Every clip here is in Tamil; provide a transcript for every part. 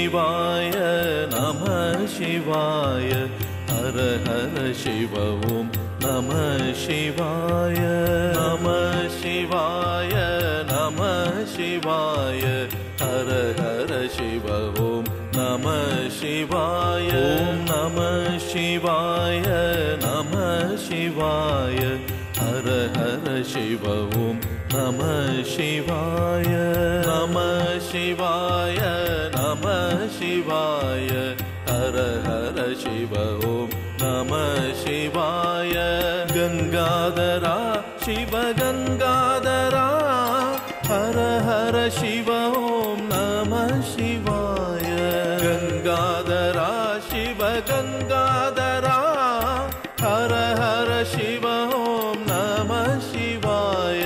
शिवाय नमः शिवाय हर हर शिव ओम नमः शिवाय नमः शिवाय नमः शिवाय हर हर शिव ओम नमः शिवाय ओम नमः शिवाय नमः शिवाय हर हर शिव ओम नमः शिवाय नमः शिवाय नमः शिवाय हर हर शिव ओम नमः शिवाय गंगाधरा शिव गंगाधरा हर हर शिव ओम नमः शिवाय गंगाधरा शिव गंगाधरा हर हर शिव ओम नमः शिवाय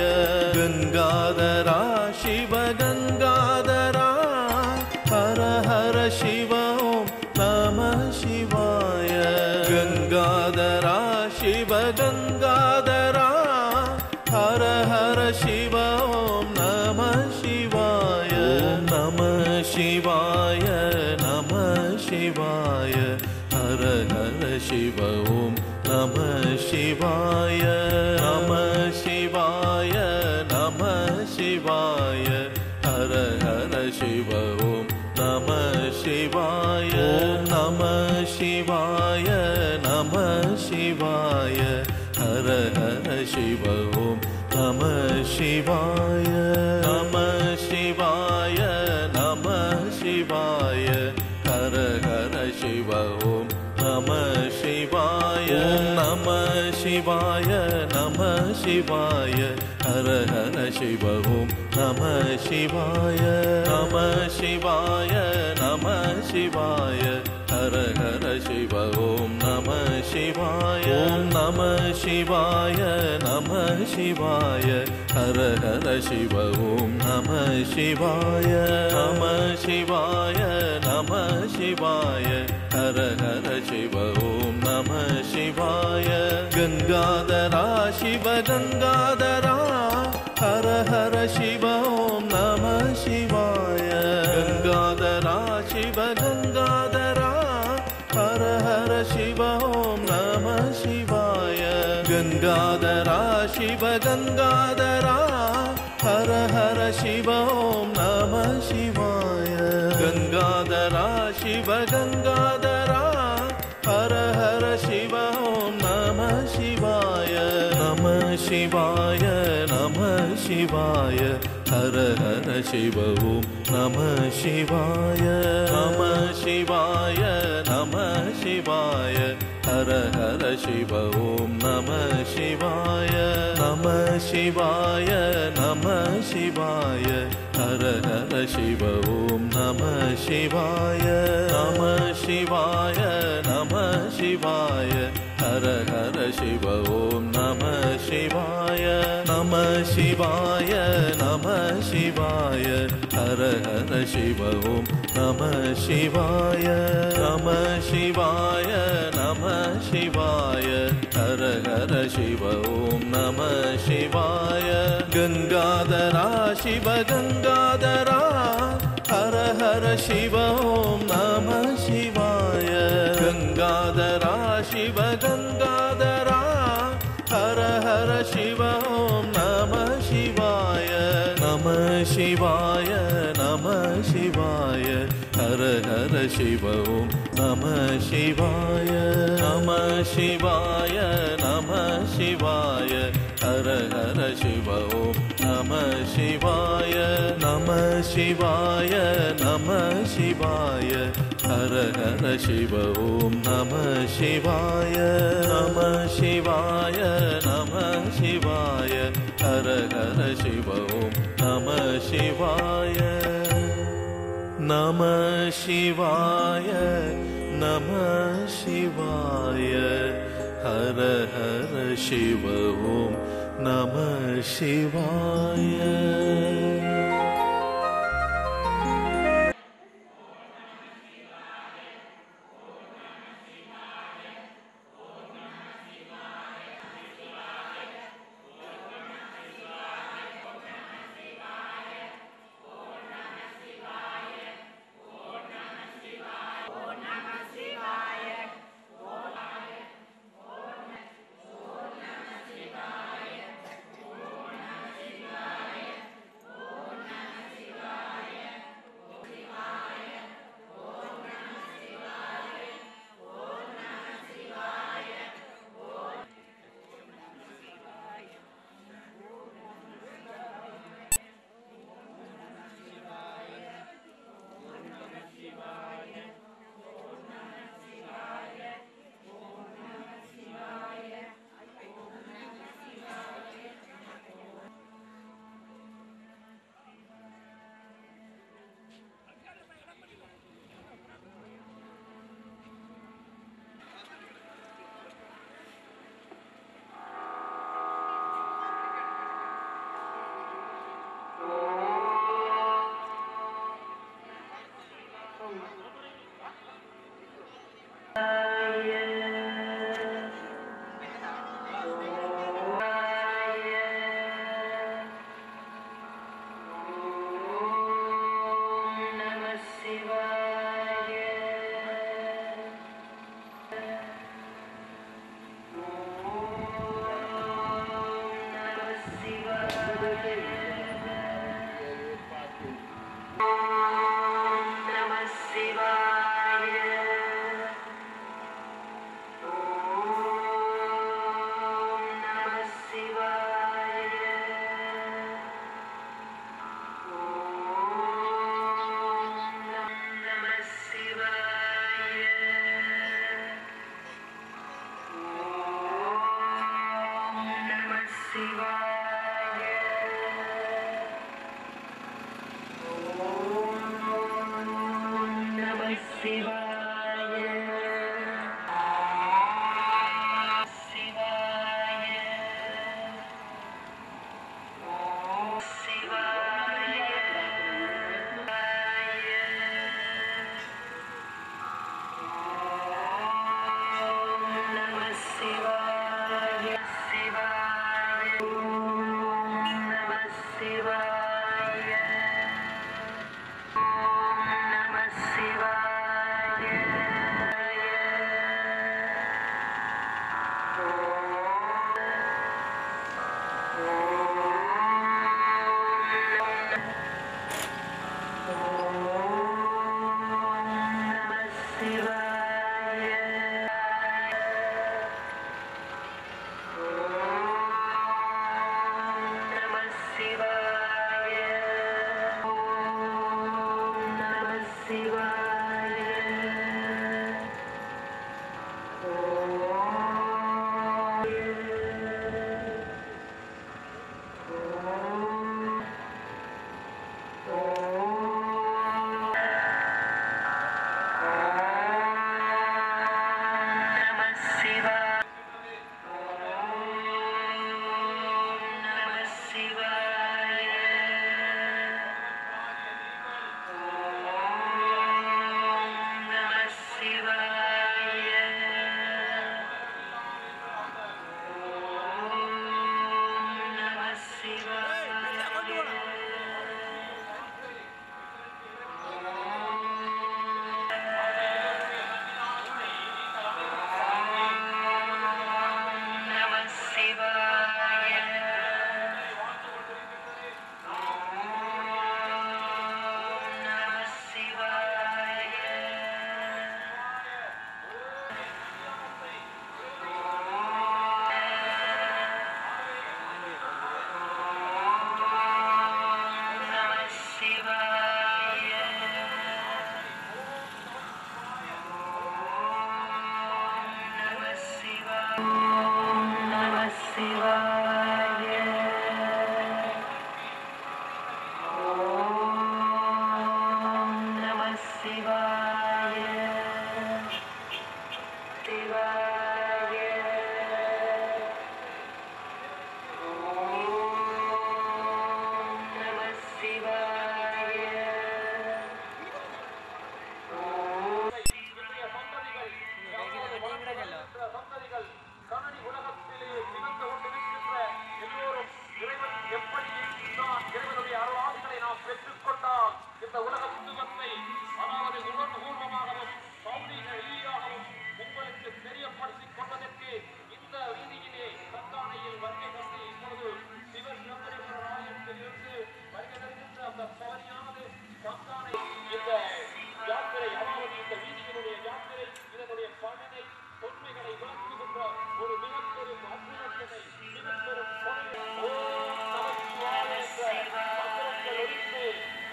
गंगाधरा शिव गंगाधरा हर हर शिव ओम नमः शिवाय गंगाधरा शिव गंगाधरा हर हर शिव ओम नमः शिवाय नमः शिवाय नमः शिवाय हर हर शिव ओम नमः शिवाय नमः शिवाय नमः शिवाय हर हर शिव ओम नमः शिवाय नमः शिवाय नमः शिवाय हर हर शिव ओम नमः शिवाय नमः शिवाय नमः शिवाय हर हर शिव ओम नमः शिवाय नमः शिवाय नमः शिवाय हर हर शिव ओम नमः शिवाय नमः शिवाय नमः शिवाय हर हर शिव ओम नमः शिवाय नमः शिवाय नमः शिवाय हर हर शिव ओम नमः शिवाय नमः शिवाय नमः शिवाय हर हर शिव ओम नमः शिवाय गंगाधरा शिव गंगाधरा हर हर शिव ओम नमः शिवाय गंगाधरा शिव गंगाधरा हर हर शिव ओम नमः शिवाय गंगाधरा शिव गंगाधरा हर हर शिव ओम नमः शिवाय गंगाधरा शिव गंगाधरा हर हर शिव ओम नमः शिवाय नमः शिवाय नमः शिवाय हर हर शिव ओम नमः शिवाय नमः शिवाय नमः शिवाय हर हर शिव ओम नमः शिवाय नमः शिवाय नमः शिवाय हर हर शिव ओम नमः शिवाय नमः शिवाय नमः शिवाय हर हर शिव ओम नमः शिवाय नमः शिवाय नमः शिवाय हर हर शिव ओम नमः शिवाय नमः शिवाय नमः शिवाय हर हर शिव ओम नमः शिवाय गंगाधरा शिव गंगाधरा हर हर शिव ओम नमः शिवाय गंगाधरा शिव गंगाधरा हर हर शिव ओम नमः शिवाय नमः शिवाय नमः शिवाय हर हर शिव ओम नमः शिवाय नमः शिवाय नमः शिवाय हर हर शिव ओम नमः शिवाय नमः शिवाय नमः शिवाय हर हर शिव ओम नमः शिवाय नमः शिवाय नमः शिवाय हर हर शिव ओम नमः शिवाय नमः शिवाय नमः शिवाय हर हर शिव ओम नमः शिवाय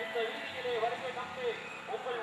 இந்த வீதியிலே வருகை தந்து உங்கள்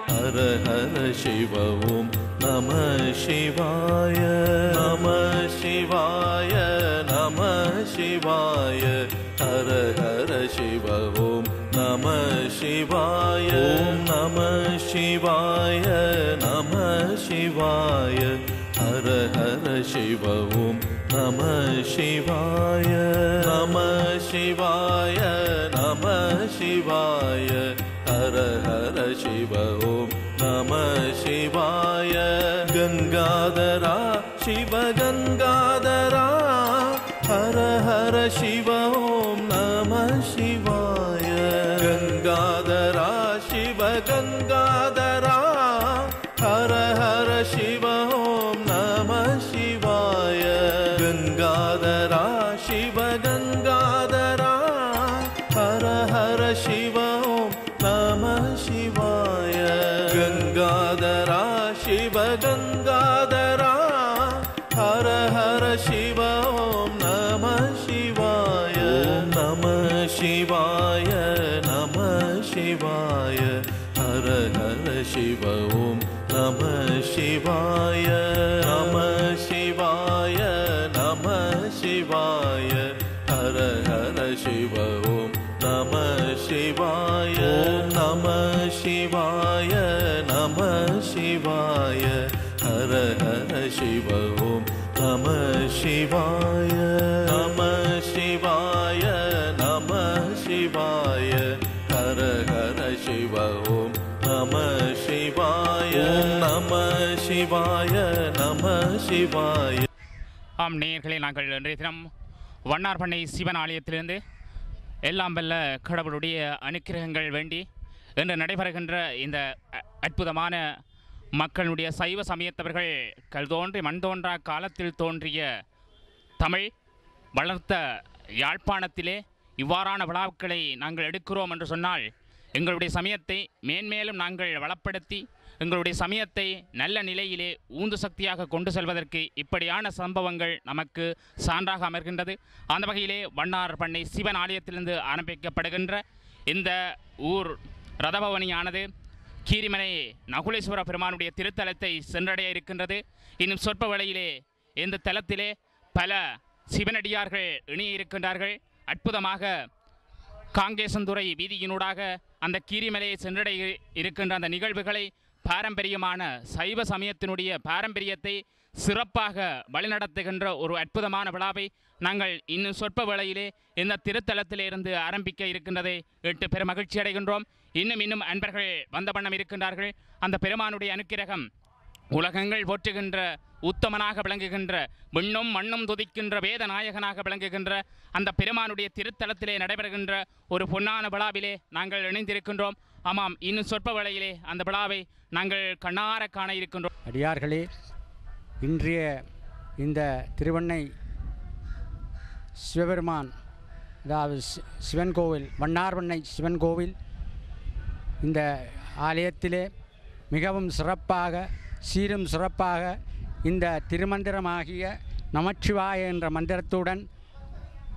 ஹர ஹர சிவ ஓம் நம சிவாய நம சிவாய நம சிவாய ஹர ஹர சிவ ஓம் நம சிவாய ஓம் நம சிவாய நம சிவாய ஹர ஹர சிவ ஓம் நம சிவாய நம சிவாய நம சிவாய ஹர ஹர சிவ ஓம் நம சிவாய கங்காதரா சிவ கங்காதரா ஹர ஹர சிவ ஓம் நம சிவாய கங்காதரா சிவ கங்காதரா ஹர ஹர சிவ ஓம் நம சிவாய கங்காதரா சிவ கங்காதரா ஹர ஹர சிவ ஓம் நம சிவாய கங்காதரா சிவ கங்காதரா ஹர ஹர சிவ ஓம் நம சிவாய நம சிவாய நம சிவாய ஹர ஹர சிவ ஓம் நம சிவாய நம சிவாய நம சிவாய ஹர ஹர சிவ ஓம் நம சிவாய நம சிவாய நம சிவாய ஹர ஹர சிவ ஓம் நம சிவாய நம சிவாய நம சிவாய ஹர ஹர சிவ ஓம் நம சிவாய நம சிவாய நம சிவாய. ஆம் நேயர்களே, நாங்கள் இன்றைய தினம் வண்ணார்பண்ணை சிவன் ஆலயத்திலிருந்து எல்லாம் வல்ல கடவுளுடைய அனுக்கிரகங்கள் வேண்டி இன்று நடைபெறுகின்ற இந்த அற்புதமான மக்களுடைய சைவ சமயத்தவர்கள் கல் தோன்றி மண் தோன்றா காலத்தில் தோன்றிய தமிழ் வளர்த்த யாழ்ப்பாணத்திலே இவ்வாறான விழாக்களை நாங்கள் எடுக்கிறோம் என்று சொன்னால் எங்களுடைய சமயத்தை மேன்மேலும் நாங்கள் வளப்படுத்தி எங்களுடைய சமயத்தை நல்ல நிலையிலே ஊந்து சக்தியாக கொண்டு செல்வதற்கு இப்படியான சம்பவங்கள் நமக்கு சான்றாக அமர்கின்றது. அந்த வகையிலே வண்ணார்பண்ணை சிவன் ஆலயத்திலிருந்து ஆரம்பிக்கப்படுகின்ற இந்த ஊர் ரதபவனியானது கீரிமலை நகுலேஸ்வர பெருமானுடைய திருத்தலத்தை சென்றடைய இருக்கின்றது. இன்னும் சொற்ப வேளையிலே இந்த தலத்திலே பல சிவனடியார்கள் இணைய இருக்கின்றார்கள். அற்புதமாக காங்கேசந்துறை வீதியினூடாக அந்த கீரிமலையை சென்றடைய இருக்கின்ற அந்த நிகழ்வுகளை பாரம்பரியமான சைவ சமயத்தினுடைய பாரம்பரியத்தை சிறப்பாக வழிநடத்துகின்ற ஒரு அற்புதமான விழாவை நாங்கள் இன்னும் சொற்ப வேளையிலே இந்த திருத்தலத்திலிருந்து ஆரம்பிக்க இருக்கின்றதை எட்டு பெரும் மகிழ்ச்சி அடைகின்றோம். இன்னும் அன்பர்கள் வந்த வண்ணம் இருக்கின்றார்கள். அந்த பெருமானுடைய அனுக்கிரகம் உலகங்கள் போற்றுகின்ற உத்தமனாக விளங்குகின்ற விண்ணும் மண்ணும் துதிக்கின்ற வேத நாயகனாக விளங்குகின்ற அந்த பெருமானுடைய திருத்தலத்திலே நடைபெறுகின்ற ஒரு பொன்னான விழாவிலே நாங்கள் இணைந்திருக்கின்றோம். ஆமாம், இன்னும் சொற்ப வேளையிலே அந்த விழாவை நாங்கள் கண்ணார காண இருக்கின்றோம். அடியார்களே, இன்றைய இந்த திருவண்ணை சிவபெருமான், அதாவது சிவன் கோவில், வண்ணார்வண்ணை சிவன் கோவில், இந்த ஆலயத்திலே மிகவும் சிறப்பாக சீரும் சிறப்பாக இந்த திருமந்திரமாகிய நமச்சிவாய என்ற மந்திரத்துடன்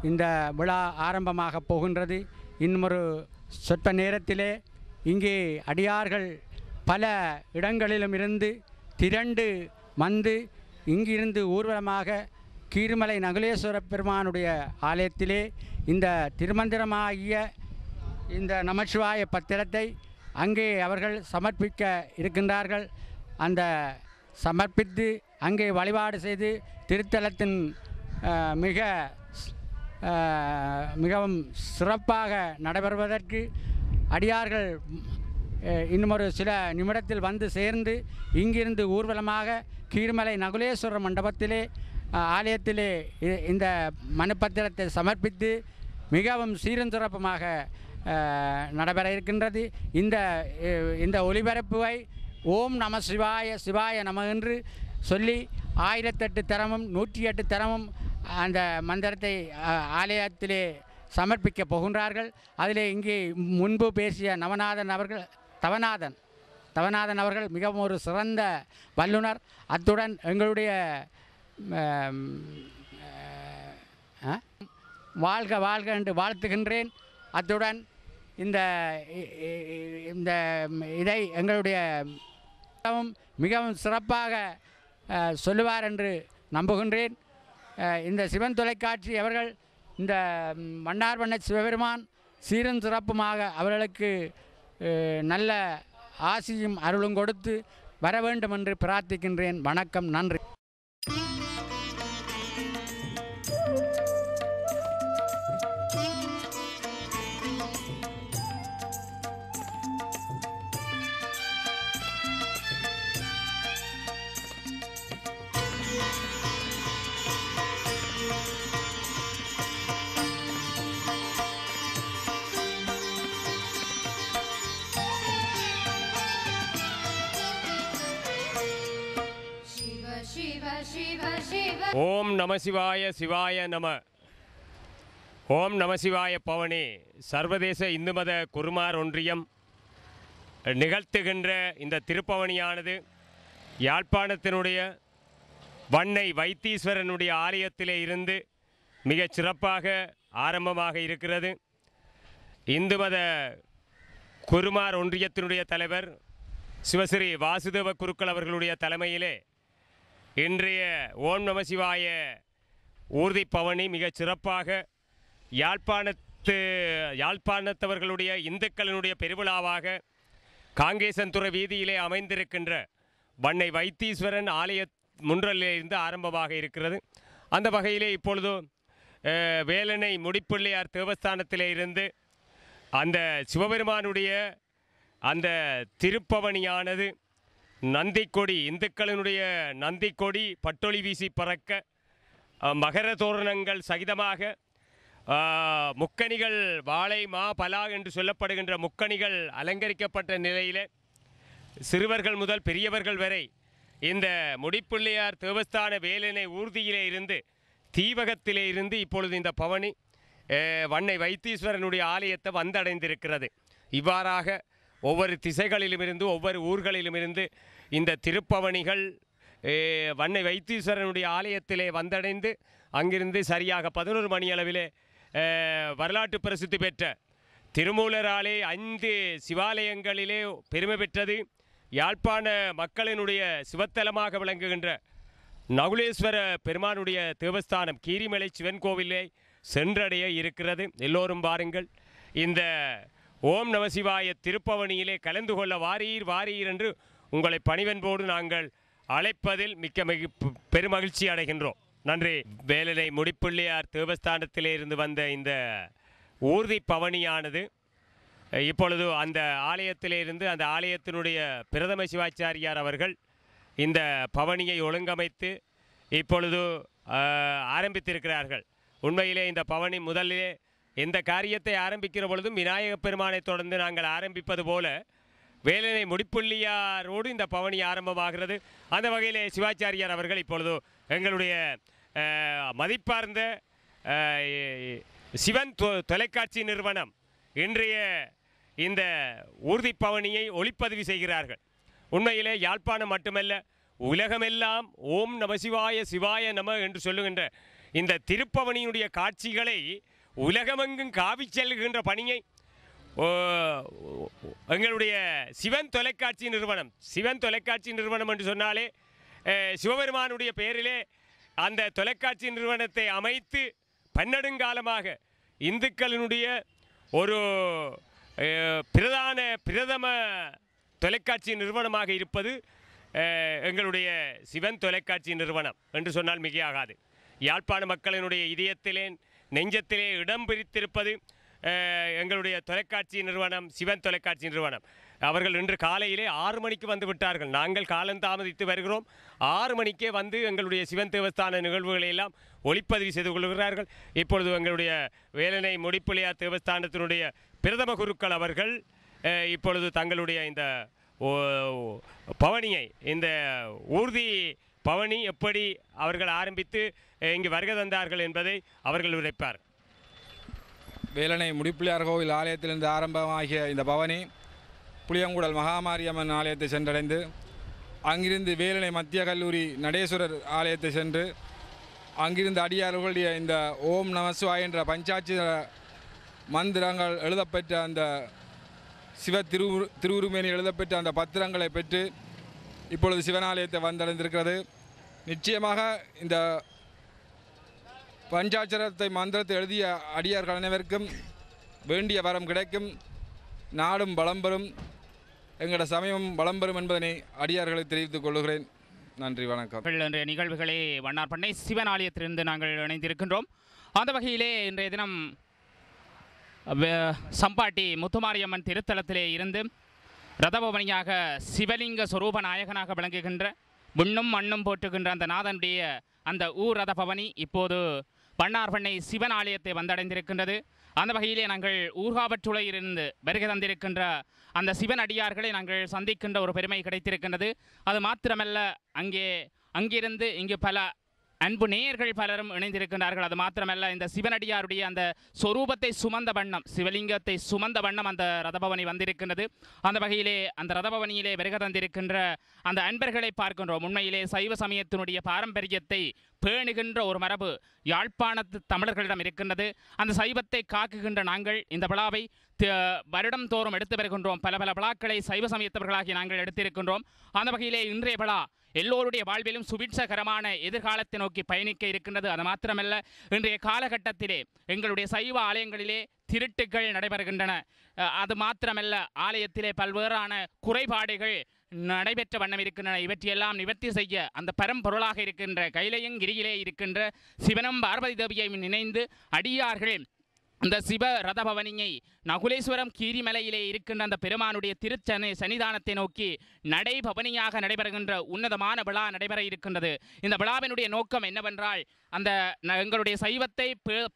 இந்த விழா ஆரம்பமாக போகின்றது. இன்னொரு சொற்ப நேரத்திலே இங்கே அடியார்கள் பல இடங்களிலும் இருந்து திரண்டு வந்து இங்கிருந்து ஊர்வலமாக கீரிமலை நகுலேஸ்வர பெருமானுடைய ஆலயத்திலே இந்த திருமந்திரமாகிய இந்த நமச்சிவாய பத்திரத்தை அங்கே அவர்கள் சமர்ப்பிக்க இருக்கின்றார்கள். அந்த சமர்ப்பித்து அங்கே வழிபாடு செய்து திருத்தலத்தின் மிகவும் சிறப்பாக நடைபெறுவதற்கு அடியார்கள் இன்னும் சில நிமிடத்தில் வந்து சேர்ந்து இங்கிருந்து ஊர்வலமாக கீரிமலை நகுலேஸ்வரர் மண்டபத்திலே ஆலயத்திலே இந்த மனுப்பத்திரத்தை சமர்ப்பித்து மிகவும் சீரும் சிறப்புமாக நடைபெற இருக்கின்றது. இந்த ஒளிபரப்புவை ஓம் நம சிவாய சிவாய நம என்று சொல்லி 1008 தரமும் 108 தரமும் அந்த மந்திரத்தை ஆலயத்திலே சமர்ப்பிக்க போகின்றார்கள். அதிலே இங்கே முன்பு பேசிய தவநாதன் அவர்கள் மிகவும் ஒரு சிறந்த வல்லுனர். அத்துடன் எங்களுடைய வாழ்க வாழ்க என்று வாழ்த்துகின்றேன். அத்துடன் இந்த இந்த இதை எங்களுடைய மிகவும் சிறப்பாக சொல்லுவார் என்று நம்புகின்றேன். இந்த சிவன் தொலைக்காட்சி அவர்கள் இந்த மன்னார்வண்ண சிவபெருமான் சீரும் சிறப்புமாக அவர்களுக்கு நல்ல ஆசியும் அருளும் கொடுத்து வர வேண்டும் என்று பிரார்த்திக்கின்றேன். வணக்கம், நன்றி. ஓம் நம சிவாய சிவாய நம. ஓம் நம சிவாய பவனி சர்வதேச இந்து மத குருமார் ஒன்றியம் நிகழ்த்துகின்ற இந்த திருப்பவனியானது யாழ்ப்பாணத்தினுடைய வண்ணை வைத்தீஸ்வரனுடைய ஆலயத்திலே இருந்து மிகச் சிறப்பாக ஆரம்பமாக இருக்கிறது. இந்து மத குருமார் ஒன்றியத்தினுடைய தலைவர் சிவஸ்ரீ வாசுதேவ குருக்கள் அவர்களுடைய தலைமையிலே இன்றைய ஓம் நம சிவாய ஊர்தி பவனி மிகச் சிறப்பாக யாழ்ப்பாணத்தவர்களுடைய இந்துக்களினுடைய பெருவிழாவாக காங்கேசன்துறை வீதியிலே அமைந்திருக்கின்ற வண்ணை வைத்தீஸ்வரன் ஆலய முன்றலிலிருந்து ஆரம்பமாக இருக்கிறது. அந்த வகையிலே இப்பொழுது வேலனை முடிப்பிள்ளையார் தேவஸ்தானத்திலே இருந்து அந்த சிவபெருமானுடைய அந்த திருப்பவனியானது நந்திக்கொடி இந்துக்களினுடைய நந்திக்கொடி பட்டொளி வீசி பறக்க மகர தோரணங்கள் சகிதமாக முக்கணிகள் வாழை மா பலா என்று சொல்லப்படுகின்ற முக்கணிகள் அலங்கரிக்கப்பட்ட நிலையில் சிறுவர்கள் முதல் பெரியவர்கள் வரை இந்த முடிப்பிள்ளையார் தேவஸ்தான வேலனை ஊர்தியிலே இருந்து தீவகத்திலே இருந்து இப்பொழுது இந்த பவனி வண்ணை வைத்தீஸ்வரனுடைய ஆலயத்தை வந்தடைந்திருக்கிறது. இவ்வாறாக ஒவ்வொரு திசைகளிலுமிருந்து ஒவ்வொரு ஊர்களிலுமிருந்து இந்த திருப்பவனிகள் வண்ணை வைத்தீஸ்வரனுடைய ஆலயத்திலே வந்தடைந்து அங்கிருந்து சரியாக 11 மணி அளவிலே வரலாற்று பிரசித்தி பெற்ற திருமூலராலே 5 சிவாலயங்களிலே பெருமை பெற்றது யாழ்ப்பாண மக்களினுடைய சிவத்தலமாக விளங்குகின்ற நகுலேஸ்வர பெருமானுடைய தேவஸ்தானம் கீரிமலை சிவன் கோவிலே சென்றடைய இருக்கிறது. எல்லோரும் பாருங்கள், இந்த ஓம் நம சிவாய திருப்பவனியிலே கலந்து கொள்ள வாரீர் வாரீர் என்று உங்களை பணிவன்போடு நாங்கள் அழைப்பதில் பெருமகிழ்ச்சி அடைகின்றோம். நன்றி. வேலனை முடிப்பிள்ளையார் தேவஸ்தானத்திலே இருந்து வந்த இந்த ஊர்தி பவனியானது இப்பொழுது அந்த ஆலயத்திலே இருந்து அந்த ஆலயத்தினுடைய பிரதம சிவாச்சாரியார் அவர்கள் இந்த பவனியை ஒழுங்கமைத்து இப்பொழுது ஆரம்பித்திருக்கிறார்கள். உண்மையிலே இந்த பவனி முதலிலே எந்த காரியத்தை ஆரம்பிக்கிற பொழுதும் விநாயகப் பெருமானை தொடர்ந்து நாங்கள் ஆரம்பிப்பது போல வேலனை முடிப்புள்ளியாரோடு இந்த பவனி ஆரம்பமாகிறது. அந்த வகையிலே சிவாச்சாரியார் அவர்கள் இப்பொழுது எங்களுடைய மதிப்பார்ந்த சிவன் தொலைக்காட்சி நிறுவனம் இன்றைய இந்த ஊர்தி பவனியை ஒளிப்பதிவு செய்கிறார்கள். உண்மையிலே யாழ்ப்பாணம் மட்டுமல்ல, உலகமெல்லாம் ஓம் நம சிவாய சிவாய நம என்று சொல்லுகின்ற இந்த திருப்பவனியினுடைய காட்சிகளை உலகமெங்கும் காவி செல்கின்ற பணியை எங்களுடைய சிவன் தொலைக்காட்சி நிறுவனம் என்று சொன்னாலே சிவபெருமானுடைய பெயரிலே அந்த தொலைக்காட்சி நிறுவனத்தை அமைத்து பன்னெடுங்காலமாக இந்துக்களினுடைய ஒரு பிரதம தொலைக்காட்சி நிறுவனமாக இருப்பது எங்களுடைய சிவன் தொலைக்காட்சி நிறுவனம் என்று சொன்னால் மிகையாகாது. யாழ்ப்பாண மக்களினுடைய இதயத்திலே நெஞ்சத்திலே இடம் பிரித்திருப்பது எங்களுடைய தொலைக்காட்சி நிறுவனம் சிவன் தொலைக்காட்சி நிறுவனம். அவர்கள் இன்று காலையிலே 6 மணிக்கு வந்து விட்டார்கள். நாங்கள் காலம் தாமதித்து வருகிறோம். 6 மணிக்கே வந்து எங்களுடைய சிவன் தேவஸ்தான நிகழ்வுகளை எல்லாம் ஒளிப்பதிவு செய்து கொள்கிறார்கள். இப்பொழுது எங்களுடைய வேலனை முடிப்பிள்ளையார் தேவஸ்தானத்தினுடைய பிரதம குருக்கள் அவர்கள் இப்பொழுது தங்களுடைய இந்த பவனியை இந்த ஊர்தி பவனி எப்படி அவர்கள் ஆரம்பித்து இங்கு வருகை தந்தார்கள் என்பதை அவர்கள் உரைப்பார். வேலனை முடிப்பிள்ளையார் கோவில் ஆலயத்திலிருந்து ஆரம்பமாகிய இந்த பவனி புளியங்குடல் மகாமாரியம்மன் ஆலயத்தை சென்றடைந்து அங்கிருந்து வேலனை மத்திய கல்லூரி நடேஸ்வரர் ஆலயத்தை சென்று அங்கிருந்து அடியார்களுடைய இந்த ஓம் நமசிவாய என்ற பஞ்சாட்சி மந்திரங்கள் எழுதப்பெற்ற அந்த சிவ திருவுருமேனி எழுதப்பெற்ற அந்த பத்திரங்களை பெற்று இப்பொழுது சிவனாலயத்தை வந்தடைந்திருக்கிறது. நிச்சயமாக இந்த பஞ்சாட்சரத்தை மந்திரத்தை எழுதிய அடியார்கள் அனைவருக்கும் வேண்டிய வரம் கிடைக்கும், நாடும் பலம் பெறும், எங்களோட சமயம் பலம் பெறும் என்பதனை அடியார்களை தெரிவித்துக் கொள்கிறேன். நன்றி, வணக்கம். இன்றைய நிகழ்வுகளே வண்ணார்பண்ணை சிவன் ஆலயத்திலிருந்து நாங்கள் இணைந்திருக்கின்றோம். அந்த வகையிலே இன்றைய தினம் சம்பாட்டி முத்துமாரியம்மன் திருத்தலத்திலே இருந்து ரதபவனியாக சிவலிங்க சொரூப நாயகனாக விளங்குகின்ற விண்ணும் மண்ணும் போற்றுகின்ற அந்த நாதனுடைய அந்த ஊர் ரதபவனி இப்போது வண்ணார்பண்ணை சிவன் ஆலயத்தை வந்தடைந்திருக்கின்றது. அந்த வகையிலே நாங்கள் ஊர்காவற்றுளையிலிருந்து வருகை தந்திருக்கின்ற அந்த சிவன் அடியார்களை நாங்கள் சந்திக்கின்ற ஒரு பெருமை கிடைத்திருக்கின்றது. அது மாத்திரமல்ல, அங்கிருந்து இங்கு பல அன்பு நேயர்கள் பலரும் இணைந்திருக்கின்றார்கள். அது மாத்திரமல்ல, இந்த சிவனடியாருடைய அந்த சொரூபத்தை சுமந்த வண்ணம், சிவலிங்கத்தை சுமந்த வண்ணம் அந்த ரதபவனி வந்திருக்கின்றது. அந்த வகையிலே அந்த ரதபவனியிலே வருகை தந்திருக்கின்ற அந்த அன்பர்களை பார்க்கின்றோம். உண்மையிலே சைவ சமயத்தினுடைய பாரம்பரியத்தை பேணுகின்ற ஒரு மரபு யாழ்ப்பாணத்து தமிழர்களிடம் இருக்கின்றது. அந்த சைவத்தை காக்குகின்ற நாங்கள் இந்த விழாவை வருடம் தோறும் எடுத்து வருகின்றோம். பல பல விழாக்களை சைவ சமயத்தவர்களாகி நாங்கள் எடுத்திருக்கின்றோம். அந்த வகையிலே இன்றைய விழா எல்லோருடைய வாழ்விலும் சுபிட்சகரமான எதிர்காலத்தை நோக்கி பயணிக்க இருக்கின்றது. அது மாத்திரமல்ல, இன்றைய காலகட்டத்திலே எங்களுடைய சைவ ஆலயங்களிலே திருட்டுகள் நடைபெறுகின்றன. அது மாத்திரமல்ல, ஆலயத்திலே பல்வேறான குறைபாடுகள் நடைபெற்ற வண்ணம் இருக்கின்றன. இவற்றையெல்லாம் நிவர்த்தி செய்ய அந்த பரம்பொருளாக இருக்கின்ற கைலையங்கிரியிலே இருக்கின்ற சிவனும் பார்வதி தேவியை நினைந்து அடியார்கள் இந்த சிவ ரதபவனியை நகுலேஸ்வரம் கீரிமலையிலே இருக்கின்ற அந்த பெருமானுடைய சன்னிதானத்தை நோக்கி நடைபவனியாக நடைபெறுகின்ற உன்னதமான விழா நடைபெற இருக்கின்றது. இந்த விழாவினுடைய நோக்கம் என்னவென்றால், அந்த எங்களுடைய சைவத்தை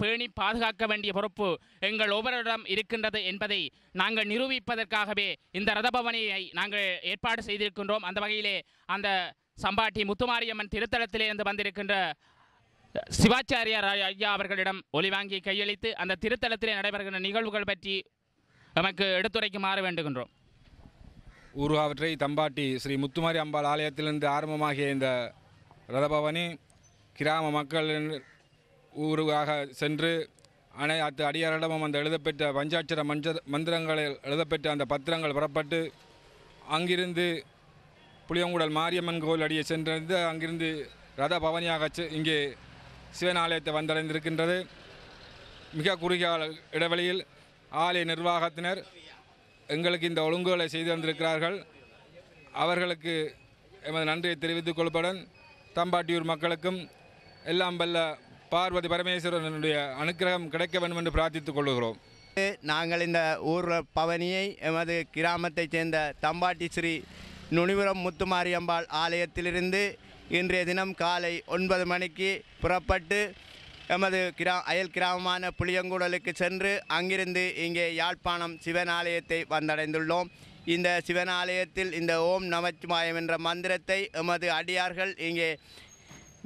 பேணி பாதுகாக்க வேண்டிய பொறுப்பு எங்கள் ஒவ்வொருவரிடம் இருக்கின்றது என்பதை நாங்கள் நிரூபிப்பதற்காகவே இந்த ரதபவனியை நாங்கள் ஏற்பாடு செய்திருக்கின்றோம். அந்த வகையிலே அந்த சம்பாட்டி முத்துமாரியம்மன் திருத்தலத்திலிருந்து வந்திருக்கின்ற சிவாச்சாரியார் ஐயா அவர்களிடம் ஒலி வாங்கி கையளித்து அந்த திருத்தலத்திலே நடைபெறுகின்ற நிகழ்வுகள் பற்றி நமக்கு எடுத்துரைக்குமாறு வேண்டுகின்றோம். ஊர்காவற்றை தம்பாட்டி ஸ்ரீ முத்துமாரி அம்பாள் ஆலயத்திலிருந்து ஆரம்பமாகிய இந்த ரதபவனி கிராம மக்கள் ஊருக்காக சென்று அனைத்து அடியாரிடமும் அந்த எழுதப்பெற்ற பஞ்சாட்சர மந்திரங்களில் எழுதப்பெற்ற அந்த பத்திரங்கள் புறப்பட்டு அங்கிருந்து புளியங்குடல் மாரியம்மன் கோவில் அடியை சென்றிருந்து அங்கிருந்து ரதபவனியாக இங்கே சிவன் ஆலயத்தை வந்தடைந்திருக்கின்றது. மிக குறுகிய இடைவெளியில் ஆலய நிர்வாகத்தினர் எங்களுக்கு இந்த ஒழுங்குகளை செய்து வந்திருக்கிறார்கள். அவர்களுக்கு எமது நன்றியை தெரிவித்துக் கொள்ளுடன் தம்பாட்டியூர் மக்களுக்கும் எல்லாம் வல்ல பார்வதி பரமேஸ்வரனுடைய அனுக்கிரகம் கிடைக்க வேண்டும் என்று பிரார்த்தித்துக் கொள்கிறோம். நாங்கள் இந்த ஊர் பவனியை எமது கிராமத்தைச் சேர்ந்த தம்பாட்டி ஸ்ரீ நுனிபுரம் முத்துமாரியம்பாள் ஆலயத்திலிருந்து இன்றைய தினம் காலை 9 மணிக்கு புறப்பட்டு எமது அயல் கிராமமான புளியங்குடலுக்கு சென்று அங்கிருந்து இங்கே யாழ்ப்பாணம் சிவன் ஆலயத்தை வந்தடைந்துள்ளோம். இந்த சிவன் ஆலயத்தில் இந்த ஓம் நமச்சிவாயம் என்ற மந்திரத்தை எமது அடியார்கள் இங்கே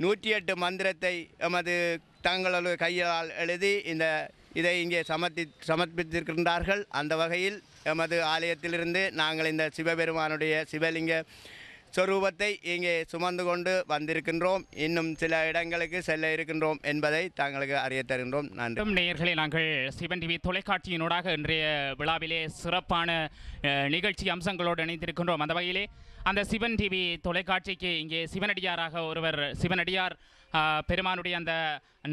108 மந்திரத்தை எமது தங்களது கையால் எழுதி இதை இங்கே சமர்ப்பித்திருக்கின்றார்கள். அந்த வகையில் எமது ஆலயத்திலிருந்து நாங்கள் இந்த சிவபெருமானுடைய சிவலிங்க சொரூபத்தை இங்கே சுமந்து கொண்டு வந்திருக்கின்றோம். இன்னும் சில இடங்களுக்கு செல்ல இருக்கின்றோம் என்பதை தாங்களுக்கு அறிய தருகின்றோம். நன்றி. நேயர்களே, நாங்கள் சிவன் டிவி தொலைக்காட்சியினூடாக இன்றைய விழாவிலே சிறப்பான நிகழ்ச்சி அம்சங்களோடு இணைந்திருக்கின்றோம். அந்த வகையிலே அந்த சிவன் டிவி தொலைக்காட்சிக்கு இங்கே சிவனடியாராக ஒருவர் சிவனடியார் பெருமானுடைய அந்த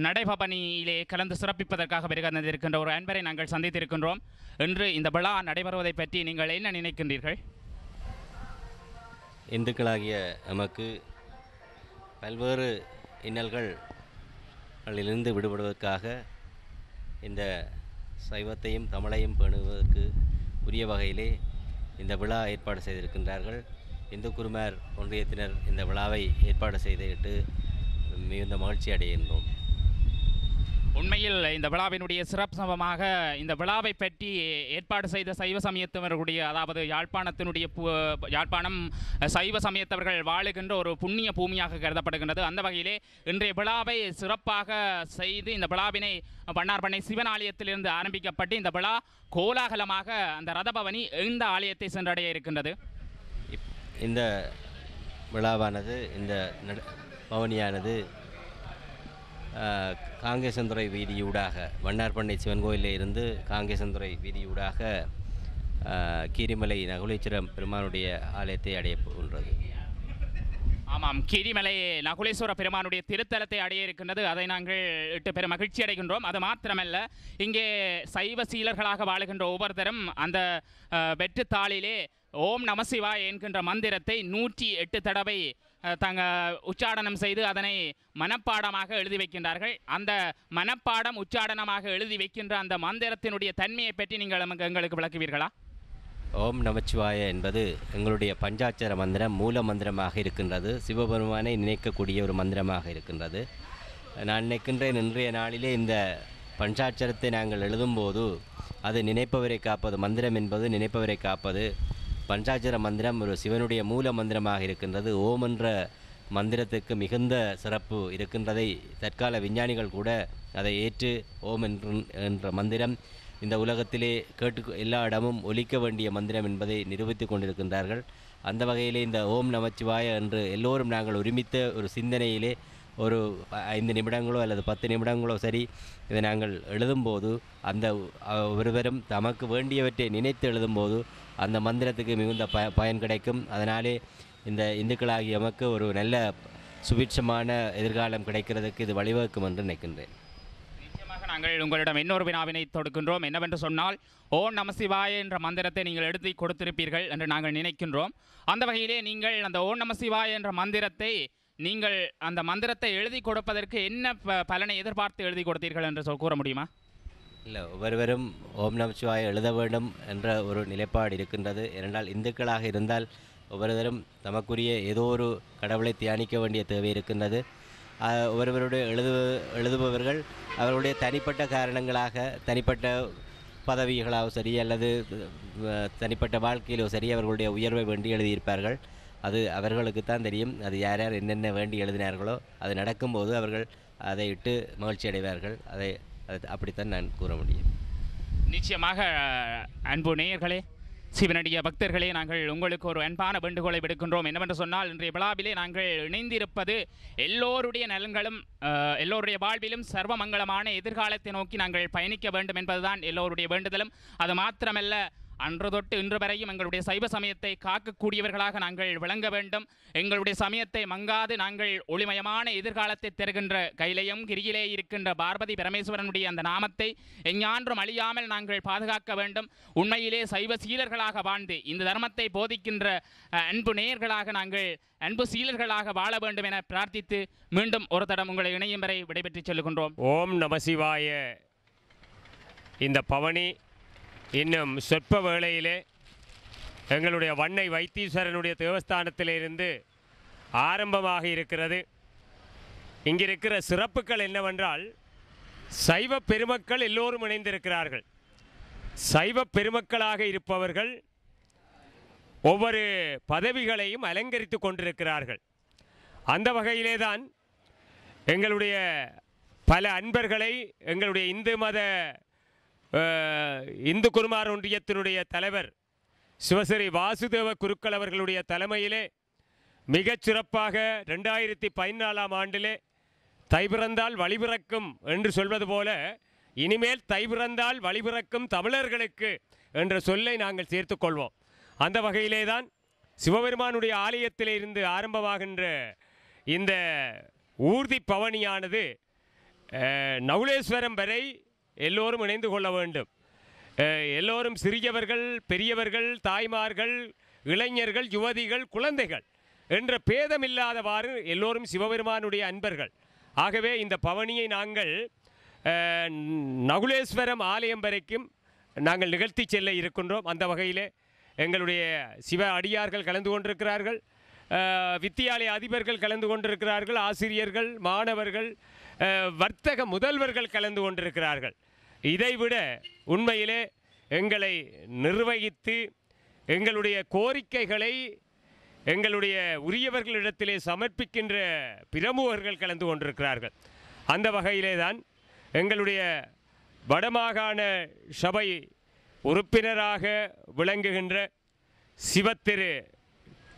நடைபவனியிலே கலந்து சிறப்பிப்பதற்காக வருகின்ற ஒரு அன்பரை நாங்கள் சந்தித்திருக்கின்றோம். இன்று இந்த விழா நடைபெறுவதை பற்றி நீங்கள் என்ன நினைக்கின்றீர்கள்? இந்துக்களாகிய நமக்கு பல்வேறு இன்னல்களிலிருந்து விடுபடுவதற்காக இந்த சைவத்தையும் தமிழையும் பேணுவதற்கு உரிய வகையிலே இந்த விழா ஏற்பாடு செய்திருக்கின்றார்கள். இந்து குருமார் ஒன்றியத்தினர் இந்த விழாவை ஏற்பாடு செய்துவிட்டு மிகுந்த மகிழ்ச்சி அடைகின்றோம். உண்மையில் இந்த விழாவினுடைய சிறப்பமாக இந்த விழாவை பற்றி ஏற்பாடு செய்த சைவ சமயத்தவர்களுடைய, அதாவது யாழ்ப்பாணம் சைவ சமயத்தவர்கள் வாழுகின்ற ஒரு புண்ணிய பூமியாக கருதப்படுகின்றது. அந்த வகையிலே இன்றைய விழாவை சிறப்பாக செய்து இந்த விழாவினை வண்ணார்பண்ணை சிவன் ஆலயத்திலிருந்து ஆரம்பிக்கப்பட்டு இந்த விழா கோலாகலமாக அந்த ரதபவனி இந்த ஆலயத்தை சென்றடைய இருக்கின்றது. இந்த விழாவானது, இந்த பவனியானது காங்கேசந்துறை வீதியூடாக வண்ணார்பண்ணை சிவன் கோயிலில் இருந்து காங்கேசந்துறை வீதியூடாக கீரிமலை நகுலேஸ்வரம் பெருமானுடைய ஆலயத்தை அடைய போகின்றது. ஆமாம், கீரிமலை நகுலேஸ்வர பெருமானுடைய திருத்தலத்தை அடைய இருக்கின்றது. அதை நாங்கள் இட்டு பெரும் மகிழ்ச்சி அடைகின்றோம். அது மாத்திரமல்ல, இங்கே சைவ சீலர்களாக வாழுகின்ற ஒவ்வொருத்தரும் அந்த வெற்று தாளிலே ஓம் நமசிவாய் என்கின்ற மந்திரத்தை 108 தடவை உச்சாடனம் செய்து அதனை மனப்பாடமாக எழுதி வைக்கின்றார்கள். அந்த மனப்பாடம் உச்சாடனமாக எழுதி வைக்கின்ற அந்த மந்திரத்தினுடைய தன்மையை பற்றி நீங்கள் எங்களுக்கு விளக்குவீர்களா? ஓம் நமச்சிவாய என்பது எங்களுடைய பஞ்சாட்சர மந்திரம், மூல மந்திரமாக இருக்கின்றது. சிவபெருமானை நினைக்கக்கூடிய ஒரு மந்திரமாக இருக்கின்றது. நான் நினைக்கின்றேன், இன்றைய நாளிலே இந்த பஞ்சாட்சரத்தை நாங்கள் எழுதும்போது அது நினைப்பவரை காப்பது. மந்திரம் என்பது நினைப்பவரை காப்பது. பஞ்சாட்சர மந்திரம் ஒரு சிவனுடைய மூல மந்திரமாக இருக்கின்றது. ஓம் என்ற மந்திரத்துக்கு மிகுந்த சிறப்பு இருக்கின்றதை தற்கால விஞ்ஞானிகள் கூட அதை ஏற்று ஓம் என்ற மந்திரம் இந்த உலகத்திலே எல்லா இடமும் ஒலிக்க வேண்டிய மந்திரம் என்பதை நிரூபித்து கொண்டிருக்கின்றார்கள். அந்த வகையிலே இந்த ஓம் நமச்சிவாய என்று எல்லோரும் நாங்கள் ஒருமித்த ஒரு சிந்தனையிலே ஒரு 5 நிமிடங்களோ அல்லது 10 நிமிடங்களோ சரி இதை நாங்கள் எழுதும்போது அந்த ஒருவரும் தமக்கு வேண்டியவற்றை நினைத்து எழுதும்போது அந்த மந்திரத்துக்கு மிகுந்த பயன் கிடைக்கும். அதனாலே இந்த இந்துக்களாகிய நமக்கு ஒரு நல்ல சுபிட்சமான எதிர்காலம் கிடைக்கிறதுக்கு இது வழிவகுக்கும் என்று நினைக்கின்றேன். நாங்கள் உங்களிடம் இன்னொரு வினாவினை தொடுக்கின்றோம். என்னவென்று சொன்னால், ஓம் நமசிவாய என்ற மந்திரத்தை நீங்கள் எழுதி கொடுத்திருப்பீர்கள் என்று நாங்கள் நினைக்கின்றோம். அந்த வகையிலே நீங்கள் அந்த ஓம் நமசிவாய என்ற மந்திரத்தை நீங்கள் அந்த மந்திரத்தை எழுதி கொடுப்பதற்கு என்ன பலனை எதிர்பார்த்து எழுதி கொடுத்தீர்கள் என்று கூற முடியுமா? இல்லை, ஒவ்வொருவரும் ஓம் நமசிவாய எழுத வேண்டும் என்ற ஒரு நிலைப்பாடு இருக்கின்றது. ஏனென்றால் இந்துக்களாக இருந்தால் ஒவ்வொருவரும் தமக்குரிய ஏதோ ஒரு கடவுளை தியானிக்க வேண்டிய தேவை இருக்கின்றது. ஒவ்வொருவருடைய எழுதுபவர்கள் அவர்களுடைய தனிப்பட்ட காரணங்களாக, தனிப்பட்ட பதவிகளாக சரி அல்லது தனிப்பட்ட வாழ்க்கையிலோ சரி அவர்களுடைய உயர்வை வேண்டி எழுதியிருப்பார்கள். அது அவர்களுக்குத்தான் தெரியும். அது யார் யார் என்னென்ன வேண்டி எழுதினார்களோ அது நடக்கும்போது அவர்கள் அதை இட்டு மகிழ்ச்சி அடைவார்கள். அதை அப்படித்தான் நான் கூற முடியும். நிச்சயமாக அன்பு நேயர்களே, சிவனடிய பக்தர்களே, நாங்கள் உங்களுக்கு ஒரு அன்பான வேண்டுகோளை விடுக்கின்றோம். என்னவென்று சொன்னால், இன்றைய விழாவிலே நாங்கள் இணைந்திருப்பது எல்லோருடைய நலன்களும் எல்லோருடைய வாழ்விலும் சர்வமங்கலமான எதிர்காலத்தை நோக்கி நாங்கள் பயணிக்க வேண்டும் என்பதுதான் எல்லோருடைய வேண்டுதலும். அது மாத்திரமல்ல, அன்று தொட்டு இன்று வரையும் எங்களுடைய சைவ சமயத்தை காக்கக்கூடியவர்களாக நாங்கள் விளங்க வேண்டும். எங்களுடைய சமயத்தை மங்காது நாங்கள் ஒளிமயமான எதிர்காலத்தை தருகின்ற கையிலையும் கிரியிலே இருக்கின்ற பார்வதி பரமேஸ்வரனுடைய அந்த நாமத்தை எஞ்ஞான்றும் அழியாமல் நாங்கள் பாதுகாக்க வேண்டும். உண்மையிலே சைவ சீலர்களாக வாழ்ந்து இந்த தர்மத்தை போதிக்கின்ற அன்பு நேயர்களாக நாங்கள் அன்பு சீலர்களாக வாழ வேண்டும் என பிரார்த்தித்து மீண்டும் ஒரு தடம் உங்களை இணையும் வரை விடைபெற்று செல்கின்றோம். ஓம் நமசிவாய. இந்த பவனி இன்னும் சொற்ப வேளையிலே எங்களுடைய வண்ணை வைத்தீஸ்வரனுடைய தேவஸ்தானத்திலிருந்து ஆரம்பமாக இருக்கிறது. இங்கிருக்கிற சிறப்புகள் என்னவென்றால், சைவ பெருமக்கள் எல்லோரும் இணைந்திருக்கிறார்கள். சைவ பெருமக்களாக இருப்பவர்கள் ஒவ்வொரு பதவிகளையும் அலங்கரித்து கொண்டிருக்கிறார்கள். அந்த வகையிலே தான் எங்களுடைய பல அன்பர்களை எங்களுடைய இந்து குருமார் ஒன்றியத்தினுடைய தலைவர் சிவஸ்ரீ வாசுதேவ குருக்கள் அவர்களுடைய தலைமையிலே மிகச் சிறப்பாக 2014ஆம் ஆண்டிலே தை பிறந்தால் வழிபிறக்கும் என்று சொல்வது போல இனிமேல் தை பிறந்தால் வழிபிறக்கும் தமிழர்களுக்கு என்ற சொல்லை நாங்கள் சேர்த்து கொள்வோம். அந்த வகையிலே தான் சிவபெருமானுடைய ஆலயத்திலே இருந்து ஆரம்பமாகின்ற இந்த ஊர்தி பவனியானது நகுலேஸ்வரம் வரை எல்லோரும் இணைந்து கொள்ள வேண்டும். எல்லோரும் சிறியவர்கள், பெரியவர்கள், தாய்மார்கள், இளைஞர்கள், யுவதிகள், குழந்தைகள் என்ற பேதமில்லாதவாறு எல்லோரும் சிவபெருமானுடைய அன்பர்கள். ஆகவே இந்த பவனியை நாங்கள் நகுலேஸ்வரம் ஆலயம் வரைக்கும் நாங்கள் நிகழ்த்தி செல்ல இருக்கின்றோம். அந்த வகையிலே எங்களுடைய சிவ அடியார்கள் கலந்து கொண்டிருக்கிறார்கள், வித்தியாலய அதிபர்கள் கலந்து கொண்டிருக்கிறார்கள், ஆசிரியர்கள், மாணவர்கள், வர்த்தக முதல்வர்கள் கலந்து கொண்டிருக்கிறார்கள். இதைவிட உண்மையிலே எங்களை நிர்வகித்து எங்களுடைய கோரிக்கைகளை எங்களுடைய உரியவர்களிடத்திலே சமர்ப்பிக்கின்ற பிரமுகர்கள் கலந்து கொண்டிருக்கிறார்கள். அந்த வகையிலே தான் எங்களுடைய வடமாகாண சபை உறுப்பினராக விளங்குகின்ற சிவத்திரு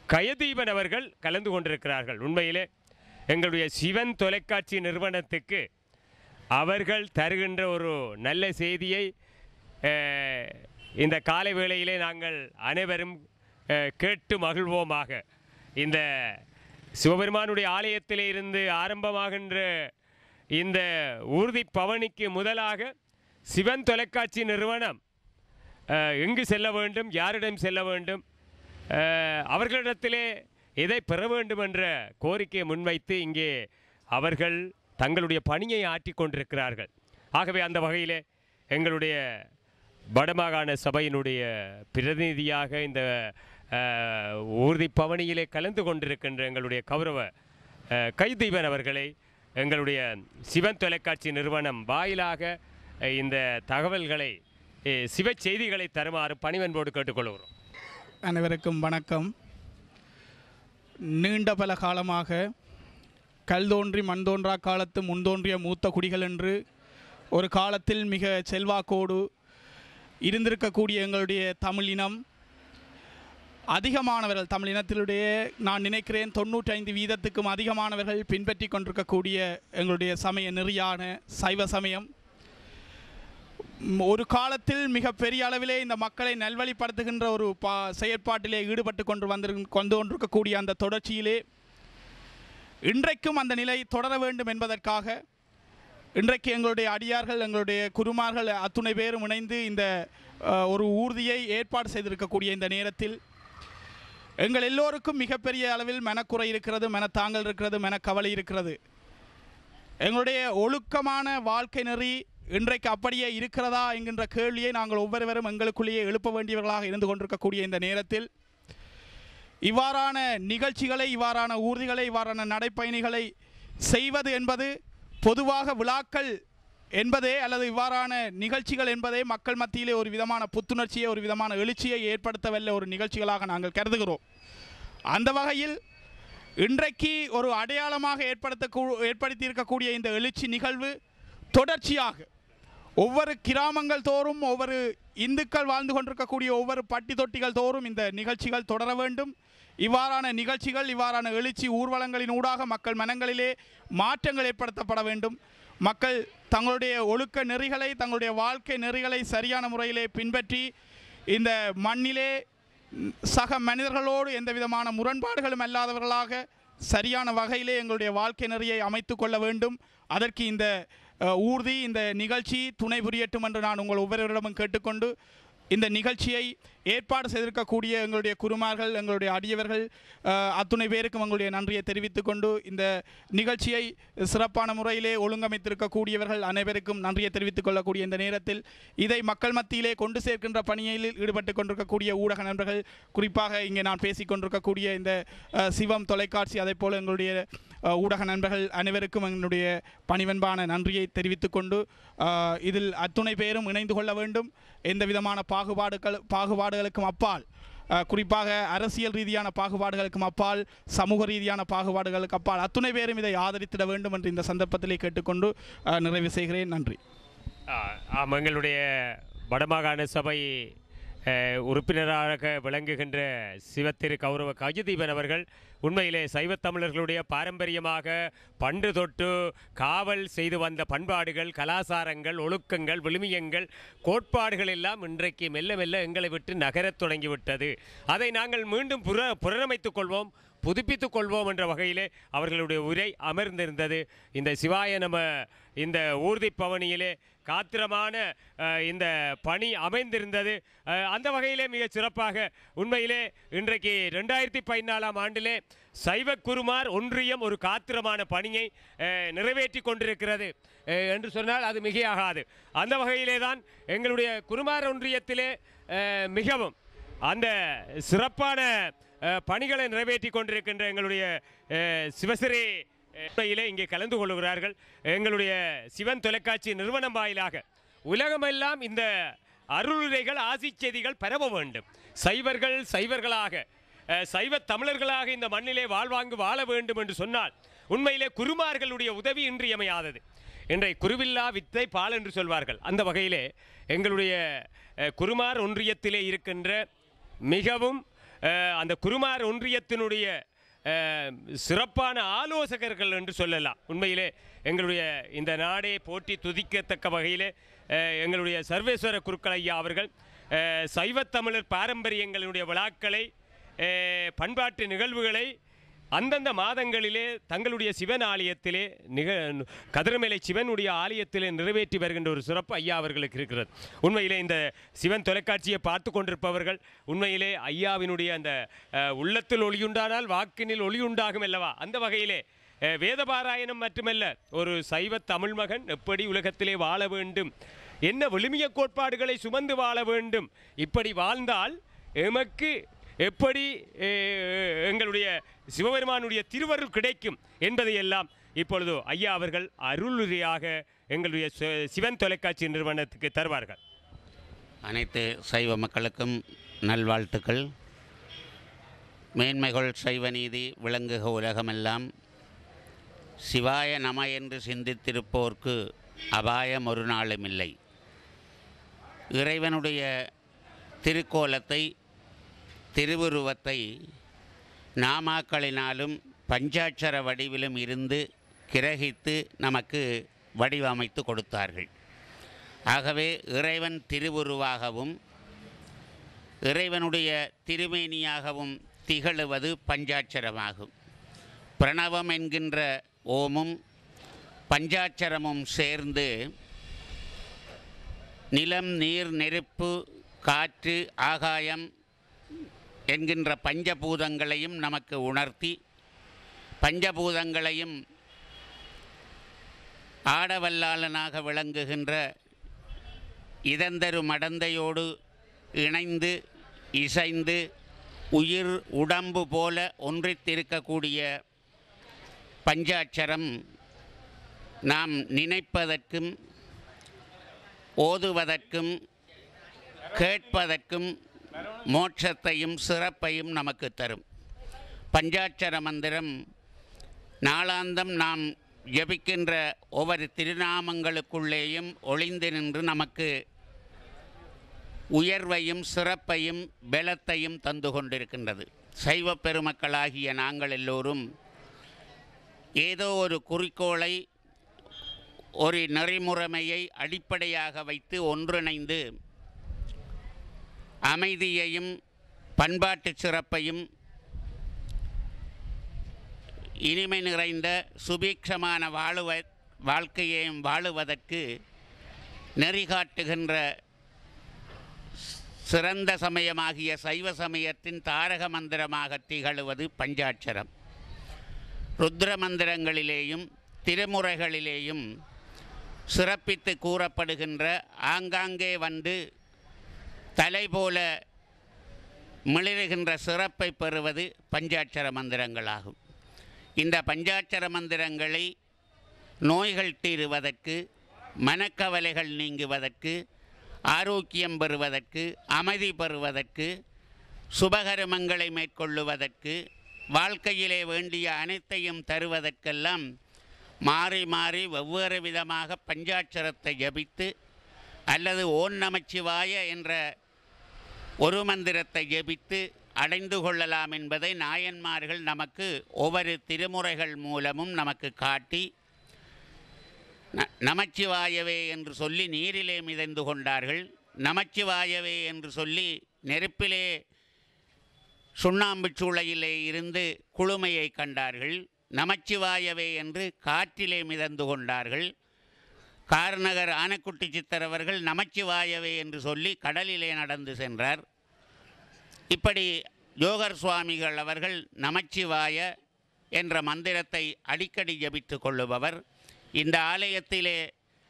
கயதீபன் அவர்கள் கலந்து கொண்டிருக்கிறார்கள். உண்மையிலே எங்களுடைய சிவன் தொலைக்காட்சி நிறுவனத்துக்கு அவர்கள் தருகின்ற ஒரு நல்ல செய்தியை இந்த காலை வேளையிலே நாங்கள் அனைவரும் கேட்டு மகிழ்வோமாக. இந்த சிவபெருமானுடைய ஆலயத்திலே இருந்து ஆரம்பமாகின்ற இந்த ஊர்தி பவனிக்கு முதலாக சிவன் தொலைக்காட்சி நிறுவனம் எங்கு செல்ல வேண்டும், யாரிடம் செல்ல வேண்டும், அவர்களிடத்திலே எதை பெற வேண்டும் என்ற கோரிக்கையை முன்வைத்து இங்கே அவர்கள் தங்களுடைய பணியை ஆற்றிக் கொண்டிருக்கிறார்கள். ஆகவே அந்த வகையிலே எங்களுடைய வடமாகாண சபையினுடைய பிரதிநிதியாக இந்த ஊர்தி பவனியிலே கலந்து கொண்டிருக்கின்ற எங்களுடைய கௌரவ கைதீபன் அவர்களை எங்களுடைய சிவன் தொலைக்காட்சி நிறுவனம் வாயிலாக இந்த தகவல்களை சிவ செய்திகளை தருமாறு பணிவன்போடு கேட்டுக்கொள்கிறோம். அனைவருக்கும் வணக்கம். நீண்ட பல காலமாக கல் தோன்றி மண் தோன்றா காலத்து முன்தோன்றிய மூத்த குடிகள் என்று ஒரு காலத்தில் மிக செல்வாக்கோடு இருந்திருக்கக்கூடிய எங்களுடைய தமிழினம் அதிகமானவர்கள், தமிழினத்தினுடைய நான் நினைக்கிறேன் 95% அதிகமானவர்கள் பின்பற்றி கொண்டிருக்கக்கூடிய எங்களுடைய சமய நெறியான சைவ சமயம் ஒரு காலத்தில் மிக பெரிய அளவிலே இந்த மக்களை நல்வழிப்படுத்துகின்ற ஒரு செயற்பாட்டிலே ஈடுபட்டு கொண்டிருக்கக்கூடிய அந்த தொடர்ச்சியிலே இன்றைக்கும் அந்த நிலை தொடர வேண்டும் என்பதற்காக இன்றைக்கு எங்களுடைய அடியார்கள், எங்களுடைய குருமார்கள் அத்துணை பேரும் இணைந்து இந்த ஒரு ஊர்தியை ஏற்பாடு செய்திருக்கக்கூடிய இந்த நேரத்தில் எங்கள் எல்லோருக்கும் மிகப்பெரிய அளவில் மனக்குறை இருக்கிறது, மனத்தாங்கல் இருக்கிறது, மனக்கவலை இருக்கிறது. எங்களுடைய ஒழுக்கமான வாழ்க்கை நெறி இன்றைக்கு அப்படியே இருக்கிறதா என்கின்ற கேள்வியை நாங்கள் ஒவ்வொருவரும் எங்களுக்குள்ளேயே எழுப்ப வேண்டியவர்களாக இருந்து கொண்டிருக்கக்கூடிய இந்த நேரத்தில் இவ்வாறான நிகழ்ச்சிகளை, இவ்வாறான ஊர்திகளை, இவ்வாறான நடைப்பயணிகளை செய்வது என்பது பொதுவாக விழாக்கள் என்பதே அல்லது இவ்வாறான நிகழ்ச்சிகள் என்பதே மக்கள் மத்தியிலே ஒரு விதமான புத்துணர்ச்சியை, ஒரு விதமான எழுச்சியை ஏற்படுத்தவல்ல ஒரு நிகழ்ச்சிகளாக நாங்கள் கருதுகிறோம். அந்த வகையில் இன்றைக்கு ஒரு அடையாளமாக ஏற்படுத்தி இருக்கக்கூடிய இந்த எழுச்சி நிகழ்வு தொடர்ச்சியாக ஒவ்வொரு கிராமங்கள் தோறும், ஒவ்வொரு இந்துக்கள் வாழ்ந்து கொண்டிருக்கக்கூடிய ஒவ்வொரு பட்டி தொட்டிகள் தோறும் இந்த நிகழ்ச்சிகள் தொடர வேண்டும். இவ்வாறான நிகழ்ச்சிகள், இவ்வாறான எழுச்சி ஊர்வலங்களின் ஊடாக மக்கள் மனங்களிலே மாற்றங்கள் ஏற்படுத்தப்பட வேண்டும். மக்கள் தங்களுடைய ஒழுக்க நெறிகளை, தங்களுடைய வாழ்க்கை நெறிகளை சரியான முறையிலே பின்பற்றி இந்த மண்ணிலே சக மனிதர்களோடு எந்த விதமான முரண்பாடுகளும் அல்லாதவர்களாக சரியான வகையிலே எங்களுடைய வாழ்க்கை நெறியை அமைத்து கொள்ள வேண்டும். அதற்கு இந்த ஊர்தி, இந்த நிகழ்ச்சி துணை புரியட்டும் என்று நான் உங்கள் ஒவ்வொருவரிடமும் கேட்டுக்கொண்டு இந்த நிகழ்ச்சியை ஏற்பாடு செய்திருக்கக்கூடிய எங்களுடைய குருமார்கள், எங்களுடைய அடியவர்கள் அத்துணை பேருக்கும் எங்களுடைய நன்றியை தெரிவித்துக் கொண்டு இந்த நிகழ்ச்சியை சிறப்பான முறையிலே ஒழுங்கமைத்திருக்கக்கூடியவர்கள் அனைவருக்கும் நன்றியை தெரிவித்துக் கொள்ளக்கூடிய இந்த நேரத்தில் இதை மக்கள் மத்தியிலே கொண்டு சேர்க்கின்ற பணியில் ஈடுபட்டு கொண்டிருக்கக்கூடிய ஊடக நண்பர்கள், குறிப்பாக இங்கே நான் பேசிக் கொண்டிருக்கக்கூடிய இந்த சிவம் தொலைக்காட்சி, அதே போல் எங்களுடைய ஊடக நண்பர்கள் அனைவருக்கும் எங்களுடைய பணிவன்பான நன்றியை தெரிவித்துக் கொண்டு இதில் அத்துணை பேரும் இணைந்து கொள்ள வேண்டும். எந்த விதமான பாகுபாடுகளுக்கும் அப்பால், குறிப்பாக அரசியல் ரீதியான பாகுபாடுகளுக்கும் அப்பால், சமூக ரீதியான பாகுபாடுகளுக்கு அப்பால் அத்துணை பேரும் இதை ஆதரித்திட வேண்டும் என்று இந்த சந்தர்ப்பத்திலே கேட்டுக்கொண்டு நிறைவு செய்கிறேன். நன்றி. எங்களுடைய வடமாகாண சபை உறுப்பினராக விளங்குகின்ற சிவத்திரு கௌரவ கஜதீபன் அவர்கள் உண்மையிலே சைவத் தமிழர்களுடைய பாரம்பரியமாக பண்டு தொட்டு காவல் செய்து வந்த பண்பாடுகள், கலாச்சாரங்கள், ஒழுக்கங்கள், விழுமியங்கள், கோட்பாடுகள் எல்லாம் இன்றைக்கு மெல்ல மெல்ல எங்களை விட்டு நகரத் தொடங்கிவிட்டது. அதை நாங்கள் மீண்டும் புனரமைத்துக் கொள்வோம், புதுப்பித்துக் கொள்வோம் என்ற வகையிலே அவர்களுடைய உரை அமர்ந்திருந்தது. இந்த சிவாய நம இந்த ஊர்தி பவனியிலே காத்திரமான இந்த பணி அமைந்திருந்தது. அந்த வகையிலே மிக சிறப்பாக உண்மையிலே இன்றைக்கு 2014ஆம் ஆண்டிலே சைவ குருமார் ஒன்றியம் ஒரு காத்திரமான பணியை நிறைவேற்றி கொண்டிருக்கிறது என்று சொன்னால் அது மிகையாகாது. அந்த வகையிலே தான் எங்களுடைய குருமார் ஒன்றியத்திலே மிகவும் அந்த சிறப்பான பணிகளை நிறைவேற்றி கொண்டிருக்கின்ற எங்களுடைய சிவசிறி இங்கே கலந்து கொள்கிறார்கள். எங்களுடைய சிவன் தொலைக்காட்சி நிறுவனம் வாயிலாக உலகமெல்லாம் இந்த அருளுரைகள், ஆசி செய்திகள் பரவ வேண்டும். சைவர்களாக சைவ தமிழர்களாக இந்த மண்ணிலே வாழ்வாங்கு வாழ வேண்டும் என்று சொன்னால் உண்மையிலே குருமார்களுடைய உதவி இன்றியமையாதது. இன்றை குருவில்லா வித்தை பால் என்று சொல்வார்கள். அந்த வகையிலே எங்களுடைய குருமார் ஒன்றியத்திலே இருக்கின்ற மிகவும் அந்த குருமார் ஒன்றியத்தினுடைய சிறப்பான ஆலோசகர்கள் என்று சொல்லலாம். உண்மையிலே எங்களுடைய இந்த நாடே போற்றி துதிக்கத்தக்க வகையிலே எங்களுடைய சர்வேஸ்வர குருக்கள் ஐயா அவர்கள் சைவத்தமிழர் பாரம்பரியங்களுடைய விழாக்களை பண்பாட்டு நிகழ்வுகளை அந்தந்த மாதங்களிலே தங்களுடைய சிவன் ஆலயத்திலே கதிரமேலை சிவனுடைய ஆலயத்திலே நிறைவேற்றி வருகின்ற ஒரு சிறப்பு ஐயா அவர்களுக்கு இருக்கிறது. உண்மையிலே இந்த சிவன் தொலைக்காட்சியை பார்த்து கொண்டிருப்பவர்கள் உண்மையிலே ஐயாவினுடைய அந்த உள்ளத்தில் ஒளியுண்டானால் வாக்கினில் ஒளியுண்டாகும் அல்லவா, அந்த வகையிலே வேதபாராயணம் மட்டுமல்ல, ஒரு சைவ தமிழ் மகன் எப்படி உலகத்திலே வாழ வேண்டும், என்ன விழுமிய கோட்பாடுகளை சுமந்து வாழ வேண்டும், இப்படி வாழ்ந்தால் எமக்கு எப்படி எங்களுடைய சிவபெருமானுடைய திருவருள் கிடைக்கும் என்பதையெல்லாம் இப்பொழுது ஐயா அவர்கள் அருளுரையாக எங்களுடைய சிவன் தொலைக்காட்சி நிறுவனத்துக்கு தருவார்கள். அனைத்து சைவ மக்களுக்கும் நல்வாழ்த்துக்கள். மேன்மைகள் சைவ நீதி விளங்குக உலகமெல்லாம். சிவாய நம என்று சிந்தித்திருப்போர்க்கு அபாயம் ஒரு நாளும் இல்லை. இறைவனுடைய திருக்கோலத்தை திருவுருவத்தை நாமாக்களினாலும் பஞ்சாட்சர வடிவிலும் இருந்து கிரகித்து நமக்கு வடிவமைத்து கொடுத்தார்கள். ஆகவே இறைவன் திருவுருவாகவும் இறைவனுடைய திருமேனியாகவும் திகழுவது பஞ்சாட்சரமாகும். பிரணவம் என்கின்ற ஓமும் பஞ்சாட்சரமும் சேர்ந்து நிலம் நீர் நெருப்பு காற்று ஆகாயம் என்கின்ற பஞ்சபூதங்களையும் நமக்கு உணர்த்தி பஞ்சபூதங்களையும் ஆடவல்லாளனாக விளங்குகின்ற இதந்தரு மடந்தையோடு இணைந்து இசைந்து உயிர் உடம்பு போல ஒன்றித்திருக்கக்கூடிய பஞ்சாட்சரம் நாம் நினைப்பதற்கும் ஓதுவதற்கும் கேட்பதற்கும் மோட்சத்தையும் சிறப்பையும் நமக்கு தரும். பஞ்சாட்சர மந்திரம் நாளாந்தம் நாம் ஜபிக்கின்ற ஒவ்வொரு திருநாமங்களுக்குள்ளேயும் ஒளிந்து நின்று நமக்கு உயர்வையும் சிறப்பையும் பலத்தையும் தந்து கொண்டிருக்கின்றது. சைவ பெருமக்களாகிய நாங்கள் எல்லோரும் ஏதோ ஒரு குறிக்கோளை ஒரு நெறிமுறைமையை அடிப்படையாக வைத்து ஒன்றிணைந்து அமைதியையும் பண்பாட்டு சிறப்பையும் இனிமை நிறைந்த சுபீட்சமான வாழ்க்கையையும் வாழுவதற்கு நெறிகாட்டுகின்ற சிறந்த சமயமாகிய சைவ சமயத்தின் தாரக மந்திரமாக திகழுவது பஞ்சாட்சரம். ருத்ர மந்திரங்களிலேயும் திருமுறைகளிலேயும் சிறப்பித்து கூறப்படுகின்ற ஆங்காங்கே வந்து தலை போல மிளிருகின்ற சிறப்பை பெறுவது பஞ்சாட்சர மந்திரங்களாகும். இந்த பஞ்சாட்சர மந்திரங்களை நோய்கள் தீருவதற்கு, மனக்கவலைகள் நீங்குவதற்கு, ஆரோக்கியம் பெறுவதற்கு, அமைதி பெறுவதற்கு, சுபகர்மங்களை மேற்கொள்ளுவதற்கு, வாழ்க்கையிலே வேண்டிய அனைத்தையும் தருவதற்கெல்லாம் மாறி மாறி வெவ்வேறு விதமாக பஞ்சாட்சரத்தை ஜபித்து அல்லது ஓம் நமச்சிவாய என்ற ஒரு மந்திரத்தை ஜபித்து அடைந்து கொள்ளலாம் என்பதை நாயன்மார்கள் நமக்கு ஒவ்வொரு திருமுறைகள் மூலமும் நமக்கு காட்டி நமச்சிவாயவே என்று சொல்லி நீரிலே மிதந்து கொண்டார்கள். நமச்சிவாயவே என்று சொல்லி நெருப்பிலே சுண்ணாம்பு சூளையிலே இருந்து குளுமையை கண்டார்கள். நமச்சிவாயவே என்று காற்றிலே மிதந்து கொண்டார்கள். கார்நகர் ஆனைக்குட்டி சித்தர் அவர்கள் நமச்சிவாயவே என்று சொல்லி கடலிலே நடந்து சென்றார். இப்படி யோகர் சுவாமிகள் அவர்கள் நமச்சிவாய என்ற மந்திரத்தை அடிக்கடி ஜபித்து கொள்ளுபவர். இந்த ஆலயத்திலே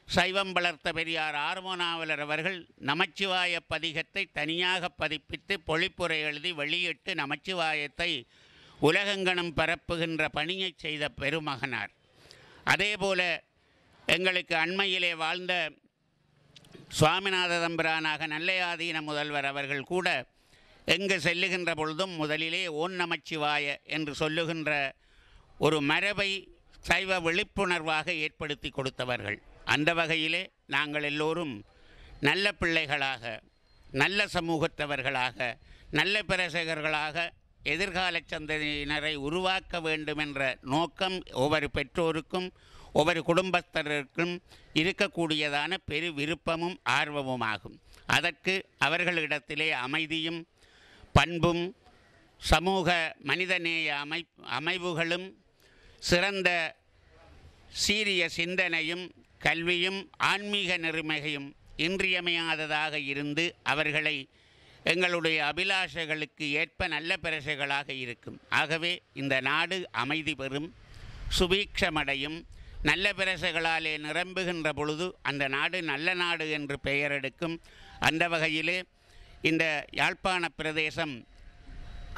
சைவம் வளர்த்த பெரியார் ஆர்மோனாவலர் அவர்கள் நமச்சிவாய பதிகத்தை தனியாக பதிப்பித்து பொழிப்புரை எழுதி வெளியிட்டு நமச்சிவாயத்தை உலகெங்கனம் பரப்புகின்ற பணியை செய்த பெருமகனார். அதேபோல எங்களுக்கு அண்மையிலே வாழ்ந்த சுவாமிநாத தம்பிரானாக நல்லையாதீன முதல்வர் அவர்கள் கூட எங்கு செல்லுகின்ற பொழுதும் முதலிலே ஓம் நமச்சிவாய என்று சொல்லுகின்ற ஒரு மரபை சைவ விழிப்புணர்வாக ஏற்படுத்தி கொடுத்தவர்கள். அந்த வகையிலே நாங்கள் எல்லோரும் நல்ல பிள்ளைகளாக, நல்ல சமூகத்தவர்களாக, நல்ல பிரசகர்களாக எதிர்கால சந்ததியினரை உருவாக்க வேண்டும் என்ற நோக்கம் ஒவ்வொரு பெற்றோருக்கும் ஒவ்வொரு குடும்பத்தினருக்கும் இருக்கக்கூடியதான பெரு விருப்பமும் ஆர்வமும் ஆகும். அதற்கு அவர்களிடத்திலே அமைதியும் பண்பும் சமூக மனிதநேய அமைவுகளும் சிறந்த சீரிய சிந்தனையும் கல்வியும் ஆன்மீக நெறிமையும் இன்றியமையாததாக இருந்து அவர்களை எங்களுடைய அபிலாஷைகளுக்கு ஏற்ப நல்ல பிரசைகளாக இருக்கும். ஆகவே இந்த நாடு அமைதி பெறும், சுபீட்சமடையும். நல்ல பிரசைகளாலே நிரம்புகின்ற பொழுது அந்த நாடு நல்ல நாடு என்று பெயர் எடுக்கும். அந்த வகையிலே இந்த யாழ்ப்பாண பிரதேசம்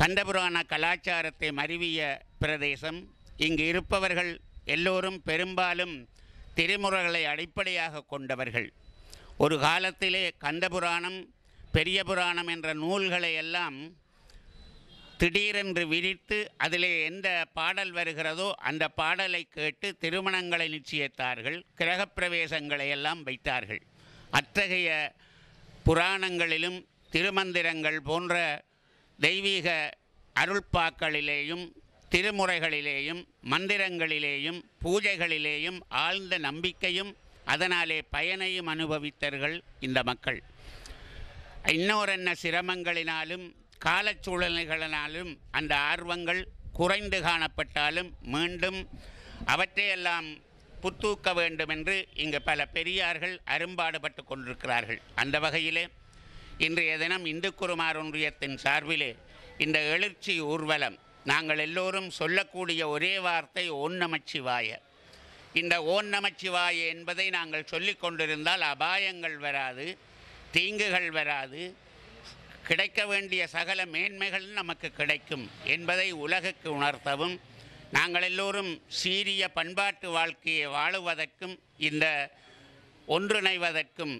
கண்டபுராண கலாச்சாரத்தை மருவிய பிரதேசம். இங்கு இருப்பவர்கள் எல்லோரும் பெரும்பாலும் திருமுறைகளை அடிப்படையாக கொண்டவர்கள். ஒரு காலத்திலே கந்தபுராணம் பெரிய புராணம் என்ற நூல்களை எல்லாம் திடீரென்று விரித்து அதிலே எந்த பாடல் வருகிறதோ அந்த பாடலை கேட்டு திருமணங்களை நிச்சயித்தார்கள், கிரகப்பிரவேசங்களை எல்லாம் வைத்தார்கள். அத்தகைய புராணங்களிலும் திருமந்திரங்கள் போன்ற தெய்வீக அருள்பாக்களிலேயும் திருமுறைகளிலேயும் மந்திரங்களிலேயும் பூஜைகளிலேயும் ஆழ்ந்த நம்பிக்கையும் அதனாலே பயனையும் அனுபவித்தார்கள் இந்த மக்கள். இன்னொரென்ன சிரமங்களினாலும் காலச்சூழல்களினாலும் அந்த ஆர்வங்கள் குறைந்து காணப்பட்டாலும் மீண்டும் அவற்றையெல்லாம் புத்தூக்க வேண்டும் என்று இங்கு பல பெரியார்கள் அரும்பாடுபட்டு கொண்டிருக்கிறார்கள். அந்த வகையிலே இன்றைய தினம் இந்து குருமார் ஒன்றியத்தின் சார்பிலே இந்த எழுச்சி ஊர்வலம் நாங்கள் எல்லோரும் சொல்லக்கூடிய ஒரே வார்த்தை ஓம் நமச்சிவாய. இந்த ஓம் நமச்சிவாய என்பதை நாங்கள் சொல்லிக் கொண்டிருந்தால் அபாயங்கள் வராது, தீங்குகள் வராது, கிடைக்க வேண்டிய சகல மேன்மைகள் நமக்கு கிடைக்கும் என்பதை உலகுக்கு உணர்த்தவும், நாங்கள் எல்லோரும் சீரிய பண்பாட்டு வாழ்க்கையை வாழுவதற்கும் இந்த ஒன்றிணைவதற்கும்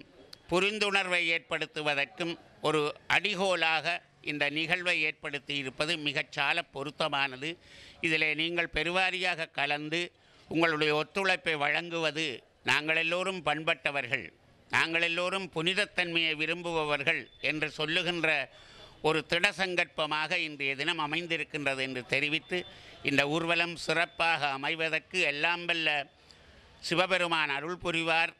புரிந்துணர்வை ஏற்படுத்துவதற்கும் ஒரு அடிகோலாக இந்த நிகழ்வை ஏற்படுத்தி இருப்பது மிகச்சால பொருத்தமானது. இதிலே நீங்கள் பெருவாரியாக கலந்து உங்களுடைய ஒத்துழைப்பை வழங்குவது, நாங்கள் எல்லோரும் பண்பட்டவர்கள், நாங்கள் எல்லோரும் புனிதத்தன்மையை விரும்புபவர்கள் என்று சொல்லுகின்ற ஒரு திடசங்கற்பமாக இன்றைய தினம் அமைந்திருக்கின்றது என்று தெரிவித்து, இந்த ஊர்வலம் சிறப்பாக அமைவதற்கு எல்லாம் வல்ல சிவபெருமான் அருள் புரிவார்,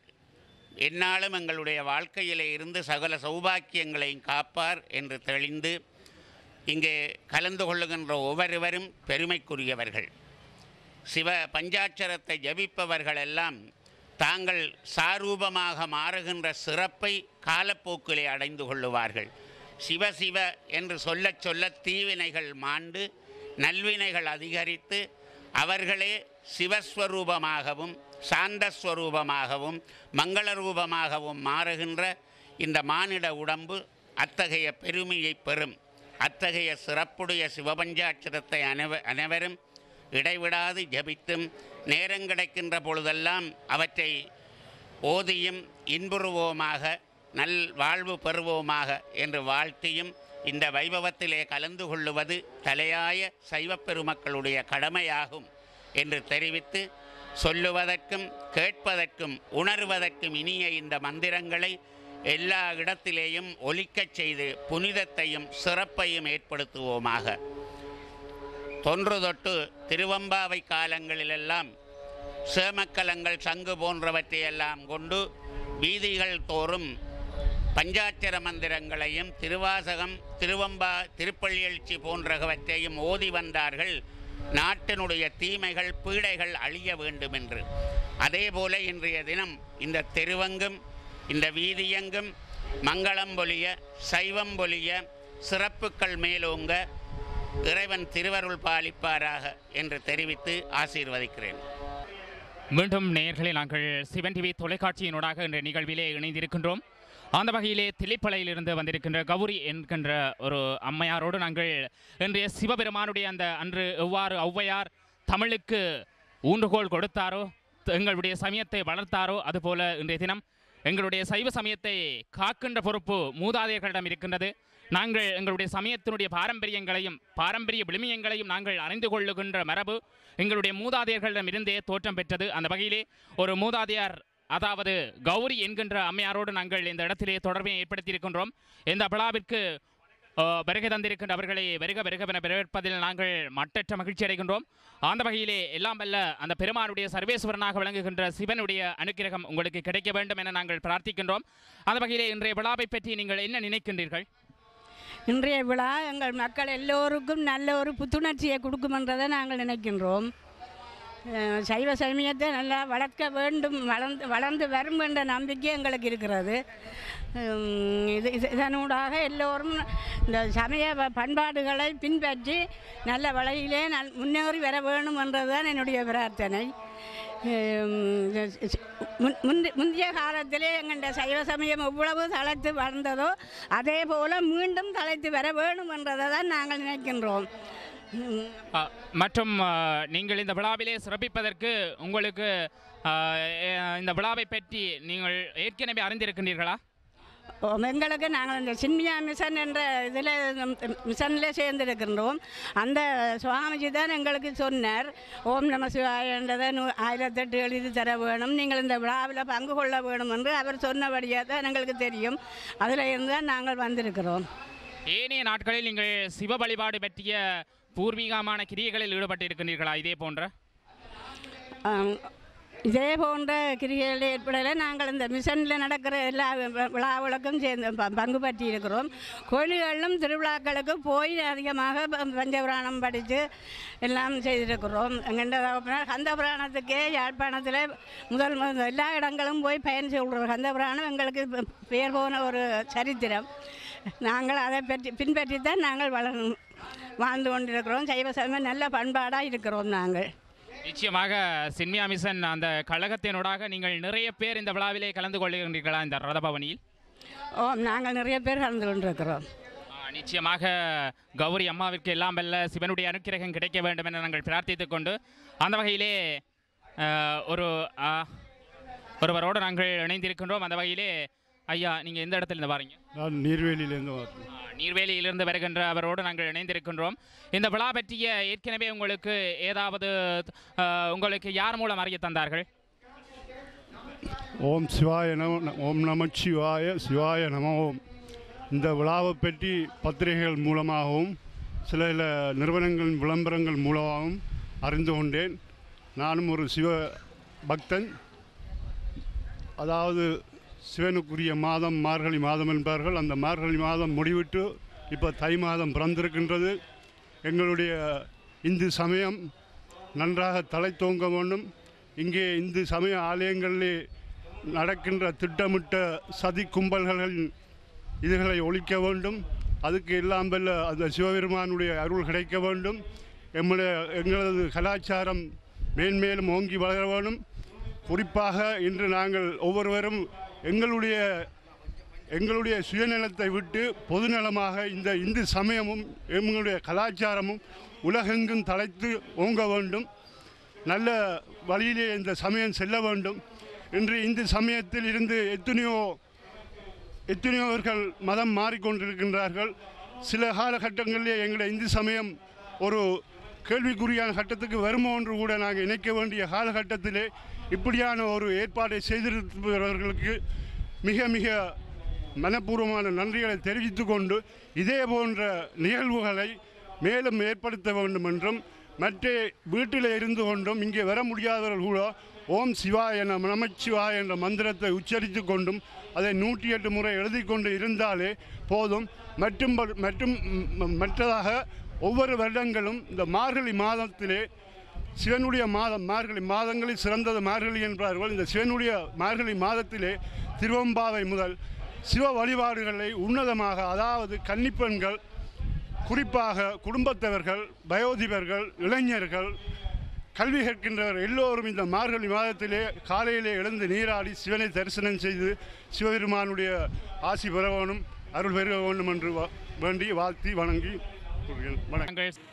எந்நாளும் எங்களுடைய வாழ்க்கையிலே இருந்து சகல சௌபாக்கியங்களையும் காப்பார் என்று தெளிந்து இங்கே கலந்து கொள்ளுகின்ற ஒவ்வொருவரும் பெருமைக்குரியவர்கள். சிவ பஞ்சாட்சரத்தை ஜபிப்பவர்கள் எல்லாம் தாங்கள் சாரூபமாக மாறுகின்ற சிறப்பை காலப்போக்கிலே அடைந்து கொள்ளுவார்கள். சிவ சிவ என்று சொல்ல சொல்ல தீவினைகள் மாண்டு நல்வினைகள் அதிகரித்து அவர்களே சிவஸ்வரூபமாகவும் சாந்தஸ்வரூபமாகவும் மங்களரூபமாகவும் மாறுகின்ற இந்த மானிட உடம்பு அத்தகைய பெருமையை பெறும். அத்தகைய சிறப்புடைய சிவபஞ்சாட்சரத்தை அனைவரும் இடைவிடாது ஜபித்தும் நேரம் கிடைக்கின்ற பொழுதெல்லாம் அவற்றை ஓதியும் இன்புறுவோமாக நல் வாழ்வு பெறுவோமாக என்று வாழ்த்தியும் இந்த வைபவத்திலே கலந்து கொள்ளுவது தலையாய சைவப் பெருமக்களுடைய கடமையாகும் என்று தெரிவித்து, சொல்லுவதற்கும் கேட்பதற்கும் உணர்வதற்கும் இனிய இந்த மந்திரங்களை எல்லா இடத்திலேயும் ஒலிக்கச் செய்து புனிதத்தையும் சிறப்பையும் ஏற்படுத்துவோமாக. தொன்று தொட்டு திருவம்பாவை காலங்களிலெல்லாம் சேமக்கலங்கள் சங்கு போன்றவற்றையெல்லாம் கொண்டு வீதிகள் தோறும் பஞ்சாட்சர மந்திரங்களையும் திருவாசகம் திருவம்பா திருப்பள்ளி எழுச்சி போன்றவற்றையும் ஓதி வந்தார்கள், நாட்டினுடைய தீமைகள் பீடைகள் அழிய வேண்டும் என்று. அதேபோல இன்றைய தினம் இந்த தெருவங்கும் இந்த வீதியங்கும் மங்களம் பொலிய சைவம் பொலிய சிறப்புக்கள் மேலோங்க இறைவன் திருவருள் பாலிப்பாராக என்று தெரிவித்து ஆசீர்வதிக்கிறேன். மீண்டும் நேயர்களே, நாங்கள் சிவன் டிவி தொலைக்காட்சியினூடாக இன்றைய நிகழ்விலே இணைந்திருக்கின்றோம். அந்த வகையிலே தில்லைப்பளையிலிருந்து வந்திருக்கின்ற கௌரி என்கின்ற ஒரு அம்மையாரோடு நாங்கள் இன்றைய சிவபெருமானுடைய அந்த அன்று எவ்வாறு ஔவையார் தமிழுக்கு ஊன்றுகோல் கொடுத்தாரோ, எங்களுடைய சமயத்தை வளர்த்தாரோ, அதுபோல இன்றைய தினம் எங்களுடைய சைவ சமயத்தை காக்கின்ற பொறுப்பு மூதாதையர்களிடம் இருக்கின்றது. நாங்கள் எங்களுடைய சமயத்தினுடைய பாரம்பரியங்களையும் பாரம்பரிய விழுமியங்களையும் நாங்கள் அறிந்து கொள்ளுகின்ற மரபு எங்களுடைய மூதாதையர்களிடம் இருந்தே தோற்றம் பெற்றது. அந்த வகையிலே ஒரு மூதாதையார், அதாவது கௌரி என்கின்ற அம்மையாரோடு நாங்கள் இந்த இடத்திலே தொடர்பை ஏற்படுத்தி இருக்கின்றோம். இந்த விழாவிற்கு வருகை தந்திருக்கின்ற அவர்களை வருக வருகவென வரவேற்பதில் நாங்கள் மட்டற்ற மகிழ்ச்சி அடைகின்றோம். அந்த வகையிலே எல்லாம் வல்ல அந்த பெருமானுடைய சர்வேஸ்வரனாக விளங்குகின்ற சிவனுடைய அனுக்கிரகம் உங்களுக்கு கிடைக்க வேண்டும் என நாங்கள் பிரார்த்திக்கின்றோம். அந்த வகையிலே இன்றைய விழாவை பற்றி நீங்கள் என்ன நினைக்கின்றீர்கள்? இன்றைய விழா எங்கள் மக்கள் எல்லோருக்கும் நல்ல ஒரு புத்துணர்ச்சியை கொடுக்குமென்றதை நாங்கள் நினைக்கின்றோம். சைவ சமயத்தை நல்லா வளர்க்க வேண்டும், வளர்ந்து வரும் என்ற நம்பிக்கை எங்களுக்கு இருக்கிறது. இதனூடாக எல்லோரும் இந்த சமய பண்பாடுகளை பின்பற்றி நல்ல வழியிலே முன்னேறி வர வேண்டும் என்றதுதான் என்னுடைய பிரார்த்தனை. முந்தைய காலத்திலே எங்கள் சைவ சமயம் எவ்வளவு தழைத்து வளர்ந்ததோ அதே போல் மீண்டும் தழைத்து வர வேண்டும் என்றதை தான் நாங்கள் நினைக்கின்றோம். மற்றும் நீங்கள் இந்த விழாவிலே சிறப்பிப்பதற்கு உங்களுக்கு இந்த விழாவை பற்றி நீங்கள் ஏற்கனவே அறிந்திருக்கின்றீர்களா? எங்களுக்கு நாங்கள் இந்த சின்மியா மிஷன் என்ற இதில் மிஷனில் சேர்ந்திருக்கின்றோம். அந்த சுவாமிஜி தான் எங்களுக்கு சொன்னார், ஓம் நம சிவாயன்றதை 1008 எழுதி தர வேணும், நீங்கள் இந்த விழாவில் பங்கு கொள்ள வேணும் என்று அவர் சொன்னபடியாக தான் எங்களுக்கு தெரியும். அதில் இருந்து தான் நாங்கள் வந்திருக்கிறோம். ஏனைய நாட்களில் நீங்கள் சிவ வழிபாடு பற்றிய பூர்வீகமான கிரியைகளில் ஈடுபட்டு இருக்கின்றீர்களா? இதே போன்ற கிரிகைகள் ஏற்படலை. நாங்கள் இந்த மிஷனில் நடக்கிற எல்லா விழாவுகளுக்கும் சேர்ந்து பங்கு பற்றி இருக்கிறோம். கோயில்களிலும் திருவிழாக்களுக்கு போய் அதிகமாக பஞ்சபுராணம் படித்து எல்லாம் செய்திருக்கிறோம். எங்கள் கந்த புராணத்துக்கே யாழ்ப்பாணத்தில் முதல் எல்லா இடங்களும் போய் பயன் சொல்கிறோம். கந்த புராணம் எங்களுக்கு பெயர் போன ஒரு சரித்திரம். நாங்கள் அதை பின்பற்றி தான் நாங்கள் வாழ்ந்து கொண்டிருக்கிறோம். சைவ சமயம் நல்ல பண்பாடாக இருக்கிறோம். நாங்கள் நிச்சயமாக சின்மியா மிஷன் அந்த கழகத்தினூடாக நீங்கள் நிறைய பேர் இந்த விழாவிலே கலந்து கொள்ளுகின்றீர்களா இந்த ரதபவனியில்? நாங்கள் நிறைய பேர் கலந்து கொண்டிருக்கிறோம். நிச்சயமாக கௌரி அம்மாவிற்கு எல்லாம் வல்ல சிவனுடைய அனுக்கிரகம் கிடைக்க வேண்டும் என நாங்கள் பிரார்த்தித்துக் கொண்டு அந்த வகையிலே ஒருவரோடு நாங்கள் இணைந்திருக்கின்றோம். அந்த வகையிலே ஐயா, நீங்கள் எந்த இடத்துலேருந்து வாரீங்க? நான் நீர்வேலியிலேருந்து வரேன். நீர்வேலியிலிருந்து வருகின்ற அவரோடு நாங்கள் இணைந்திருக்கின்றோம். இந்த விழா பற்றிய ஏற்கனவே உங்களுக்கு ஏதாவது உங்களுக்கு யார் மூலம் அறிய தந்தார்கள்? ஓம் சிவாய நம, ஓம் நம சிவாய, சிவாய நம ஓம். இந்த விழாவை பற்றி பத்திரிகைகள் மூலமாகவும் சில நிறுவனங்களின் விளம்பரங்கள் மூலமாகவும் அறிந்து கொண்டேன். நானும் ஒரு சிவ பக்தன். அதாவது சிவனுக்குரிய மாதம் மார்கழி மாதம் என்பார்கள். அந்த மார்கழி மாதம் முடிவிட்டு இப்போ தை மாதம் பிறந்திருக்கின்றது. எங்களுடைய இந்து சமயம் நன்றாக தலைத்தோங்க வேண்டும். இங்கே இந்து சமய ஆலயங்களிலே நடக்கின்ற திட்டமிட்ட சதி கும்பல்களின் இதுகளை ஒழிக்க வேண்டும். அதுக்கு எல்லாம் வல்ல அந்த சிவபெருமானுடைய அருள் கிடைக்க வேண்டும். எங்களது கலாச்சாரம் மேன்மேலும் ஓங்கி வளர வேண்டும். குறிப்பாக இன்று நாங்கள் ஒவ்வொருவரும் எங்களுடைய சுயநலத்தை விட்டு பொதுநலமாக இந்த இந்து சமயமும் எங்களுடைய கலாச்சாரமும் உலகெங்கும் தலைத்து ஓங்க வேண்டும். நல்ல வழியிலே இந்த சமயம் செல்ல வேண்டும். இன்று இந்து சமயத்தில் இருந்து எத்தனையோர்கள் மதம் மாறிக்கொண்டிருக்கின்றார்கள். சில காலகட்டங்களிலே எங்களுடைய இந்து சமயம் ஒரு கேள்விக்குறியான கட்டத்துக்கு வருமோ என்று கூட நாங்கள் இணைக்க வேண்டிய காலகட்டத்திலே இப்படியான ஒரு ஏற்பாட்டை செய்திருப்பவர்களுக்கு மிக மிக மனப்பூர்வமான நன்றிகளை தெரிவித்து கொண்டு இதே போன்ற நிகழ்வுகளை மேலும் ஏற்படுத்த வேண்டும் என்றும் மற்ற வீட்டில் இருந்து கொண்டும் இங்கே வர முடியாதவர்கள் கூட ஓம் சிவாய நமச்சிவாய என்ற மந்திரத்தை உச்சரித்து கொண்டும் அதை 108 முறை எழுதி கொண்டு இருந்தாலே போதும். மற்றதாக ஒவ்வொரு வருடங்களும் இந்த மார்கழி மாதத்திலே சிவனுடைய மாதம், மார்கழி மாதங்களில் சிறந்தது மார்கழி என்பார்கள். இந்த சிவனுடைய மார்கழி மாதத்திலே திருவம்பாவை முதல் சிவ வழிபாடுகளை உன்னதமாக, அதாவது கன்னிப்பெண்கள், குறிப்பாக குடும்பத்தவர்கள், வயோதிபர்கள், இளைஞர்கள், கல்வி கற்கின்றவர் எல்லோரும் இந்த மார்கழி மாதத்திலே காலையிலே எழுந்து நீராடி சிவனை தரிசனம் செய்து சிவபெருமானுடைய ஆசி பெற வேணும், அருள் பெற வேண்டும் என்று வேண்டி வாழ்த்தி வணங்கி வணக்கம்.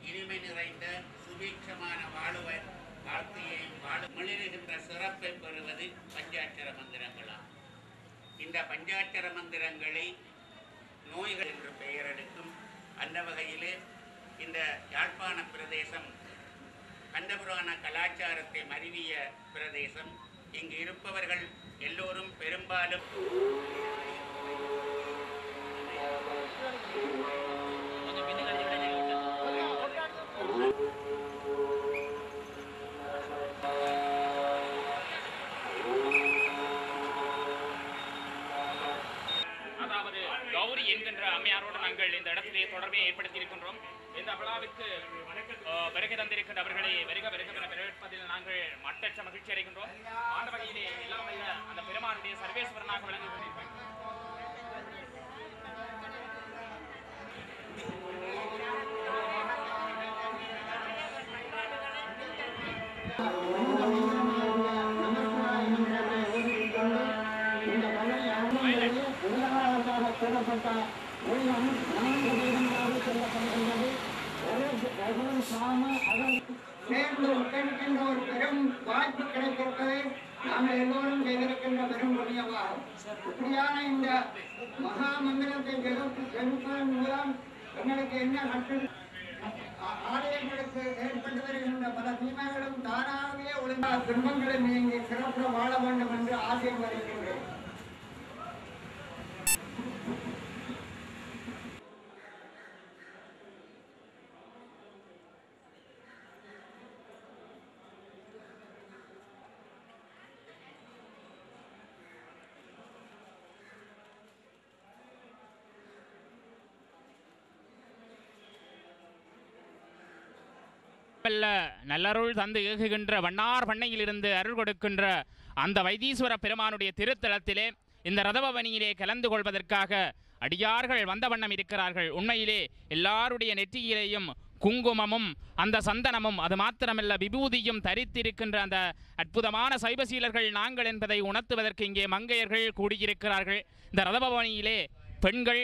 இனிமை நிறைந்த சுபீட்சமான வாழ்க்கையையும் மிளிருகின்ற சிறப்பை பெறுவது பஞ்சாட்சர மந்திரங்களாம். இந்த பஞ்சாட்சர மந்திரங்களை நோய்கள் என்று பெயர் எடுக்கும். அந்த வகையிலே இந்த யாழ்ப்பாண பிரதேசம் கண்டபுராண கலாச்சாரத்தை மருவிய பிரதேசம். இங்கு இருப்பவர்கள் எல்லோரும் பெரும்பாலும் அதாவது கௌரி என்கின்ற அம்மையாரோடு நாங்கள் இந்த இடத்திலே தொடர்பை ஏற்படுத்தி இருக்கின்றோம். இந்த விழாவிற்கு வருகை தந்திருக்கின்ற அவர்களை வருக வருக என வரவேற்பதில் நாங்கள் மட்டற்ற மகிழ்ச்சி அடைகின்றோம். ஆண்ட வகையிலே எல்லாம் அந்த பெருமானுடைய சர்வேஸ்வரனாக விளங்குகிறீர்கள். சேர்ந்து உட்கணிக்கின்ற ஒரு பெரும் வாய்ப்பு கிடைத்திருப்பதை நாங்கள் எல்லோரும் செய்திருக்கின்ற பெரும் புண்ணியமாகும். இப்படியான இந்த மகா மந்திரத்தை ஜெபிப்பதன் மூலம் எங்களுக்கு என்ன நட்டு ஆலயங்களுக்கு ஏற்பட்டு வருகின்ற பல தீமைகளும் தானாகவே ஒழுங்காக துன்பங்களை நீங்கி சிறப்பு வாழ வேண்டும் என்று ஆசை வருகின்றேன். நல்லருள் தந்து ஏகுகின்ற வண்ணார் பண்ணையிலிருந்து அருள் கொடுக்கின்ற அந்த வைத்தீஸ்வர பெருமானுடைய திருத்தலத்திலே இந்த ரதபவனியிலே கலந்து கொள்வதற்காக அடியார்கள் வந்த வண்ணம் இருக்கிறார்கள். உண்மையிலே எல்லாருடைய நெற்றியிலேயும் குங்குமமும் அந்த சந்தனமும் அது மாத்திரமல்ல விபூதியும் தரித்திருக்கின்ற அந்த அற்புதமான சைவசீலர்கள் நாங்கள் என்பதை உணர்த்துவதற்கு இங்கே மங்கையர்கள் கூடியிருக்கிறார்கள். இந்த ரதபவனியிலே பெண்கள்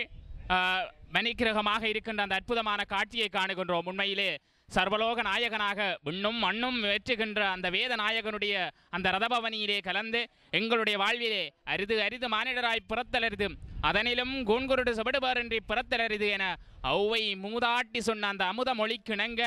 மணிக்கிரகமாக இருக்கின்ற அந்த அற்புதமான காட்சியை காணுகின்றோம். உண்மையிலே சர்வலோக நாயகனாக விண்ணும் மண்ணும் வெற்றுகின்ற அந்த வேத நாயகனுடைய அந்த ரதபவனியிலே கலந்து எங்களுடைய வாழ்விலே அரிது அரிது மானிடராய் பிறத்தலரிது அதனிலும் கூன்குருடு செபடுபாரின்றி பிறத்தலரிது என ஔவை மூதாட்டி சொன்ன அந்த அமுத மொழிக்கிணங்க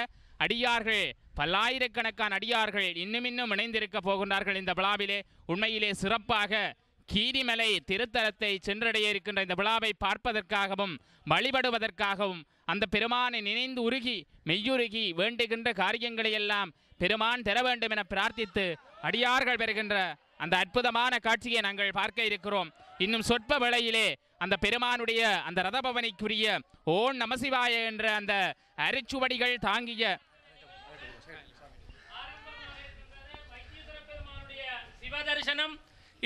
அடியார்கள் பல்லாயிரக்கணக்கான அடியார்கள் இன்னும் இணைந்திருக்க போகின்றார்கள். இந்த விழாவிலே உண்மையிலே சிறப்பாக கீரிமலை திருத்தலத்தை சென்றடைய இருக்கின்ற இந்த விழாவை பார்ப்பதற்காகவும் வழிபடுவதற்காகவும் அந்த பெருமானை நினைந்து உருகி மெய்யுருகி வேண்டுகின்ற காரியங்களை எல்லாம் பெருமான் தர வேண்டும் என பிரார்த்தித்து அடியார்கள் பெறுகின்ற அந்த அற்புதமான காட்சியை நாங்கள் பார்க்க இருக்கிறோம். இன்னும் சொற்ப வேளையிலே அந்த பெருமானுடைய அந்த ரதபவனிக்குரிய ஓம் நமசிவாய என்ற அந்த அரிச்சுவடிகள் தாங்கிய சிவதரிசனம்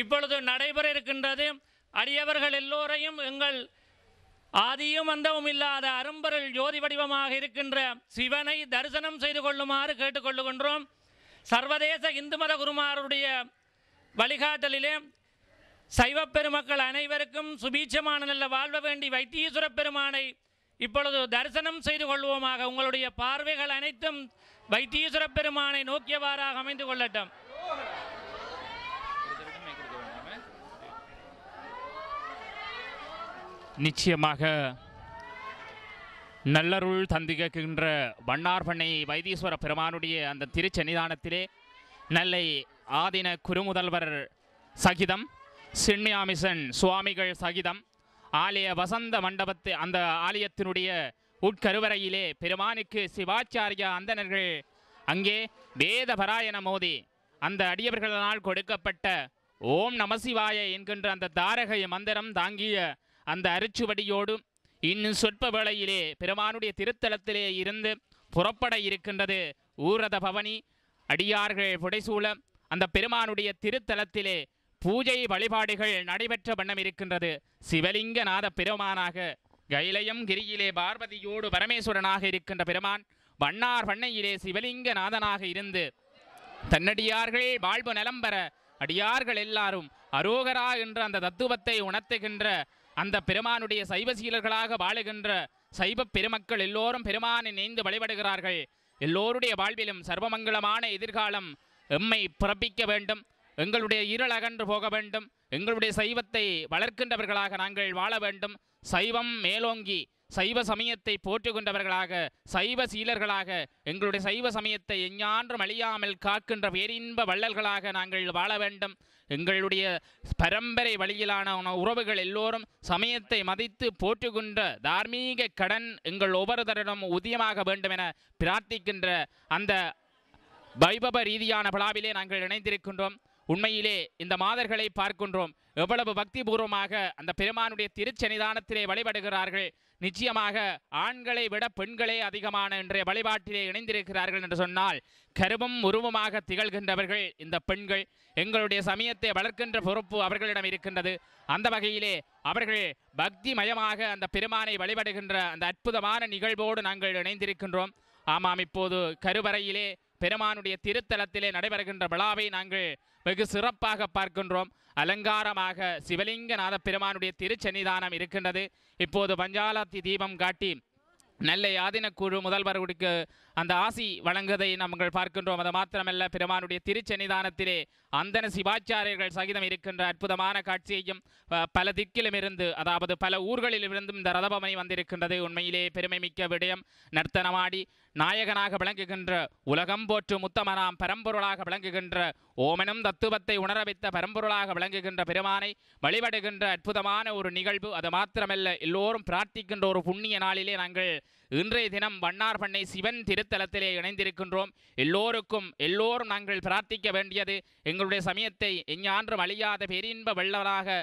இப்பொழுது நடைபெற இருக்கின்றது. அடியவர்கள் எல்லோரையும் எங்கள் ஆதியும் அந்தமும் இல்லாத அரும்பொருள் ஜோதி வடிவமாக இருக்கின்ற சிவனை தரிசனம் செய்து கொள்ளுமாறு கேட்டுக்கொள்ளுகின்றோம். சர்வதேச இந்து மத குருமாருடைய வழிகாட்டலிலே சைவ பெருமக்கள் அனைவருக்கும் சுபீட்சமான நல்ல வாழ்வ வேண்டி வைத்தீஸ்வர பெருமானை இப்பொழுது தரிசனம் செய்து கொள்வோமாக. உங்களுடைய பார்வைகள் அனைத்தும் வைத்தீஸ்வர பெருமானை நோக்கியவாறாக அமைந்து கொள்ளட்டும். நிச்சயமாக நல்லருள் தந்திக்கின்ற வண்ணார்பண்ணை வைத்தீஸ்வர பெருமானுடைய அந்த திருச்சன்னிதானத்திலே நெல்லை ஆதீன குருமுதல்வர் சகிதம் சின்னியாமிசன் சுவாமிகள் சகிதம் ஆலய வசந்த மண்டபத்து அந்த ஆலயத்தினுடைய உட்கருவறையிலே பெருமானுக்கு சிவாச்சாரியா அந்தணர்கள் அங்கே வேத பராயண மோதி அந்த அடியவர்களால் கொடுக்கப்பட்ட ஓம் நமசிவாய என்கின்ற அந்த தாரகை மந்திரம் தாங்கிய அந்த அரிச்சுவடியோடு இன்னும் சொற்ப வேளையிலே பெருமானுடைய திருத்தலத்திலே இருந்து புறப்பட இருக்கின்றது ஊரத பவனி. அடியார்கள் புடைசூழ அந்த பெருமானுடைய திருத்தலத்திலே பூஜை வழிபாடுகள் நடைபெற்ற வண்ணம் இருக்கின்றது. சிவலிங்கநாத பெருமானாக கைலயம் கிரியிலே பார்வதியோடு பரமேஸ்வரனாக இருக்கின்ற பெருமான் வண்ணார் பண்ணையிலே சிவலிங்கநாதனாக இருந்து தன்னடியார்கள் வாழ்வு நலம் பெற அடியார்கள் எல்லாரும் அரோகரா என்ற அந்த தத்துவத்தை உணர்த்துகின்ற அந்த பெருமானுடைய சைவசீலர்களாக வாழுகின்ற சைவ பெருமக்கள் எல்லோரும் பெருமானை நினைந்து வழிபடுகிறார்கள். எல்லோருடைய வாழ்விலும் சர்வமங்கலமான எதிர்காலம் எம்மை பிறப்பிக்க வேண்டும். எங்களுடைய இருள் அகன்று போக வேண்டும். எங்களுடைய சைவத்தை வளர்க்கின்றவர்களாக நாங்கள் வாழ வேண்டும். சைவம் மேலோங்கி சைவ சமயத்தை போற்றுகின்றவர்களாக சைவ சீலர்களாக எங்களுடைய சைவ சமயத்தை எஞ்ஞான்றும் அழியாமல் காக்கின்ற பேரின்ப வள்ளல்களாக நாங்கள் வாழ வேண்டும். எங்களுடைய பரம்பரை வழியிலான உறவுகள் எல்லோரும் சமயத்தை மதித்து போற்றுகின்ற தார்மீக கடன் எங்கள் ஒவ்வொருத்தரிடம் உதயமாக வேண்டும் என பிரார்த்திக்கின்ற அந்த வைபவ ரீதியான விழாவிலே நாங்கள் இணைந்திருக்கின்றோம். உண்மையிலே இந்த மாதர்களை பார்க்கின்றோம் எவ்வளவு பக்திபூர்வமாக அந்த பெருமானுடைய திருச்சன்னிதானத்திலே வழிபடுகிறார்கள். நிச்சயமாக ஆண்களை விட பெண்களே அதிகமான இன்றைய வழிபாட்டிலே இணைந்திருக்கிறார்கள் என்று சொன்னால் கருவும் உருவமாக திகழ்கின்றவர்கள் இந்த பெண்கள். எங்களுடைய சமயத்தை வளர்க்கின்ற பொறுப்பு அவர்களிடம் இருக்கின்றது. அந்த வகையிலே அவர்கள் பக்தி மயமாக அந்த பெருமானை வழிபடுகின்ற அந்த அற்புதமான நிகழ்வோடு நாங்கள் இணைந்திருக்கின்றோம். ஆமாம், இப்போது கருவறையிலே பெருமானுடைய திருத்தலத்திலே நடைபெறுகின்ற விழாவை நாங்கள் வெகு சிறப்பாக பார்க்கின்றோம். அலங்காரமாக சிவலிங்கநாத பெருமானுடைய திருச்சன்னிதானம் இருக்கின்றது. இப்போது பஞ்சாலாத்தி தீபம் காட்டி நெல்லை ஆதீனக்குழு முதல்வர்களுக்கு அந்த ஆசி வழங்குவதை நாங்கள் பார்க்கின்றோம். அது மாத்திரமல்ல, பெருமானுடைய திருச்சன்னிதானத்திலே அந்தன சிவாச்சாரியர்கள் சகிதம் இருக்கின்ற அற்புதமான காட்சியையும் பல திக்கிலும் இருந்து, அதாவது பல ஊர்களிலிருந்தும் இந்த ரதபவனி வந்திருக்கின்றது. உண்மையிலே பெருமை மிக்க விடயம். நர்த்தனமாடி நாயகனாக விளங்குகின்ற உலகம் போற்று முத்தமனாம் பரம்பொருளாக விளங்குகின்ற ஓமனும் தத்துவத்தை உணர வைத்த பரம்பொருளாக விளங்குகின்ற பெருமானை வழிபடுகின்ற அற்புதமான ஒரு நிகழ்வு. அது மாத்திரமல்ல, எல்லோரும் பிரார்த்திக்கின்ற ஒரு புண்ணிய நாளிலே நாங்கள் இன்றைய தினம் வண்ணார் பண்ணை சிவன் திருத்தலத்திலே இணைந்திருக்கின்றோம். எல்லோரும் நாங்கள் பிரார்த்திக்க வேண்டியது எங்களுடைய சமயத்தை எஞ்ஞான்றும் அழியாத பேரின்ப வெள்ளவராக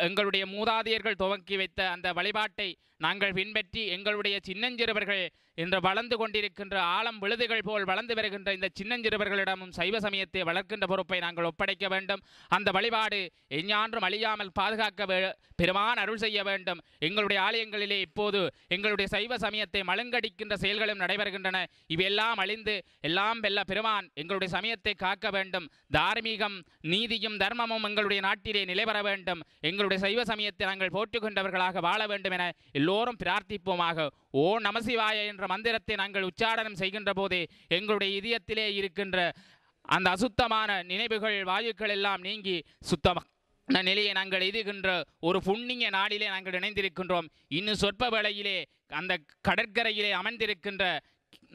எங்களுடைய மூதாதையர்கள் துவக்கி வைத்த அந்த வழிபாட்டை நாங்கள் பின்பற்றி எங்களுடைய சின்னஞ்சிறுவர்கள் இன்று வளர்ந்து கொண்டிருக்கின்ற ஆழம் விழுதுகள் போல் வளர்ந்து வருகின்ற இந்த சின்னஞ்சிறுவர்களிடமும் சைவ சமயத்தை வளர்க்கின்ற பொறுப்பை நாங்கள் ஒப்படைக்க வேண்டும். அந்த வழிபாடு எஞ்ஞான்றும் அழியாமல் பாதுகாக்க பெருமான் அருள் செய்ய வேண்டும். எங்களுடைய ஆலயங்களிலே இப்போது எங்களுடைய சைவ சமயத்தை மழுங்கடிக்கின்ற செயல்களும் நடைபெறுகின்றன. இவையெல்லாம் அழிந்து எல்லாம் வெல்ல பெருமான் எங்களுடைய சமயத்தை காக்க வேண்டும். தார்மீகம் நீதியும் தர்மமும் எங்களுடைய நாட்டிலே நிலைபெற வேண்டும். எங்களுடைய சைவ சமயத்தை நாங்கள் போற்றுகின்றவர்களாக வாழ வேண்டும் என எல்லோரும் பிரார்த்திப்போமாக. ஓ நமசிவாய என்ற மந்திரத்தை நாங்கள் உச்சாரணம் செய்கின்ற போதே எங்களுடைய இதயத்திலே இருக்கின்ற அந்த அசுத்தமான நினைவுகள் வாயுக்கள் எல்லாம் நீங்கி சுத்தமான நிலையை நாங்கள் எய்துகின்ற ஒரு புண்ணிய நாளிலே நாங்கள் இணைந்திருக்கின்றோம். இன்னும் சொற்ப வேளையிலே அந்த கடற்கரையிலே அமர்ந்திருக்கின்ற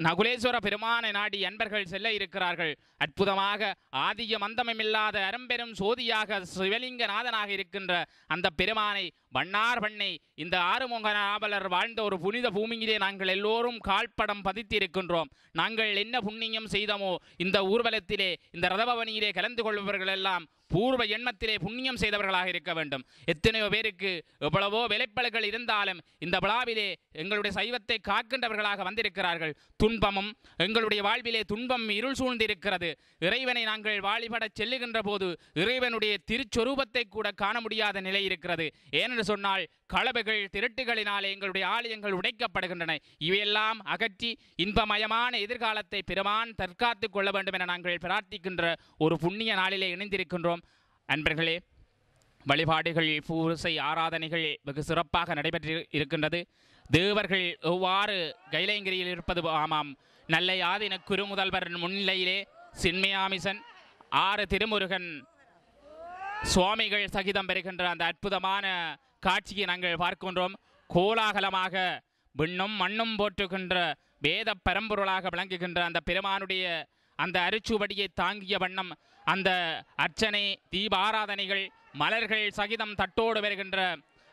நகுலேஸ்வர பெருமானை நாடி அன்பர்கள் செல்ல இருக்கிறார்கள். அற்புதமாக ஆதிய மந்தமில்லாத அரும்பெரும் சோதியாக சிவலிங்கநாதனாக இருக்கின்ற அந்த பெருமானை வண்ணார் பண்ணை இந்த ஆறுமுக நாவலர் வாழ்ந்த ஒரு புனித பூமியிலே நாங்கள் எல்லோரும் கால்படம் பதித்திருக்கின்றோம். நாங்கள் என்ன புண்ணியம் செய்தோமோ இந்த ஊர்வலத்திலே இந்த ரதபவனியிலே கலந்து கொள்பவர்கள் எல்லாம் பூர்வ எண்ணத்திலே புண்ணியம் செய்தவர்களாக இருக்க வேண்டும். எத்தனையோ பேருக்கு எவ்வளவோ விளைப்பல்கள் இருந்தாலும் இந்த விழாவிலே எங்களுடைய சைவத்தை காக்கின்றவர்களாக வந்திருக்கிறார்கள். துன்பமும் எங்களுடைய வாழ்விலே துன்பம் இருள் சூழ்ந்திருக்கிறது. இறைவனை நாங்கள் வாழிபட செல்லுகின்ற போது இறைவனுடைய திருச்சொரூபத்தை கூட காண முடியாத நிலை இருக்கிறது. ஏனென்று ஏனென்று சொன்னால் களவுகள் திருட்டுகளினாலே எங்களுடைய ஆலயங்கள் உடைக்கப்படுகின்றன. இவையெல்லாம் அகற்றி இன்பமயமான எதிர்காலத்தை பெருமான் தற்காத்து கொள்ள வேண்டும் என நாங்கள் பிரார்த்திக்கின்ற ஒரு புண்ணிய நாளிலே இணைந்திருக்கின்றோம். அன்பர்களே, வழிபாடுகள் பூசை ஆராதனைகள் வெகு சிறப்பாக நடைபெற்று இருக்கின்றது. தேவர்கள் எவ்வாறு கைலைங்கிரியில் இருப்பது ஆமாம், நல்ல ஆதின குருமுதல்வர் முன்னிலையிலே சின்மயாமிசன் 6 திருமுருகன் சுவாமிகள் சகிதம் பெறுகின்ற அந்த அற்புதமான காட்சியை நாங்கள் பார்க்கின்றோம். கோலாகலமாக விண்ணும் மண்ணும் போற்றுகின்ற வேத பரம்பொருளாக விளங்குகின்ற அந்த பெருமானுடைய அந்த அருச்சுவடியை தாங்கிய வண்ணம் அந்த அர்ச்சனை தீபாராதனைகள் மலர்கள் சகிதம் தட்டோடு வருகின்ற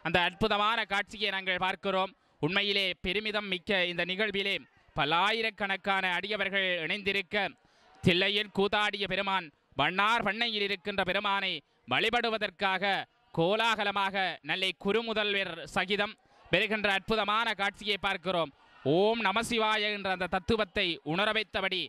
அந்த அற்புதமான காட்சியை நாங்கள் பார்க்கிறோம். உண்மையிலே பெருமிதம் மிக்க இந்த நிகழ்விலே பல்லாயிரக்கணக்கான அடியவர்கள் இணைந்திருக்க தில்லையில் கூத்தாடிய பெருமான் வண்ணார் பண்ணையில் இருக்கின்ற பெருமானை வழிபடுவதற்காக கோலாகலமாக நல்லை குருமுதல்வர் சகிதம் பெறுகின்ற அற்புதமான காட்சியை பார்க்கிறோம். ஓம் நமசிவாய என்ற அந்த தத்துவத்தை உணர வைத்தபடி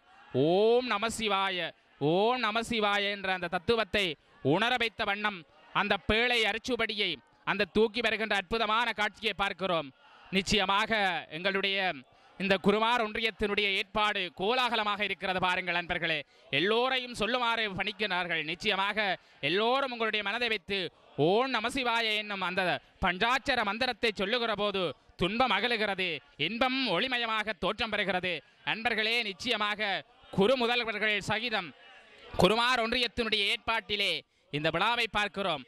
ஓம் நமசிவாய ஓம் நமசிவாய என்ற அந்த தத்துவத்தை உணர வைத்த வண்ணம் அந்த பேழை அரிச்சுபடியை அந்த தூக்கி வருகின்ற அற்புதமான காட்சியை பார்க்கிறோம். நிச்சயமாக எங்களுடைய இந்த குருமார் ஒன்றியத்தினுடைய ஏற்பாடு கோலாகலமாக இருக்கிறது. பாருங்கள் நண்பர்களே, எல்லோரையும் சொல்லுமாறு பணிக்கிறார்கள். நிச்சயமாக எல்லோரும் உங்களுடைய மனதை வைத்து ஓம் நமசிவாய என்னும் அந்த பஞ்சாட்சர மந்திரத்தை சொல்லுகிற போது துன்பம் அகலுகிறது, இன்பம் ஒளிமயமாக தோற்றம் பெறுகிறது. நண்பர்களே, நிச்சயமாக குரு முதல்வர்கள் சகிதம் குருமார் ஒன்றியத்தினுடைய ஏற்பாட்டிலே இந்த விழாவை பார்க்கிறோம்.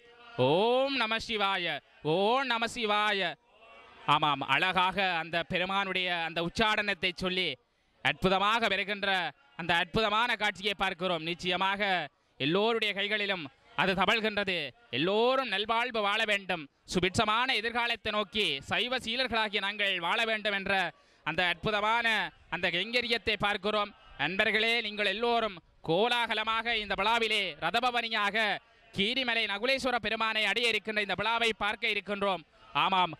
ஓம் நம சிவாய ஓம் நம சிவாய. ஆமாம், அழகாக அந்த பெருமானுடைய அந்த உச்சாடனத்தை சொல்லி அற்புதமாக வருகின்ற அந்த அற்புதமான காட்சியை பார்க்கிறோம். நிச்சயமாக எல்லோருடைய கைகளிலும் அது தவழ்கின்றது. எல்லோரும் நல்வாழ்வு வாழ வேண்டும், சுபிட்சமான எதிர்காலத்தை நோக்கி சைவ சீலர்களாகி நாங்கள் வாழ வேண்டும் என்ற அந்த அற்புதமான அந்த கைங்கரியத்தை பார்க்கிறோம். நண்பர்களே, நீங்கள் எல்லோரும் கோலாகலமாக இந்த விழாவிலே ரதபவனியாக கீரிமலை நகுலேஸ்வர பெருமானை அடைய இருக்கின்ற இந்த விழாவை பார்க்க இருக்கின்றோம். ஆமாம்,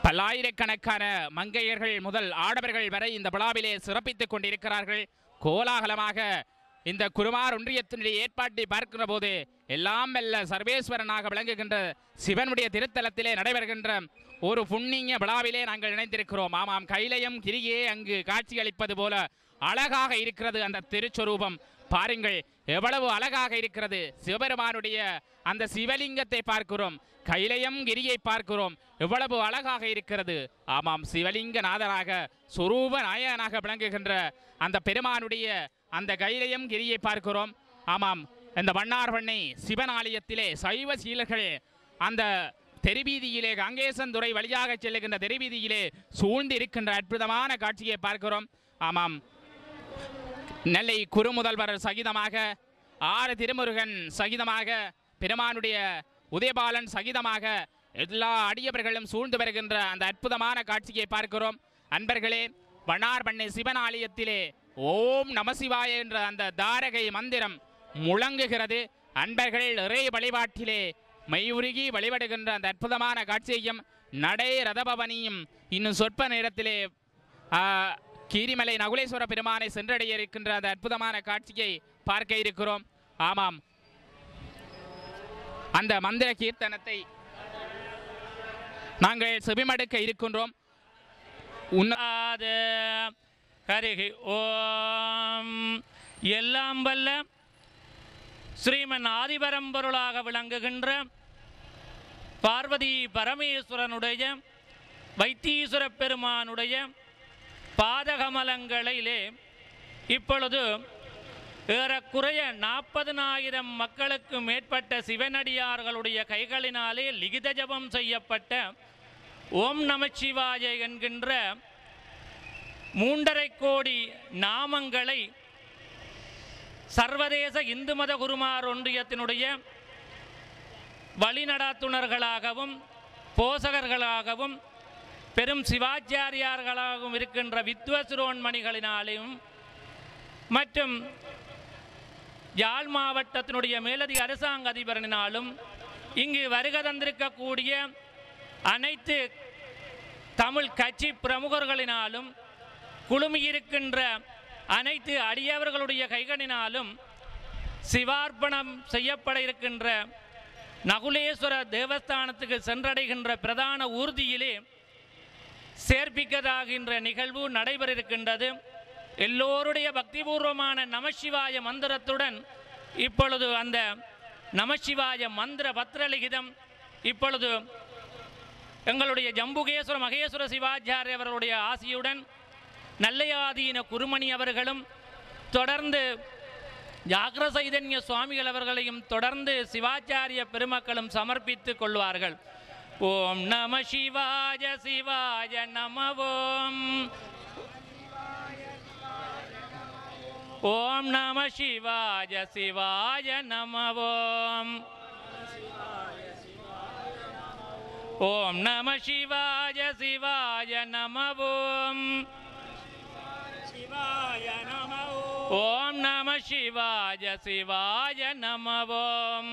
பல்லாயிரக்கணக்கான மங்கையர்கள் முதல் ஆடவர்கள் வரை இந்த விழாவிலே சிறப்பித்துக் கொண்டிருக்கிறார்கள். கோலாகலமாக இந்த குருமார் ஒன்றியத்தினுடைய ஏற்பாட்டை பார்க்கிற போது எல்லாம் வெல்ல சர்வேஸ்வரனாக விளங்குகின்ற சிவனுடைய திருத்தலத்திலே நடைபெறுகின்ற ஒரு புண்ணிய விழாவிலே நாங்கள் இணைந்திருக்கிறோம். ஆமாம், கைலையும் கிரியே அங்கு காட்சியளிப்பது போல அழகாக இருக்கிறது அந்த திருச்சொரூபம். பாருங்கள், எவ்வளவு அழகாக இருக்கிறது. சிவபெருமானுடைய அந்த சிவலிங்கத்தை பார்க்கிறோம், கைலையம் கிரியை பார்க்கிறோம், எவ்வளவு அழகாக இருக்கிறது. ஆமாம், சிவலிங்க நாதனாக சொரூப நாயகனாக விளங்குகின்ற அந்த பெருமானுடைய அந்த கைலையம் கிரியை பார்க்கிறோம். ஆமாம், இந்த வண்ணார்பண்ணை சிவன் ஆலயத்திலே சைவ சீலர்கள் அந்த தெருவீதியிலே கங்கேசன்துறை வழியாக செல்லுகின்ற தெருவீதியிலே சூழ்ந்து இருக்கின்ற அற்புதமான காட்சியை பார்க்கிறோம். ஆமாம், நெல்லை குருமுதல்வர் சகிதமாக 6 திருமுருகன் சகிதமாக பெருமானுடைய உதயபாலன் சகிதமாக எல்லா அடியவர்களும் சூழ்ந்து வருகின்ற அந்த அற்புதமான காட்சியை பார்க்கிறோம். அன்பர்களே, வண்ணார்பண்ணை சிவன் ஆலயத்திலே ஓம் நமசிவாய என்ற அந்த தாரகை மந்திரம் முழங்குகிறது. அன்பர்கள் இறை வழிபாட்டிலே மெய்யுருகி வழிபடுகின்ற அந்த அற்புதமான காட்சியையும் நடை ரதபவனியும் இன்னும் சொற்ப நேரத்திலே கீரிமலை நகுலேஸ்வர பெருமானை சென்றடைய இருக்கின்ற அந்த அற்புதமான காட்சியை பார்க்க இருக்கிறோம். ஆமாம், அந்த மந்திர கீர்த்தனத்தை நாங்கள் செவிமடுக்க இருக்கின்றோம். ஹரிஹி ஓம். எல்லாம் வல்ல ஸ்ரீமன் ஆதிபரம்பொருளாக விளங்குகின்ற பார்வதி பரமேஸ்வரனுடைய வைத்தீஸ்வர பெருமானுடைய பாதகமலங்களிலே இப்பொழுது ஏறக்குறைய 40,000 மக்களுக்கு மேற்பட்ட சிவனடியார்களுடைய கைகளினாலே லிகித ஜபம் செய்யப்பட்ட ஓம் நமச்சிவாய என்கின்ற 3.5 கோடி நாமங்களை சர்வதேச இந்து மத குருமார் ஒன்றியத்தினுடைய வழிநடாத்துனர்களாகவும் போசகர்களாகவும் பெரும் சிவாச்சாரியார்களாகவும் இருக்கின்ற வித்வசிரோன்மணிகளினாலும் மற்றும் யாழ் மாவட்டத்தினுடைய மேலதிக அரசாங்க அதிபரினாலும் இங்கு வருகை தந்திருக்கக்கூடிய அனைத்து தமிழ் கட்சி பிரமுகர்களினாலும் குழுமியிருக்கின்ற அனைத்து அடியவர்களுடைய கைகளினாலும் சிவார்ப்பணம் செய்யப்பட இருக்கின்ற நகுலேஸ்வர தேவஸ்தானத்துக்கு சென்றடைகின்ற பிரதான ஊர்தியிலே சேர்ப்பிக்கதாகின்ற நிகழ்வு நடைபெற இருக்கின்றது. எல்லோருடைய பக்திபூர்வமான நமசிவாய மந்திரத்துடன் இப்பொழுது அந்த நமசிவாய மந்திர பத்திரலிகிதம் இப்பொழுது எங்களுடைய ஜம்புகேஸ்வர மகேஸ்வர சிவாச்சாரிய அவர்களுடைய ஆசியுடன் நல்லையாதீன குருமணி அவர்களும் தொடர்ந்து ஜாகிர சைதன்ய சுவாமிகள் அவர்களையும் தொடர்ந்து சிவாச்சாரிய பெருமக்களும் சமர்ப்பித்துக் கொள்வார்கள். ஓம் நம சிவாய சிவாய நமவோம். ஓம் நம சிவாய சிவாய நமவோம். ஓம் நம சிவாய சிவாய நமவோம். ஓம் நம சிவாய சிவாய நமவோம்.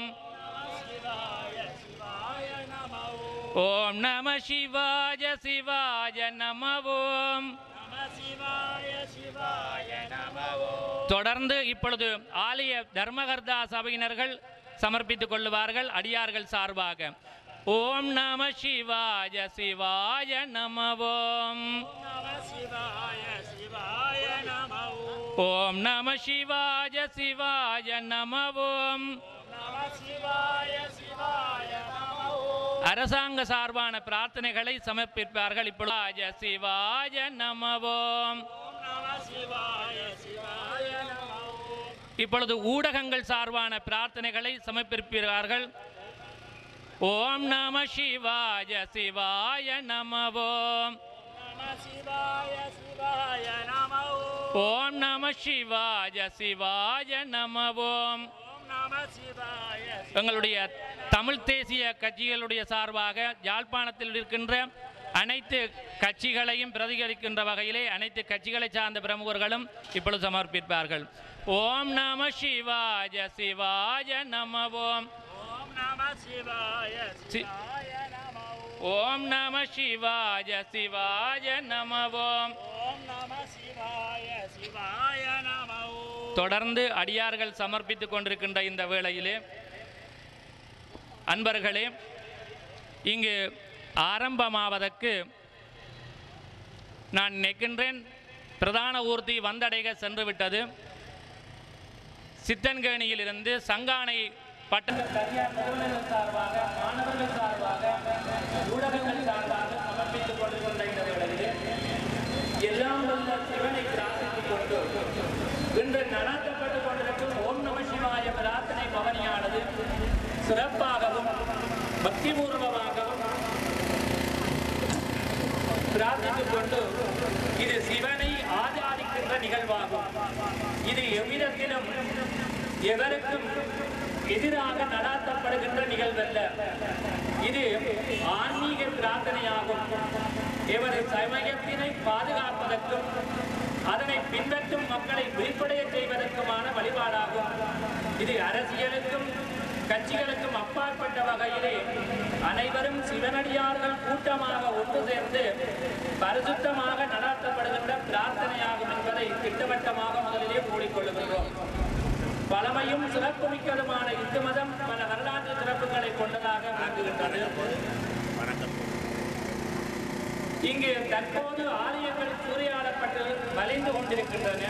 ஓம் நம சிவாய சிவாய நமவோம். தொடர்ந்து இப்பொழுது ஆலய தர்மகர்த்தா சபையினர்கள் சமர்ப்பித்துக் கொள்ளுவார்கள் அடியார்கள் சார்பாக. ஓம் நம சிவாய சிவாய நமவோம். ஓம் நம சிவாய சிவாய நமவோம். அரசாங்க சார்பான பிரார்த்தனைகளை சமர்ப்பிப்பார்கள். இப்பொழுது சிவாய நமவோம். இப்பொழுது ஊடகங்கள் சார்பான பிரார்த்தனைகளை சமர்ப்பிப்பார்கள். ஓம் நம சிவாய சிவாய நமவோம். ஓம் நம சிவாய சிவாய நமவோம். எங்களுடைய தமிழ் தேசிய கட்சிகளுடைய சார்பாக யாழ்ப்பாணத்தில் இருக்கின்ற அனைத்து கட்சிகளையும் பிரதிகரிக்கின்ற வகையிலே அனைத்து கட்சிகளை சார்ந்த பிரமுகர்களும் இப்பொழுது சமர்ப்பிப்பார்கள். ஓம் நம சிவாய சிவாய நமவோம். ஓம் நம சிவாய சிவாய நமவோம். தொடர்ந்து அடியார்கள் சமர்ப்பித்துக் கொண்டிருக்கின்ற இந்த வேளையிலே அன்பர்களே, இங்கு ஆரம்பமாவதற்கு நான் நினைக்கின்றேன் பிரதான ஊர்தி வந்தடைய சென்று விட்டது. சித்தன்கேணியிலிருந்து சங்கானை பட்ட தனியார் நிறுவனங்கள் சார்பாக, மாணவர்கள் சார்பாக, ஊடகங்கள் சார்பாக சமர்ப்பித்துக் கொண்டிருக்கின்ற இந்த வேளையிலே எல்லாம் வல்ல சிவனை பிரார்த்தித்துக் கொண்டு இன்று நடாத்தப்பட்டுக் கொண்டிருக்கும் ஓம் நம சிவாய பிரார்த்தனை பவனியானது சிறப்பாகவும் பக்திபூர்வமாகவும் பிரார்த்தித்துக் கொண்டு இது சிவனை ஆராதிக்கின்ற நிகழ்வாகும். இது எவ்விதத்திலும் எவருக்கும் எதிராக நடாத்தப்படுகின்ற நிகழ்வல்ல. இது ஆன்மீக பிரார்த்தனையாகும். இவர் சமயத்தினை பாதுகாப்பதற்கும் அதனை பின்பற்றும் மக்களை விழிப்படைய செய்வதற்குமான வழிபாடாகும். இது அரசியலுக்கும் கட்சிகளுக்கும் அப்பாற்பட்ட வகையிலே அனைவரும் சிவனடியார்கள் கூட்டமாக ஒன்று சேர்ந்து பரிசுத்தமாக நடாத்தப்படுகின்ற பிரார்த்தனையாகும் என்பதை திட்டவட்டமாக முதலிலே கூறிக்கொள்ளுகின்றோம். பழமையும் சிறப்புமிக்கதுமான இந்து மதம் பல வரலாற்று சிறப்புகளை கொண்டதாக விளங்குகின்றது. இங்கு தற்போது ஆலயங்கள் சூறையாடப்பட்டு வளைந்து கொண்டிருக்கின்றன.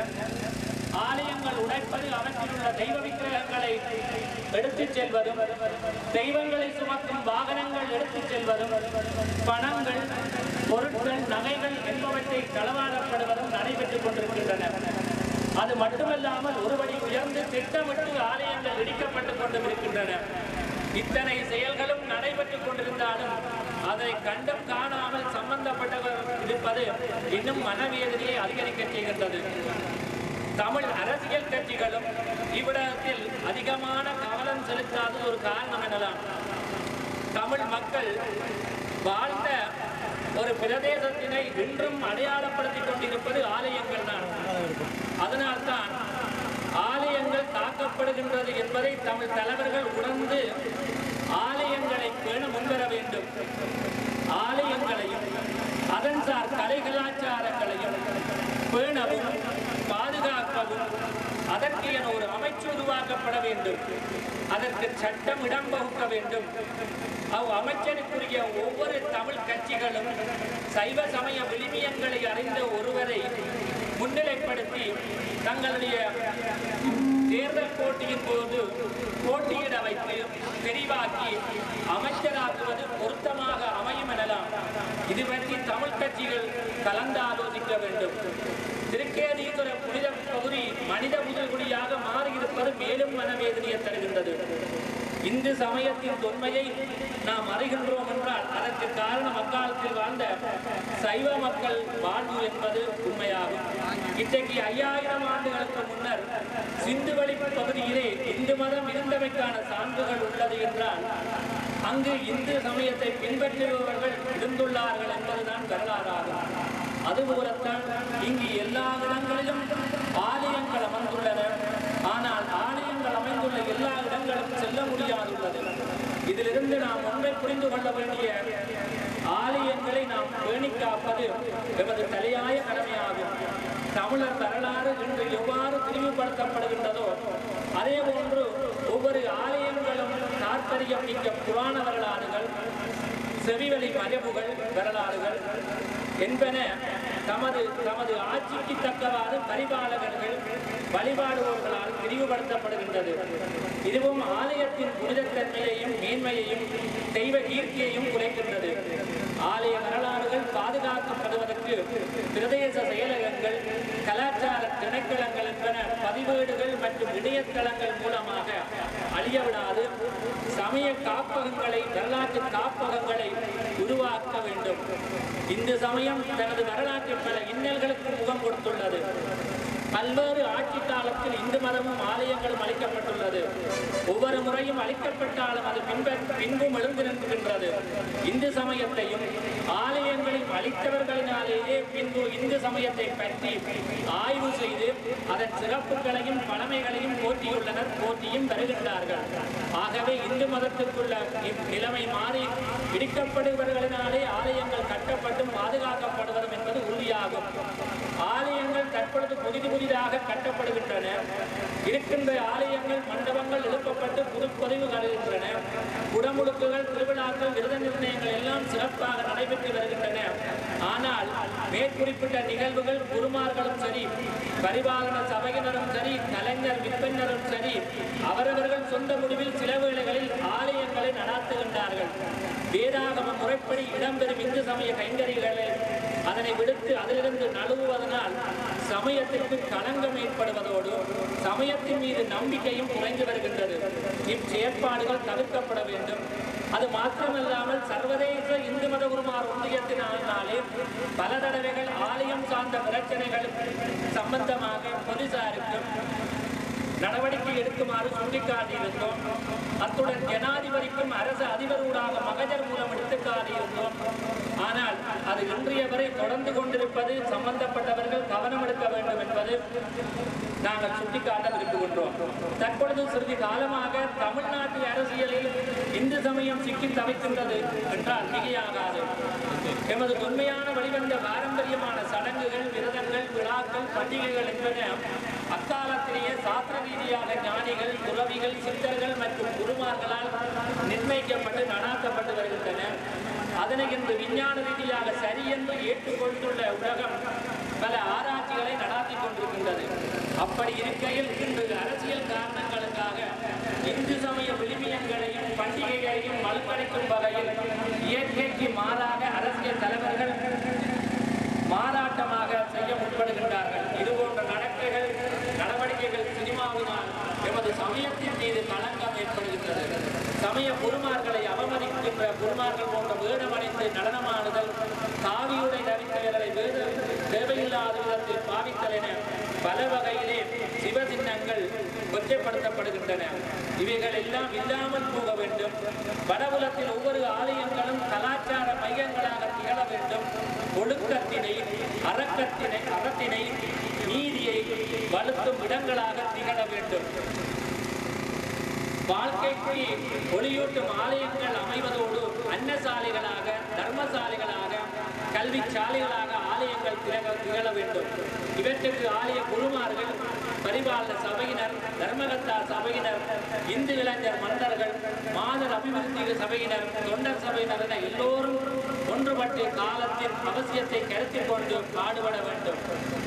ஆலயங்கள் உடைப்பது, அவற்றில் உள்ள தெய்வ விக்கிரகங்களை எடுத்துச் செல்வதும், தெய்வங்களை சுமக்கும் வாகனங்கள் எடுத்துச் செல்வதும், பணங்கள், பொருட்கள், நகைகள் என்பவற்றை களவாடப்படுவதும் நடைபெற்றுக் கொண்டிருக்கின்றன. அது மட்டுமல்லாமல் ஒருபடி உயர்ந்து திட்டமிட்டு ஆலயங்கள் இடிக்கப்பட்டுக் கொண்டும் இருக்கின்றன. இத்தனை செயல்களும் நடைபெற்றுக் கொண்டிருந்தாலும் அதை கண்டும் காணாமல் சம்பந்தப்பட்டவர் இருப்பது இன்னும் மனவேதனையை அதிகரிக்க செய்கின்றது. தமிழ் அரசியல் கட்சிகளும் இவ்விடத்தில் அதிகமான கவனம் செலுத்தாதது ஒரு காரணம் எனலாம். தமிழ் மக்கள் வாழ்ந்த ஒரு பிரதேசத்தினை இன்றும் அடையாளப்படுத்திக் கொண்டிருப்பது ஆலயங்கள் தான். அதனால்தான் ஆலயங்கள் காக்கப்படுகின்றது என்பதை தமிழ் தலைவர்கள் உணர்ந்து ஆலயங்களை பேண முன்வர வேண்டும். ஆலயங்களையும் அதன் சார் கலை கலாச்சாரங்களையும் பேணவும் பாதுகாக்கவும் அதற்கு என ஒரு அமைச்சு உருவாக்கப்பட வேண்டும். அதற்கு சட்டம் இடம் வகுக்க வேண்டும். அமைச்சருக்குரிய ஒவ்வொரு தமிழ் கட்சிகளும் சைவ சமய விழுமியங்களை அறிந்த ஒருவரை முன்னிலைப்படுத்தி தங்களுடைய தேர்தல் போட்டியின் போது போட்டியிட வைத்து தெரிவாக்கி அமைச்சராக்குவது பொருத்தமாக அமையும் எனலாம். இது பற்றி தமிழ் கட்சிகள் கலந்தாலோசிக்க வேண்டும். திருக்கேதீஸ்வர புனித பகுதி மனித முதல்குடியாக மாறியிருப்பது மேலும் மனவேதனையை தருகின்றது. இந்து சமயத்தின் தொன்மையை நாம் அறிகின்றோம் என்றால் அதற்கு காரணம் அக்காலத்தில் வாழ்ந்த சைவ மக்கள் வாழ்வு என்பது உண்மையாகும். இன்றைக்கு 5000 ஆண்டுகளுக்கு முன்னர் சிந்துவெளி பகுதியிலே இந்து மதம் இருந்தமைக்கான சான்றுகள் உள்ளது என்றால் அங்கு இந்து சமயத்தை பின்பற்றுபவர்கள் இருந்துள்ளார்கள் என்பதுதான் வரலாறாகும். அதுபோலத்தான் இங்கு எல்லா இடங்களிலும் ஆலயங்கள் அமைந்துள்ளன. ஆனால் ஆலயங்கள் அமைந்துள்ள எல்லா இடங்களும் செல்ல முடியாதுள்ளது. இதிலிருந்து நாம் ஒன்றை புரிந்து கொள்ள வேண்டிய ஆலயங்களை நாம் பேணி காப்பது எமது தலையாய கடமையாகும். தமிழர் வரலாறு இன்று எவ்வாறு விரிவுபடுத்தப்படுகின்றதோ அதே போன்று ஒவ்வொரு ஆலயங்களும் தாற்பயம் மிக்க புராண வரலாறுகள், செவிவழி மரபுகள் வரலாறுகள் என்பன தமது ஆட்சிக்கு தக்கவாறு பரிபாலகர்கள் வழிபாடுவோர்களால் விரிவுபடுத்தப்படுகின்றது. இதுவும் ஆலயத்தின் புனிதத்தன்மையையும் மேன்மையையும் தெய்வ கீர்த்தியையும் குறைக்கின்றது. ஆலய வரலாறுகள் பாதுகாக்கப்படுவதற்கு பிரதேச செயலகங்கள், கலாச்சார திணைக்களங்கள் என்பன பதிவேடுகள் மற்றும் இணையதளங்கள் மூலமாக அழியவிடாது சமய காப்பகங்களை, வரலாற்று காப்பகங்களை உருவாக்க வேண்டும். இந்து சமயம் தனது வரலாற்றில் பல இன்னல்களுக்கு முகம் கொடுத்துள்ளது. பல்வேறு ஆட்சி காலத்தில் இந்து மதமும் ஆலயங்களும் அளிக்கப்பட்டுள்ளது. ஒவ்வொரு முறையும் அளிக்கப்பட்டாலும் அது பின்பும் எழுந்து நிற்கின்றது. இந்து சமயத்தையும் ஆலயங்களையும் அளித்தவர்களினாலேயே பின்பு இந்து சமயத்தை பற்றி ஆய்வு செய்து அதன் சிறப்புகளையும் பழமைகளையும் போற்றியுள்ளனர், போற்றியும் வருகின்றார்கள். ஆகவே இந்து மதத்துக்குள்ள நிலைமை மாறி இடிக்கப்படுபவர்களினாலே ஆலயங்கள் கட்டப்பட்டும் பாதுகாக்கப்படுவதும் என்பது உறுதியாகும். ஆலயங்கள் தற்பொழுது புதிதாக கட்டப்படுகின்றன. இருக்கின்ற ஆலயங்கள், மண்டபங்கள் எழுப்பப்பட்டு புதுப்பதிவு கருகின்றன. குடமுழுக்குகள், திருவிழாக்கள், விரத நிர்ணயங்கள் எல்லாம் சிறப்பாக நடைபெற்று வருகின்றன. ஆனால் மேற்குறிப்பிட்ட நிகழ்வுகள் குருமார்களும் சரி, பரிபாலன சபையினரும் சரி, கலைஞர் விற்பனரும் சரி, அவரவர்கள் சொந்த முடிவில் சில வேளைகளில் ஆலயங்களை நடாத்துகின்றார்கள். வேதாகம முறைப்படி இடம்பெறும் இந்து சமய கைங்கரிகளை அதனை விடுத்து அதிலிருந்து நழுவுவதனால் சமயத்திற்கு களங்கம் ஏற்படுவதோடு சமயத்தின் மீது நம்பிக்கையும் குறைந்து வருகின்றது. இச்செயற்பாடுகள் தவிர்க்கப்பட வேண்டும். அது மாத்திரமல்லாமல் சர்வதேச இந்து மத குருமார் ஒன்றியத்தினாலே பல தடவைகள் ஆலயம் சார்ந்த பிரச்சனைகள் சம்பந்தமாக போலீசாருக்கும் நடவடிக்கை எடுக்குமாறு சுட்டிக்காட்டியிருந்தோம். அத்துடன் ஜனாதிபதிக்கும் அரசு அதிபரூடாக மகஜர் மூலம் எடுத்துக்காட்டியிருந்தோம். ஆனால் அது இன்றைய வரை தொடர்ந்து கொண்டிருப்பது சம்பந்தப்பட்டவர்கள் கவனம் எடுக்க வேண்டும் என்பது நாங்கள் சுட்டிக்காட்ட விரும்புகின்றோம். தற்பொழுது சிறிது காலமாக தமிழ்நாட்டு அரசியலில் இந்து சமயம் சிக்கி தவிக்கின்றது என்றால் மிகையாகாது. எமது தொன்மையான வழிவந்த பாரம்பரியமான சடங்குகள், விரதங்கள், விழாக்கள், பண்டிகைகள் என்பன அக்காலத்திலேயே சாஸ்திர ரீதியாக ஞானிகள், துறவிகள், சித்தர்கள் மற்றும் குருமார்களால் நிர்ணயிக்கப்பட்டு நடாத்தப்பட்டு வருகின்றன. அதனை இன்று விஞ்ஞான ரீதியாக சரி என்று ஏற்றுக்கொண்டுள்ள உலகம் பல ஆராய்ச்சிகளை நடாத்தி கொண்டிருக்கின்றது. அப்படி இருக்கையில் இன்று அரசியல் காரணங்களுக்காக இந்து சமய விழுமியங்களையும் பண்டிகைகளையும் மழுப்படைக்கும் வகையில் இயற்கைக்கு மாறாக அரசியல் தலைவர்கள் மாறாட்டமாக செய்ய முற்படுகின்றார்கள். இதுபோன்ற நடவடிக்கைகள் சினிமாவினால் எமது சமயத்தின் மீது களங்கம் ஏற்படுகின்றது. சமய குருமார்களை அவமதிக்கின்ற குருமார்கள் போன்ற வேடமடைந்து நடனமாடுதல், காவியுடை தரித்தவர்களை தேவையில்லாத விதத்தில் பாவித்தல் என பல வகையிலே சிவசின்னங்கள் கொச்சைப்படுத்தப்படுகின்றன. இவைகள் எல்லாம் இல்லாமல் போக வேண்டும். வடபுலத்தில் ஒவ்வொரு ஆலயங்களும் கலாச்சார மையங்களாக திகழ வேண்டும். ஒழுக்கத்தினை, அறத்தினை, நீதியை வலுத்தும் இடங்களாக திகழ வேண்டும். வாழ்க்கைக்கு ஒளியூட்டும் ஆலயங்கள் அமைவதோடு அன்னசாலைகளாக, தர்மசாலைகளாக, கல்வி சாலைகளாக ஆலயங்கள் திகழ வேண்டும். இவற்றுக்கு ஆலய குருமார்கள், பரிபாலன சபையினர், தர்மகர்த்தா சபையினர், இந்து இளைஞர் மன்றர்கள், மாதர் அபிவிருத்தி சபையினர், தொண்டர் சபையினர் என எல்லோரும் ஒன்றுபட்டு காலத்தின் அவசியத்தை கருத்தில் கொண்டு பாடுபட வேண்டும்.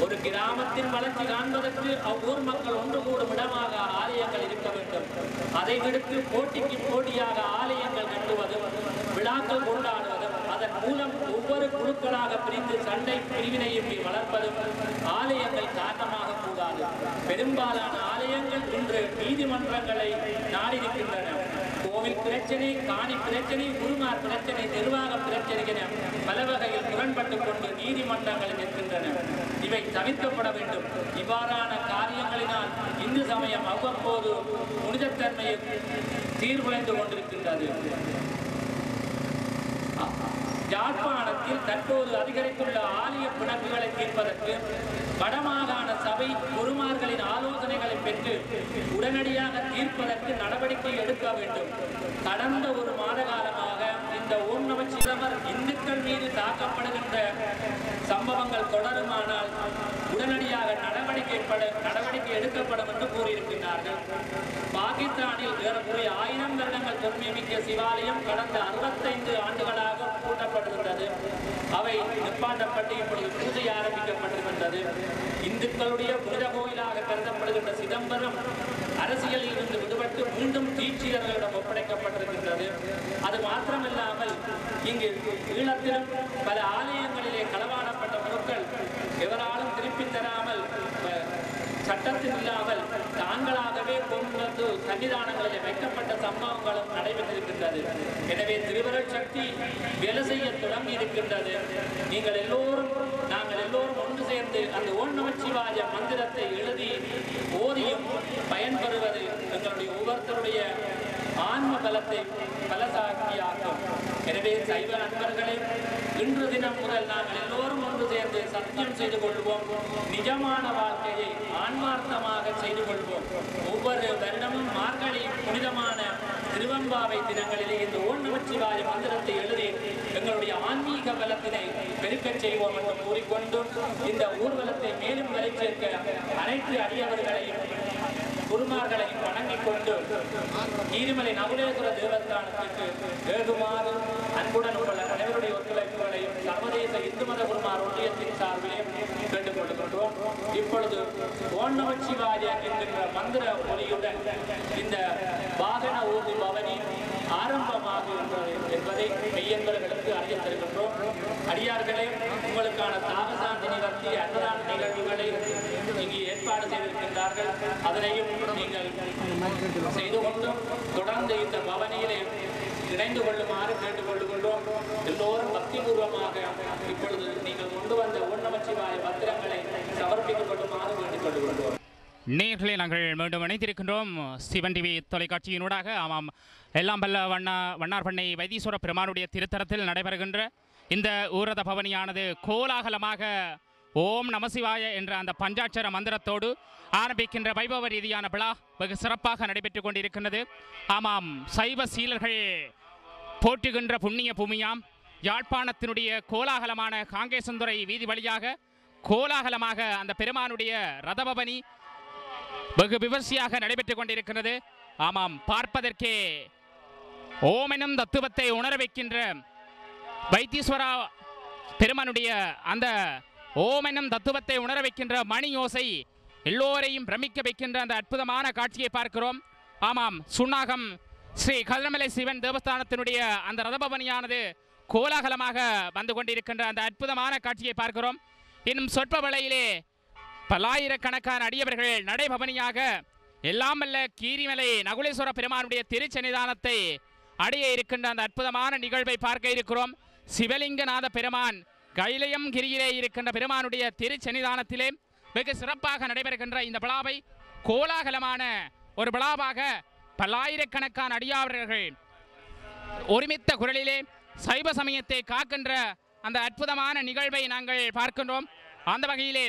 ஒரு கிராமத்தின் வளர்ச்சி காண்பதற்கு அவ்வூர் மக்கள் ஒன்று கூடும் இடமாக ஆலயங்கள் இருக்க வேண்டும். அதை விடுத்து போட்டிக்கு போட்டியாக ஆலயங்கள் கட்டுவதும் விழாக்கள் கொண்டாடுவதும் அதன் மூலம் ஒவ்வொரு குழுக்களாக பிரிந்து சண்டை பிரிவினையின்றி வளர்ப்பதும் ஆலயங்கள் காரணமாக கூடாது. பெரும்பாலான ஆலயங்கள் இன்று நீதிமன்றங்களை நாடியிருக்கின்றன. கோவில் பிரச்சனை, காணி பிரச்சனை, குருமார் பிரச்சனை, நிர்வாக பிரச்சனை என பல வகையில் முரண்பட்டுக் கொண்டு நீதிமன்றங்களில் இருக்கின்றன. இவை தவிர்க்கப்பட வேண்டும். இவ்வாறான காரியங்களினால் இந்து சமயம் அவ்வப்போது புனிதத்தன்மையை சீர்குலைந்து கொண்டிருக்கின்றது. யாழ்ப்பாணத்தில் தற்போது அதிகரித்துள்ள ஆலய பிணக்குகளை தீர்ப்பதற்கு வடமாகாண சபை குருமார்களின் ஆலோசனைகளை பெற்று உடனடியாக தீர்ப்பதற்கு நடவடிக்கை எடுக்க வேண்டும். கடந்த ஒரு மாத காலமாக இந்த ஓம் நமச்சிவாயர் இந்துக்கள் மீது தாக்கப்படுகின்ற சம்பவங்கள் தொடருமானால் உடனடியாக நடவடிக்கை எடுக்கப்படும் என்று கூறியிருக்கிறார்கள். பாகிஸ்தானில் ஏறக்குறைய 1000 வருடங்கள் தொன்மைமிக்க சிவாலயம் கடந்த 65 ஆண்டுகளாக பூட்டப்பட்டிருந்தது. அவை நிப்பாட்டப்பட்டு இப்பொழுது பூஜை ஆரம்பிக்கப்பட்டிருக்கின்றது. இந்துக்களுடைய புனித கோயிலாக கருதப்படுகின்ற சிதம்பரம் அரசியலில் இருந்து விடுபட்டு மீண்டும் தீட்சிதர்களிடம் ஒப்படைக்கப்பட்டிருக்கின்றது. அது மாத்திரமில்லாமல் இங்கு ஈழத்திலும் பல ஆலயங்களிலே களவாடப்பட்ட பொருட்கள் எவராலும் திருப்பித் தராமல் சட்டத்தில் இல்லாமல் தாங்களாகவே கொண்டு வந்து சன்னிதானங்களில் வைக்கப்பட்ட சம்பவங்களும் நடைபெற்றிருக்கின்றது. எனவே திருவருள் சக்தி வேலை செய்ய தொடங்கி இருக்கின்றது. நாங்கள் எல்லோரும் ஒன்று சேர்ந்து அந்த ஓம் நமச்சிவாய மந்திரத்தை எழுதி ஓதியும் பயன்பெறுவது எங்களுடைய ஒவ்வொருத்தருடைய ஆன்ம பலத்தை பலசாக்கியாக்கும். எனவே சைவ நண்பர்களே, இன்று தினம் முதல் நாங்கள் எல்லோரும் ஒன்று சேர்ந்து சத்தியம் செய்து கொள்வோம். நிஜமான வாழ்க்கையை ஆன்மார்த்தமாக செய்து கொள்வோம். ஒவ்வொரு வருடமும் மார்கழி புனிதமான திருவம்பாவை தினங்களிலே இந்த ஓம் நமச்சிவாய மந்திரத்தை எழுதி எங்களுடைய ஆன்மீக பலத்தினை பெருக்கச் செய்வோம் என்று கூறிக்கொண்டு இந்த ஊர்வலத்தை மேலும் வரை சேர்க்க அனைத்து அடியவர்களையும் குருமார்களையும் வணங்கிக் கொண்டு ஈருமலை நகுலேஸ்வர தேவஸ்தானத்திற்கு ஏகுமாறு அன்புடன் உள்ள அனைவருடைய ஒத்துழைப்புகளையும் சர்வதேச இந்து மத குருமார் ஒன்றியத்தின் சார்பிலே கேட்டுக் கொள்கின்றோம். இப்பொழுது ஓம் நமச்சிவாய என்கின்ற மந்திர ஒலியுடன் இந்த வாகன ஊர்தி பவனி ஆரம்பமாகின்றது என்பதை மெய்யன்பர்களுக்கு அறிய தருகின்றோம். அடியார்களே, உங்களுக்கான தாகசாந்தி நிவர்த்தி அன்னதான நிகழ்வுகளை இங்கே ஏற்பாடு செய்திருக்கின்றார்கள். அதனையும் நீங்கள் செய்து கொண்டு தொடர்ந்து இந்த பவனியிலே இணைந்து கொள்ளுமாறு கேட்டுக்கொள்ளுகின்றோம். எல்லோரும் பக்திபூர்வமாக இப்பொழுது நீங்கள் கொண்டு வந்த ஓம் நமச்சிவாய பத்திரங்களை சமர்ப்பித்துக் கொள்ளுமாறு வேண்டிக் கொள்ளுகின்றோம். நேயர்களே, நாங்கள் மீண்டும் இணைந்திருக்கின்றோம் சிவன் டிவி தொலைக்காட்சியினூடாக. ஆமாம், எல்லாம் வல்ல வண்ணார்பண்ணை வைத்தீஸ்வர பெருமானுடைய திருத்தலத்தில் நடைபெறுகின்ற இந்த ஊரத பவனியானது கோலாகலமாக ஓம் நமசிவாய என்ற அந்த பஞ்சாட்சர மந்திரத்தோடு ஆரம்பிக்கின்ற வைபவ ரீதியான விழா வெகு சிறப்பாக நடைபெற்று கொண்டிருக்கின்றது. ஆமாம், சைவ சீலர்கள் போற்றுகின்ற புண்ணிய பூமியாம் யாழ்ப்பாணத்தினுடைய கோலாகலமான காங்கேசந்துறை வீதி வழியாக கோலாகலமாக அந்த பெருமானுடைய ரதபவனி வெகு விமர்சையாக நடைபெற்றுக் கொண்டிருக்கிறது. ஆமாம், பார்ப்பதற்கே ஓமெனும் தத்துவத்தை உணர வைக்கின்ற வைத்தீஸ்வரா பெருமானுடைய அந்த ஓமெனும் தத்துவத்தை உணர வைக்கின்ற மணி யோசை எல்லோரையும் பிரமிக்க வைக்கின்ற அந்த அற்புதமான காட்சியை பார்க்கிறோம். ஆமாம், சுண்ணாகம் ஸ்ரீ கதிரமலை சிவன் தேவஸ்தானத்தினுடைய அந்த ரதபவனியானது கோலாகலமாக வந்து கொண்டிருக்கின்ற அந்த அற்புதமான காட்சியை பார்க்கிறோம். இன்னும் சொற்ப வேளையிலே பல்லாயிரக்கணக்கான அடியவர்கள் நடைபவனியாக எல்லாம் வல்ல கீரிமலை நகுலேஸ்வர பெருமானுடைய திருச்சன்னிதானத்தை அடைய இருக்கின்ற அந்த அற்புதமான நிகழ்வை பார்க்க இருக்கிறோம். சிவலிங்கநாத பெருமான் கைலயம் கிரியிலே இருக்கின்ற பெருமானுடைய திருச்சன்னிதானத்திலே வெகு சிறப்பாக நடைபெறுகின்ற இந்த விழாவை கோலாகலமான ஒரு விழாவாக பல்லாயிரக்கணக்கான அடியாவர்கள் ஒருமித்த குரலிலே சைவ சமயத்தை காக்கின்ற அந்த அற்புதமான நிகழ்வை நாங்கள் பார்க்கின்றோம். அந்த வகையிலே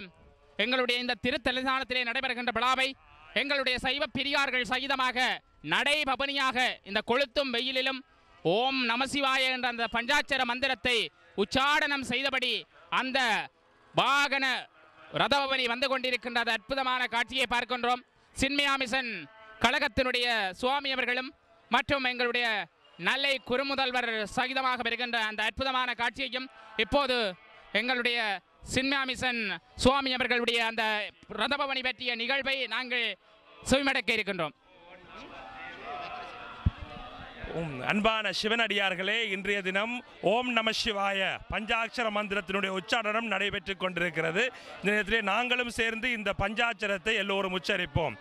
எங்களுடைய இந்த திருத்தலதானத்திலே நடைபெறுகின்ற விழாவை எங்களுடைய சைவ பெரியார்கள் சகிதமாக நடைபவனியாக இந்த கொளுத்தும் வெயிலிலும் ஓம் நமசிவாய என்ற அந்த பஞ்சாட்சர மந்திரத்தை உச்சாடனம் செய்தபடி அந்த வாகன ரதபவனி வந்து கொண்டிருக்கின்ற அந்த அற்புதமான காட்சியை பார்க்கின்றோம். சின்மயாமிசன் கழகத்தினுடைய சுவாமி அவர்களும் மற்றும் எங்களுடைய நல்லை குறுமுதல்வர் சகிதமாக வருகின்ற அந்த அற்புதமான காட்சியையும் இப்போது எங்களுடைய சின்மயாமிசன் சுவாமி அவர்களுடைய அந்த ரதபவனி பற்றிய நிகழ்வை நாங்கள் செவிமடக்க இருக்கின்றோம். அன்பான சிவனடியார்களே, இன்றைய தினம் ஓம் நம சிவாய பஞ்சாட்சர மந்திரத்தினுடைய உச்சாரணம் நடைபெற்று கொண்டிருக்கிறது. இந்த நேரத்திலே நாங்களும் சேர்ந்து இந்த பஞ்சாட்சரத்தை எல்லோரும் உச்சரிப்போம்.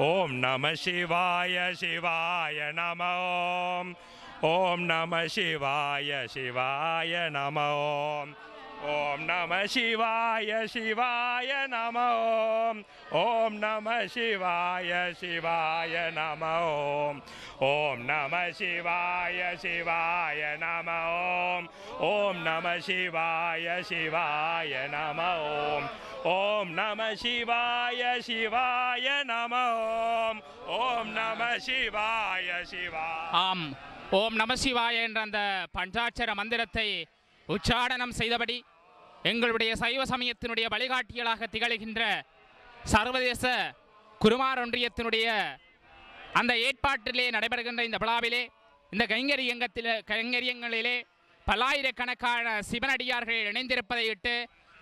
ஓம் நம சிவாய சிவாய நம ஓம். ஓம் நம சிவாய சிவாய நம ஓம். ஓம் நம சிவாய சிவாய நம ஓம். ஓம் நம சிவாய சிவாய நம ஓம். ஓம் நம சிவாய சிவாய நம ஓம். ஓம் நம சிவாய சிவாய நம ஓம். ஓம் நம சிவாய சிவாய நம ஓம். ஓம் நம சிவாய சிவாய. ஆம், ஓம் நம சிவாய என்ற அந்த பஞ்சாட்சர மந்திரத்தை உச்சாடனம் செய்தபடி எங்களுடைய சைவ சமயத்தினுடைய வழிகாட்டிகளாக திகழ்கின்ற சர்வதேச குருமார் ஒன்றியத்தினுடைய அந்த ஏற்பாட்டிலே நடைபெறுகின்ற இந்த விழாவிலே இந்த கைங்கரியங்களிலே பல்லாயிரக்கணக்கான சிவனடியார்கள் இணைந்திருப்பதை இட்டு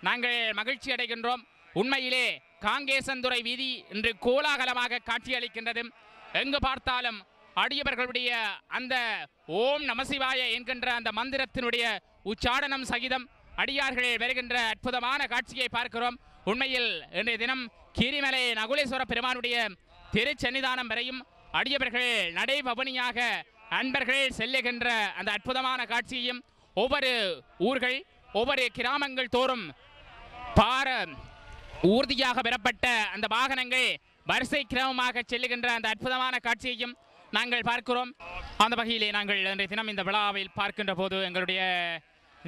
நாங்கள் மகிழ்ச்சி அடைகின்றோம். உண்மையிலே காங்கேசந்துறை வீதி இன்று கோலாகலமாக காட்சியளிக்கின்றது. எங்கு பார்த்தாலும் அடியவர்களுடைய அந்த ஓம் நமசிவாய என்கின்ற அந்த மந்திரத்தினுடைய உச்சாடனம் சகிதம் அடியார்கள் வருகின்ற அற்புதமான காட்சியை பார்க்கிறோம். உண்மையில் இன்றைய தினம் கீரிமலை நகுலேஸ்வர பெருமானுடைய திருச்சன்னிதானம் வரையும் அடியவர்கள் நடைபவனியாக அன்பர்கள் செல்லுகின்ற அந்த அற்புதமான காட்சியையும் ஒவ்வொரு ஊர்கள் ஒவ்வொரு கிராமங்கள் தோறும் ஊர்தியாக பெறப்பட்ட அந்த வாகனங்கள் வரிசை கிரமமாக செல்லுகின்ற அந்த அற்புதமான காட்சியையும் நாங்கள் பார்க்கிறோம். அந்த வகையிலே நாங்கள் இன்றைய தினம் இந்த விழாவில் பார்க்கின்ற போது எங்களுடைய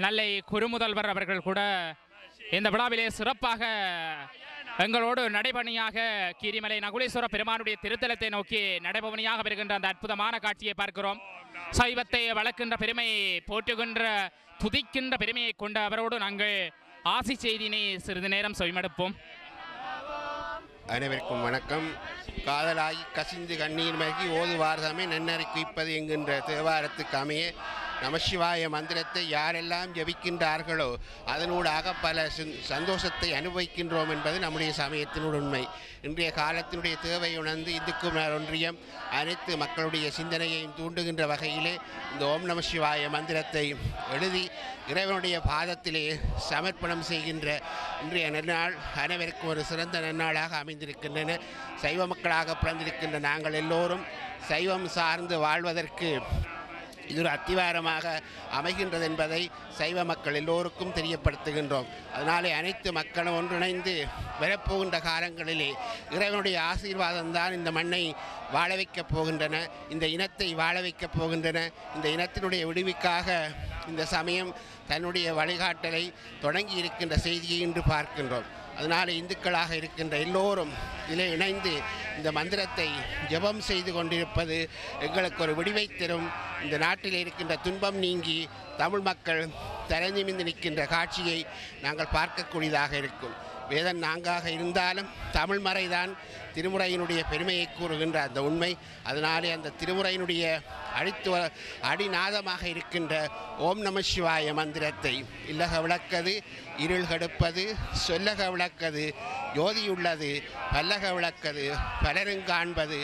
நல்லை குறுமுதல்வர் அவர்கள் கூட இந்த விழாவிலே சிறப்பாக எங்களோடு நடைபவனியாக கீரிமலை நகுலேஸ்வர பெருமானுடைய திருத்தலத்தை நோக்கி நடைபவனியாக வருகின்ற அந்த அற்புதமான காட்சியை பார்க்கிறோம். சைவத்தை வளர்க்கின்ற பெருமையை போற்றுகின்ற துதிக்கின்ற பெருமையை கொண்ட அவரோடு நாங்கள் ஆசி செய்தியினை சிறிது நேரம் செவிமடுப்போம். அனைவருக்கும் வணக்கம். காதலாகி கசிந்து கண்ணீர் மகி ஓதுவார்தமே நன்னறி குவிப்பது என்கின்ற தேவாரத்துக்கு அமைய நமசிவாய மந்திரத்தை யாரெல்லாம் ஜபிக்கின்றார்களோ அதனூடாக பல சந்தோஷத்தை அனுபவிக்கின்றோம் என்பது நம்முடைய சமயத்தினுடைய உண்மை. இன்றைய காலத்தினுடைய தேவை உணர்ந்து இந்து குருமார் ஒன்றியம் அனைத்து மக்களுடைய சிந்தனையையும் தூண்டுகின்ற வகையிலே இந்த ஓம் நமசிவாய மந்திரத்தை எழுதி இறைவனுடைய பாதத்திலே சமர்ப்பணம் செய்கின்ற இன்றைய நன்னாள் அனைவருக்கும் ஒரு சிறந்த நன்னாளாக அமைந்திருக்கின்றன. சைவ மக்களாக பிறந்திருக்கின்ற நாங்கள் எல்லோரும் சைவம் சார்ந்து வாழ்வதற்கு இது ஒரு அத்திவாரமாக அமைகின்றது என்பதை சைவ மக்கள் எல்லோருக்கும் தெரியப்படுத்துகின்றோம். அதனாலே அனைத்து மக்களும் ஒன்றிணைந்து வரப்போகின்ற காலங்களிலே இறைவனுடைய ஆசீர்வாதம்தான் இந்த மண்ணை வாழ வைக்கப் போகின்றன, இந்த இனத்தை வாழ வைக்கப் போகின்றன. இந்த இனத்தினுடைய விடுவிக்காக இந்த சமயம் தன்னுடைய வழிகாட்டலை தொடங்கி இருக்கின்ற செய்தியை இன்று பார்க்கின்றோம். அதனால் இந்துக்களாக இருக்கின்ற எல்லோரும் இதில் இணைந்து இந்த மந்திரத்தை ஜெபம் செய்து கொண்டிருப்பது எங்களுக்கு ஒரு விடிவை தரும். இந்த நாட்டில் இருக்கின்ற துன்பம் நீங்கி தமிழ் மக்கள் தலை நிமிர்ந்து நிற்கின்ற காட்சியை நாங்கள் பார்க்கக்கூடியதாக இருக்கும். வேதம் நான்காக இருந்தாலும் தமிழ் மறைதான் திருமுறையினுடைய பெருமையை கூறுகின்ற அந்த உண்மை. அதனாலே அந்த திருமுறையினுடைய அடிநாதமாக இருக்கின்ற ஓம் நம சிவாய மந்திரத்தை இல்லக விளக்கது, இருள் கெடுப்பது, சொல்லக விளக்கது, ஜோதியுள்ளது, பல்லக விளக்கது, பலரும் காண்பது,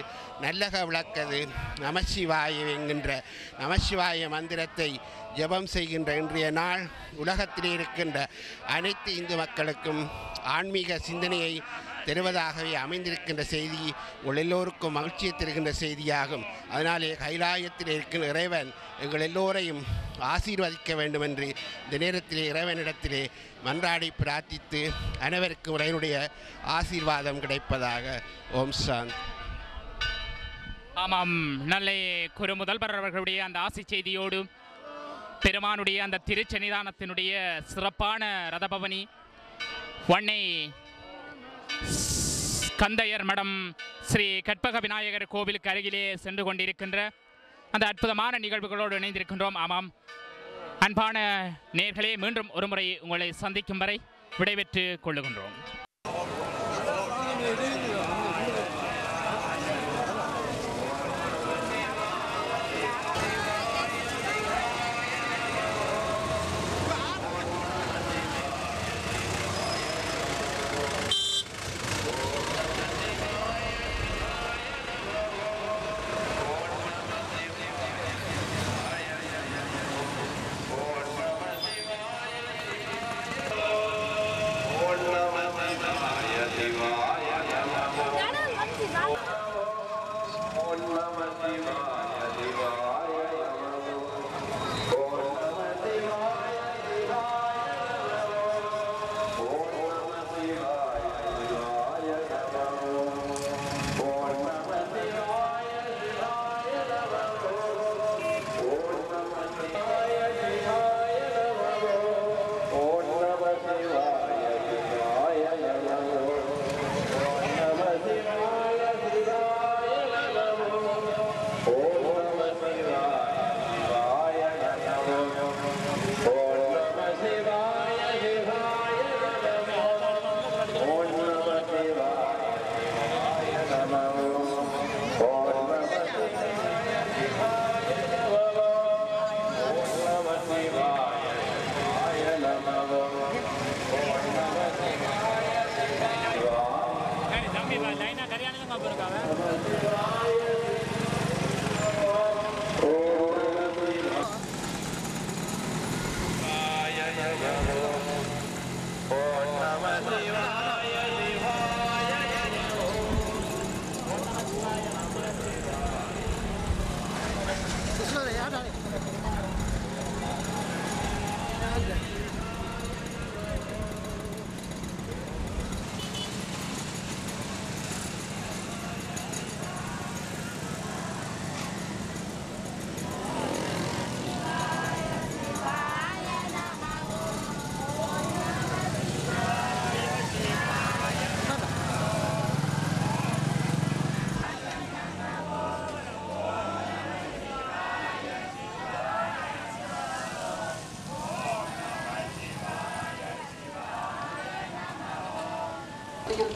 நல்லக விளக்கது, நமசிவாய என்கின்ற நமசிவாய மந்திரத்தை ஜெபம் செய்கின்ற இன்றைய நாள் உலகத்திலே இருக்கின்ற அனைத்து இந்து மக்களுக்கும் ஆன்மீக சிந்தனையை தருவதாகவே அமைந்திருக்கின்ற செய்தி உங்கள் எல்லோருக்கும் மகிழ்ச்சியை தருகின்ற செய்தியாகும். அதனாலே கைலாயத்தில் இருக்கின்ற இறைவன் எங்கள் எல்லோரையும் ஆசீர்வதிக்க வேண்டும் என்று இந்த நேரத்திலே இறைவனிடத்திலே மன்றாடி பிரார்த்தித்து அனைவருக்கும் இறைவனுடைய ஆசீர்வாதம் கிடைப்பதாக. ஓம் சாந்தி. ஆமாம், நல்ல குறுமுதல்வர் அவர்களுடைய அந்த ஆசி செய்தியோடு பெருமானுடைய அந்த திருச்சன்னிதானத்தினுடைய சிறப்பான ரதபவனி வண்ணை கந்தையர் மடம் ஸ்ரீ கற்பக விநாயகர் கோவிலுக்கு அருகிலே சென்று கொண்டிருக்கின்ற அந்த அற்புதமான நிகழ்வுகளோடு இணைந்திருக்கின்றோம். ஆமாம், அன்பான நேயர்களே, மீண்டும் ஒருமுறை உங்களை சந்திக்கும் வரை விடைபெற்றுக் கொள்ளுகின்றோம்.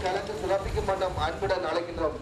கலந்து சிறப்பிக்கும் வண்ணம் அன்புடன் அழைக்கின்றோம்.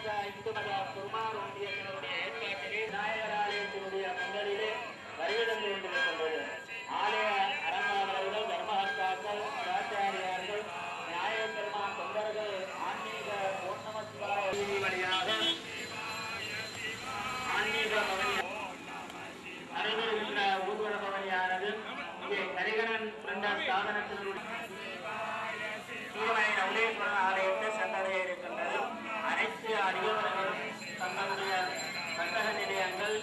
சர்வதேச இந்து மத குருமார் ஒன்றியத்தினுடைய ஏற்பாட்டிலே நாயகர் ஆலயத்தினுடைய பங்களிலே வருகை தந்து கொண்டிருக்கின்றது. ஆலய அரங்காவலர்கள், தர்மகர்த்தாக்கள், ஆச்சாரியார்கள், நாயக பெருமான் தொண்டர்கள், ஆன்மீக ஓம் நம சிவாய வழியாக ஆன்மீக பவனி நடைபெறுகின்ற ஊர்வல பவனியானது இங்கே கரிகரன் பிரண்டார் ஸ்தாபனத்தினுடைய சீர்வாய் நவலேஸ்வரன் ஆலயத்தை சென்றடைய இருக்கின்றது. அனைத்து அடியவர்களும் தங்களுடைய சந்தக நிலையங்கள்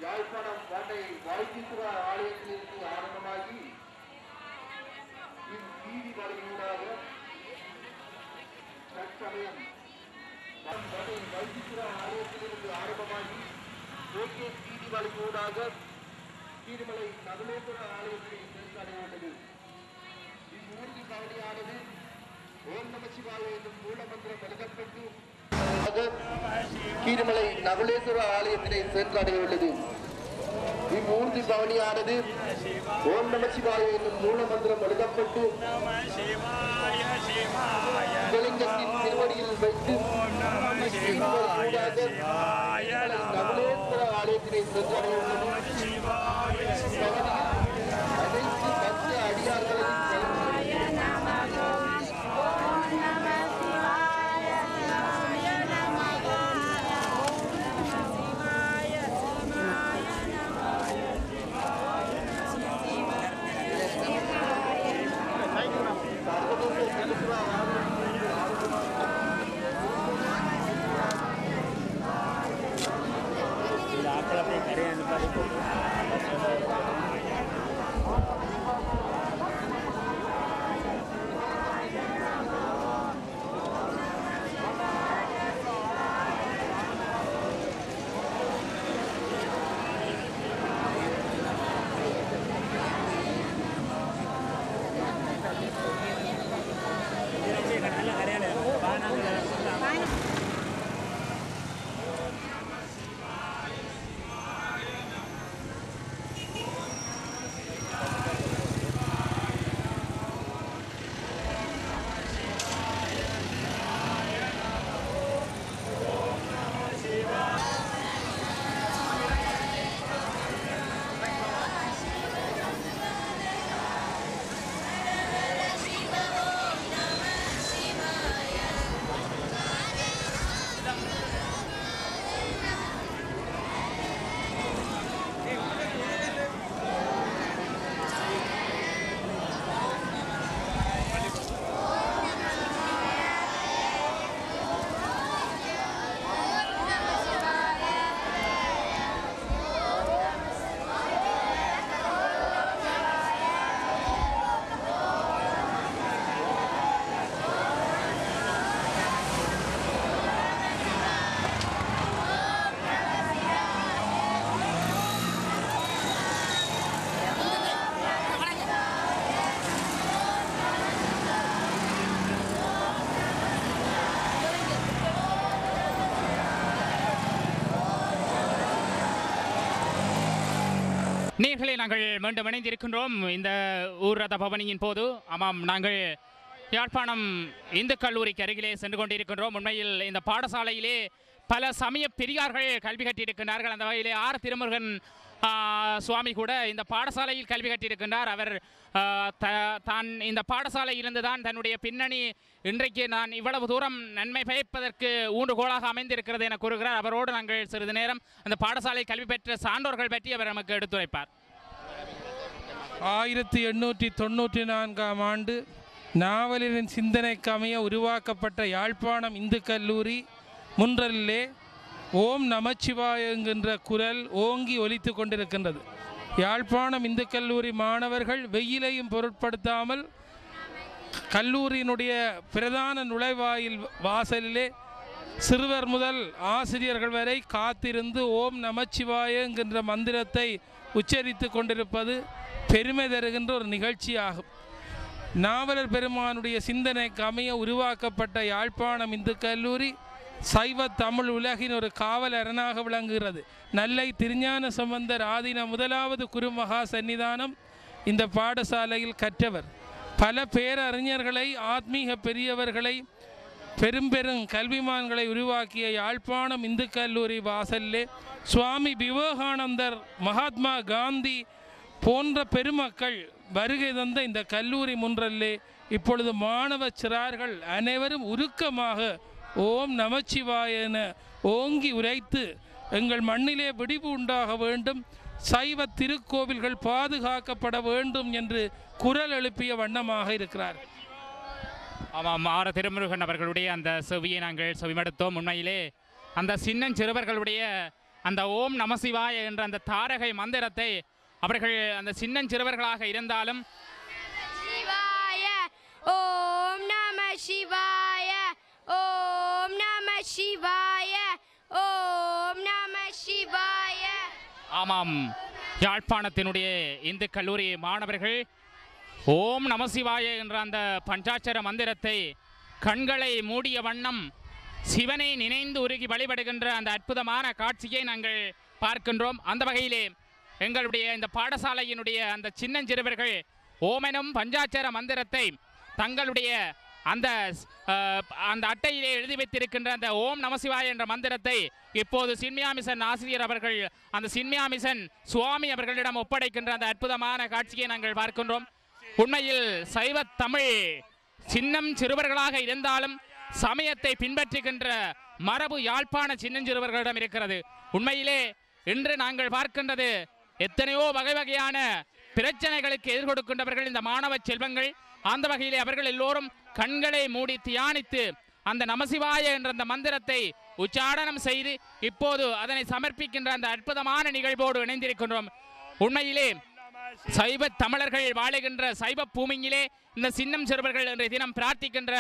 யாழ்ப்பாணம் கோட்டை வாய்த்தீஸ்வர ஆலயத்திலிருந்து ஆரம்பமாகி இவ்வீதி வழியூடாக தற்சமயம் கோட்டை வைத்தீஸ்வர ஆலயத்திலிருந்து ஆரம்பமாகி ஓகேஎஸ் வீதி வழியூடாக கீழ்மலை நகுலேஸ்வர ஆலயத்தை சென்றடைந்துள்ளது. இவ்வூர்தி பவனியானது ஓம் நம சிவாய என்னும் மூலமந்திரம் எழுதப்பட்டு கீழ்மலை நகுலேஸ்வர ஆலயத்தினை சென்றடையுள்ளது. இவ்வூர்தி பவனியானது ஓம் நம சிவாய என்னும் மூல மந்திரம் எழுதப்பட்டு சிவலிங்கத்தின் திருவடியில் வைத்து நகுலேஸ்வர ஆலயத்தினை சென்றடையுள்ளது. அனைத்து பக்த அடியார்களையும் நேயர்களே, நாங்கள் மீண்டும் இணைந்திருக்கின்றோம் இந்த ஊர் ரத பவனியின் போது. ஆமாம், நாங்கள் யாழ்ப்பாணம் இந்து கல்லூரிக்கு அருகிலே சென்று கொண்டிருக்கின்றோம். உண்மையில் இந்த பாடசாலையிலே பல சமய பெரியார்கள் கல்வி கற்றியிருக்கிறார்கள். அந்த வகையிலே ஆர் திருமுருகன் சுவாமி கூட இந்த பாடசாலையில் கல்வி கற்றியிருக்கின்றார். அவர் தான் இந்த பாடசாலையிலிருந்து தான் தன்னுடைய பின்னணி இன்றைக்கு நான் இவ்வளவு தூரம் நன்மை பயப்பதற்கு ஊன்றுகோலாக அமைந்திருக்கிறது என கூறுகிறார். அவரோடு நாங்கள் சிறிது நேரம் அந்த பாடசாலை கல்வி பெற்ற சான்றோர்கள் பற்றி அவர் நமக்கு எடுத்துரைப்பார். 1894ஆம் ஆண்டு நாவலரின் சிந்தனைக்கு அமைய உருவாக்கப்பட்ட யாழ்ப்பாணம் இந்து கல்லூரி முன்றலிலே ஓம் நமச்சிவாய என்கின்ற குரல் ஓங்கி ஒலித்து கொண்டிருக்கின்றது. யாழ்ப்பாணம் இந்து கல்லூரி மாணவர்கள் வெயிலையும் பொருட்படுத்தாமல் கல்லூரியினுடைய பிரதான நுழைவாயில் வாசலிலே சிறுவர் முதல் ஆசிரியர்கள் வரை காத்திருந்து ஓம் நமச்சிவாய என்கின்ற மந்திரத்தை உச்சரித்து கொண்டிருப்பது பெருமை தருகின்ற ஒரு நிகழ்ச்சியாகும். நாவலர் பெருமானுடைய சிந்தனைக்கு அமைய உருவாக்கப்பட்ட யாழ்ப்பாணம் இந்து கல்லூரி சைவ தமிழ் உலகின் ஒரு காவல் அரணாக விளங்குகிறது. நெல்லை திருஞான சம்பந்தர் ஆதீன முதலாவது குருமகா சன்னிதானம் இந்த பாடசாலையில் கற்றவர். பல பேரறிஞர்களை, ஆத்மீக பெரியவர்களை, பெரும் கல்விமான்களை உருவாக்கிய யாழ்ப்பாணம் இந்து கல்லூரி வாசல்லே சுவாமி விவேகானந்தர், மகாத்மா காந்தி போன்ற பெருமக்கள் வருகை தந்த இந்த கல்லூரி முன்றல்லே இப்பொழுது மாணவ சிறார்கள் அனைவரும் உருக்கமாக ஓம் நமச்சிவாய என ஓங்கி உரைத்து எங்கள் மண்ணிலே விடிவு உண்டாக வேண்டும், சைவ திருக்கோவில்கள் பாதுகாக்கப்பட வேண்டும் என்று குரல் எழுப்பிய வண்ணமாக இருக்கிறார். ஆமாம், ஆர திருமுருகன் அவர்களுடைய அந்த செவியை நாங்கள் செவிமடுத்தோம். உண்மையிலே அந்த சின்னஞ்சிறுவர்களுடைய அந்த ஓம் நமசிவாய என்ற அந்த தாரகை மந்திரத்தை அவர்கள் அந்த சின்னஞ்சிறுவர்களாக இருந்தாலும் ஓம் நம சிவாய, ஓம் நம சிவாய, ஓம் நம சிவாய. ஆமாம், யாழ்ப்பாணத்தினுடைய இந்து கல்லூரி மாணவர்கள் ஓம் நமசிவாய என்ற அந்த பஞ்சாட்சர மந்திரத்தை கண்களை மூடிய வண்ணம் சிவனை நினைந்து உருகி வழிபடுகின்ற அந்த அற்புதமான காட்சியை நாங்கள் பார்க்கின்றோம். அந்த வகையிலே எங்களுடைய இந்த பாடசாலையினுடைய அந்த சின்னஞ்சிறுவர்கள் ஓமெனும் பஞ்சாட்சர மந்திரத்தை தங்களுடைய அந்த அட்டையிலே எழுதி வைத்திருக்கின்ற அந்த ஓம் நமசிவாய என்ற மந்திரத்தை இப்போது சின்மியாமிசன் ஆசிரியர் அவர்கள் அந்த சின்மியாமிசன் சுவாமி அவர்களிடம் ஒப்படைக்கின்ற அந்த அற்புதமான காட்சியை நாங்கள் பார்க்கின்றோம். உண்மையில் சைவ தமிழ் சின்னம் சிறுவர்களாக இருந்தாலும் சமயத்தை பின்பற்றுகின்ற மரபு யாழ்ப்பாண சின்னஞ்சிறுவர்களிடம் இருக்கிறது. உண்மையிலே இன்று நாங்கள் பார்க்கின்றது எத்தனையோ வகை வகையான பிரச்சனைகளுக்கு எதிர்கொடுக்கின்றவர்கள் இந்த மாணவ செல்வங்கள். அந்த வகையிலே அவர்கள் எல்லோரும் கண்களை மூடி தியானித்து அந்த நமசிவாய என்ற அந்த மந்திரத்தை உச்சாடனம் செய்து இப்போது அதனை சமர்ப்பிக்கின்ற அந்த அற்புதமான நிகழ்வோடு இணைந்திருக்கின்றோம். உண்மையிலே சைவ தமிழர்கள் வாழுகின்ற சைவ பூமியிலே இந்த சின்னம் சிறுவர்கள் என்ற தினம் பிரார்த்திக்கின்ற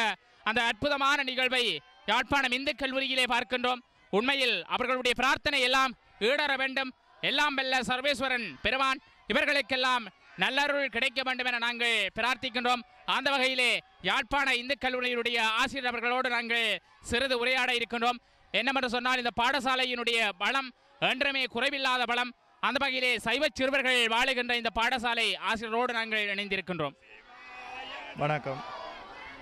அந்த அற்புதமான நிகழ்வை யாழ்ப்பாணம் இந்து கல்லூரியிலே பார்க்கின்றோம். உண்மையில் அவர்களுடைய பிரார்த்தனை எல்லாம் ஈடற வேண்டும். எல்லாம் வெல்ல சர்வேஸ்வரன் பெருமான் இவர்களுக்கெல்லாம் நல்லருள் கிடைக்க வேண்டும் என நாங்கள் பிரார்த்திக்கின்றோம். அந்த வகையிலே யாழ்ப்பாண இந்து கல்லூரியினுடைய ஆசிரியர் அவர்களோடு நாங்கள் சிறிது உரையாட இருக்கின்றோம். என்னவென்று சொன்னால் இந்த பாடசாலையினுடைய பலம் என்றுமே குறைவில்லாத பலம். அந்த வகையிலே சைவ சிறுவர்கள் வாழுகின்ற இந்த பாடசாலை ஆசிரியரோடு நாங்கள் இணைந்திருக்கின்றோம். வணக்கம்.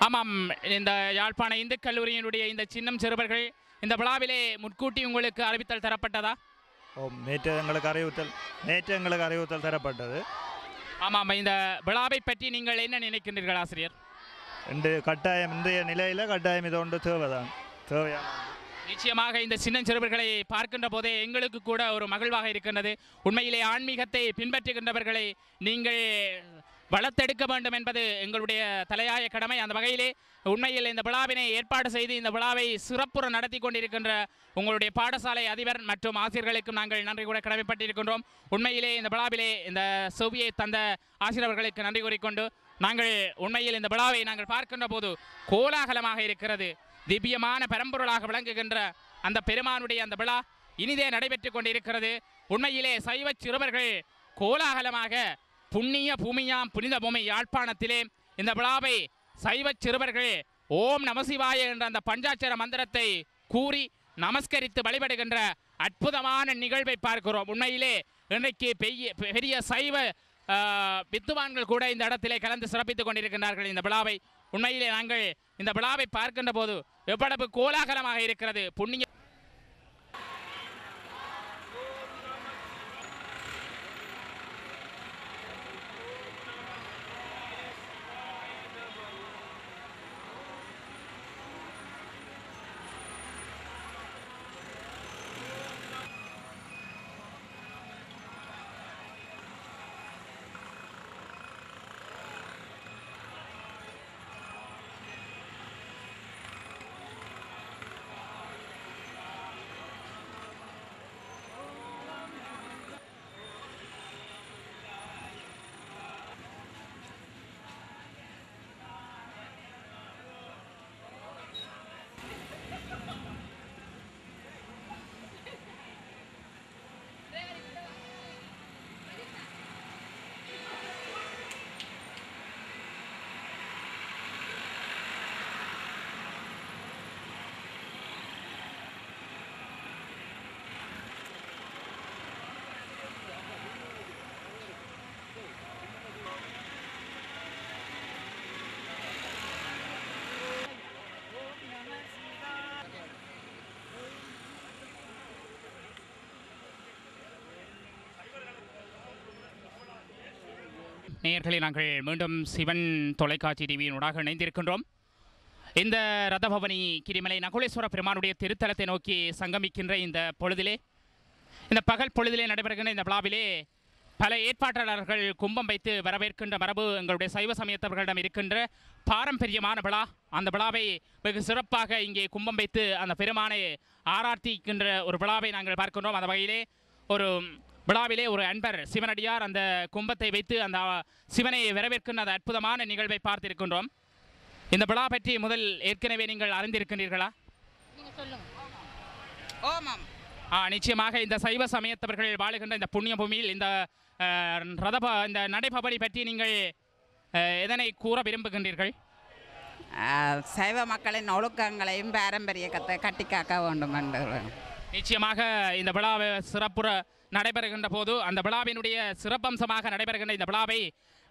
ஆமாம், இந்த யாழ்ப்பாண இந்து கல்லூரியினுடைய இந்த சின்னம் சிறுவர்கள் இந்த விழாவிலே முன்கூட்டி உங்களுக்கு அறிவித்தல் தரப்பட்டதா? நேற்று எங்களுக்கு அறிவுறுத்தல் தரப்பட்டது. ஆமாம், இந்த விழாவை பற்றி நீங்கள் என்ன நினைக்கின்றீர்கள் ஆசிரியர்? இன்றைய நிலையில் கட்டாயம் இது ஒன்று தேவையான நிச்சயமாக இந்த சின்னஞ்சிறுவர்களை பார்க்கின்ற போதே எங்களுக்கு கூட ஒரு மகிழ்வாக இருக்கின்றது. உண்மையிலே ஆன்மீகத்தை பின்பற்றுகின்றவர்களை நீங்கள் வளர்த்தெடுக்க வேண்டும் என்பது எங்களுடைய தலையாய கடமை. அந்த வகையிலே உண்மையில் இந்த விழாவினை ஏற்பாடு செய்து இந்த விழாவை சிறப்புற நடத்தி கொண்டிருக்கின்ற உங்களுடைய பாடசாலை அதிபர் மற்றும் ஆசிரியர்களுக்கும் நாங்கள் நன்றி கூட கடமைப்பட்டிருக்கின்றோம். உண்மையிலே இந்த விழாவிலே இந்த செவ்வியை தந்த ஆசிரியர்களுக்கு நன்றி கூறிக்கொண்டு நாங்கள் உண்மையில் இந்த விழாவை நாங்கள் பார்க்கின்ற போது கோலாகலமாக இருக்கிறது. திவ்யமான பரம்பொருளாக விளங்குகின்ற அந்த பெருமானுடைய அந்த விழா இனிதே நடைபெற்று கொண்டிருக்கிறது. உண்மையிலே சைவ சிறுவர்கள் கோலாகலமாக புண்ணிய பூமியாம் புனித பூமி யாழ்ப்பாணத்திலே இந்த விழாவை சைவ சிறுவர்கள் ஓம் நமசிவாய என்ற அந்த பஞ்சாட்சர மந்திரத்தை கூறி நமஸ்கரித்து வழிபடுகின்ற அற்புதமான நிகழ்வை பார்க்கிறோம். உண்மையிலே இன்றைக்கு பெரிய சைவ வித்துவான்கள் கூட இந்த இடத்திலே கலந்து சிறப்பித்துக் கொண்டிருக்கின்றார்கள் இந்த விழாவை. உண்மையிலே நாங்கள் இந்த விழாவை பார்க்கின்ற போது எவ்வளவு கோலாகலமாக இருக்கிறது. புண்ணிய நேயர்களை நாங்கள் மீண்டும் சிவன் தொலைக்காட்சி டிவியினூடாக இணைந்திருக்கின்றோம். இந்த ரதபவனி கிரிமலை நகுலேஸ்வர பெருமானுடைய திருத்தலத்தை நோக்கி சங்கமிக்கின்ற இந்த பொழுதிலே, இந்த பகல் பொழுதிலே நடைபெறுகின்ற இந்த விழாவிலே பல ஏற்பாட்டாளர்கள் கும்பம் வைத்து வரவேற்கின்ற மரபு எங்களுடைய சைவ சமயத்தவர்களிடம் இருக்கின்ற பாரம்பரியமான விழா. அந்த விழாவை வெகு சிறப்பாக இங்கே கும்பம் வைத்து அந்த பெருமானை ஆராதிக்கின்ற ஒரு விழாவை நாங்கள் பார்க்கின்றோம். அந்த வகையிலே ஒரு விழாவிலே ஒரு அன்பர் சிவனடியார் அந்த கும்பத்தை வைத்து அந்த சிவனை வரவேற்கின்ற அந்த அற்புதமான நிகழ்வை பார்த்திருக்கின்றோம். இந்த விழா பற்றி முதல் ஏற்கனவே நீங்கள் அறிந்திருக்கின்றீர்களா? நிச்சயமாக இந்த சைவ சமயத்தவர்கள் வாழுகின்ற இந்த புண்ணிய பூமியில் இந்த இந்த நடைபவனி பற்றி நீங்கள் எதனை கூற விரும்புகின்றீர்கள்? சைவ மக்களின் ஒழுக்கங்களையும் பாரம்பரியத்தை கட்டிக்காக்க வேண்டும் என்று. நிச்சயமாக இந்த விழாவை சிறப்புற நடைபெறுகின்ற போது அந்த விழாவினுடைய சிறப்பம்சமாக நடைபெறுகின்ற இந்த விழாவை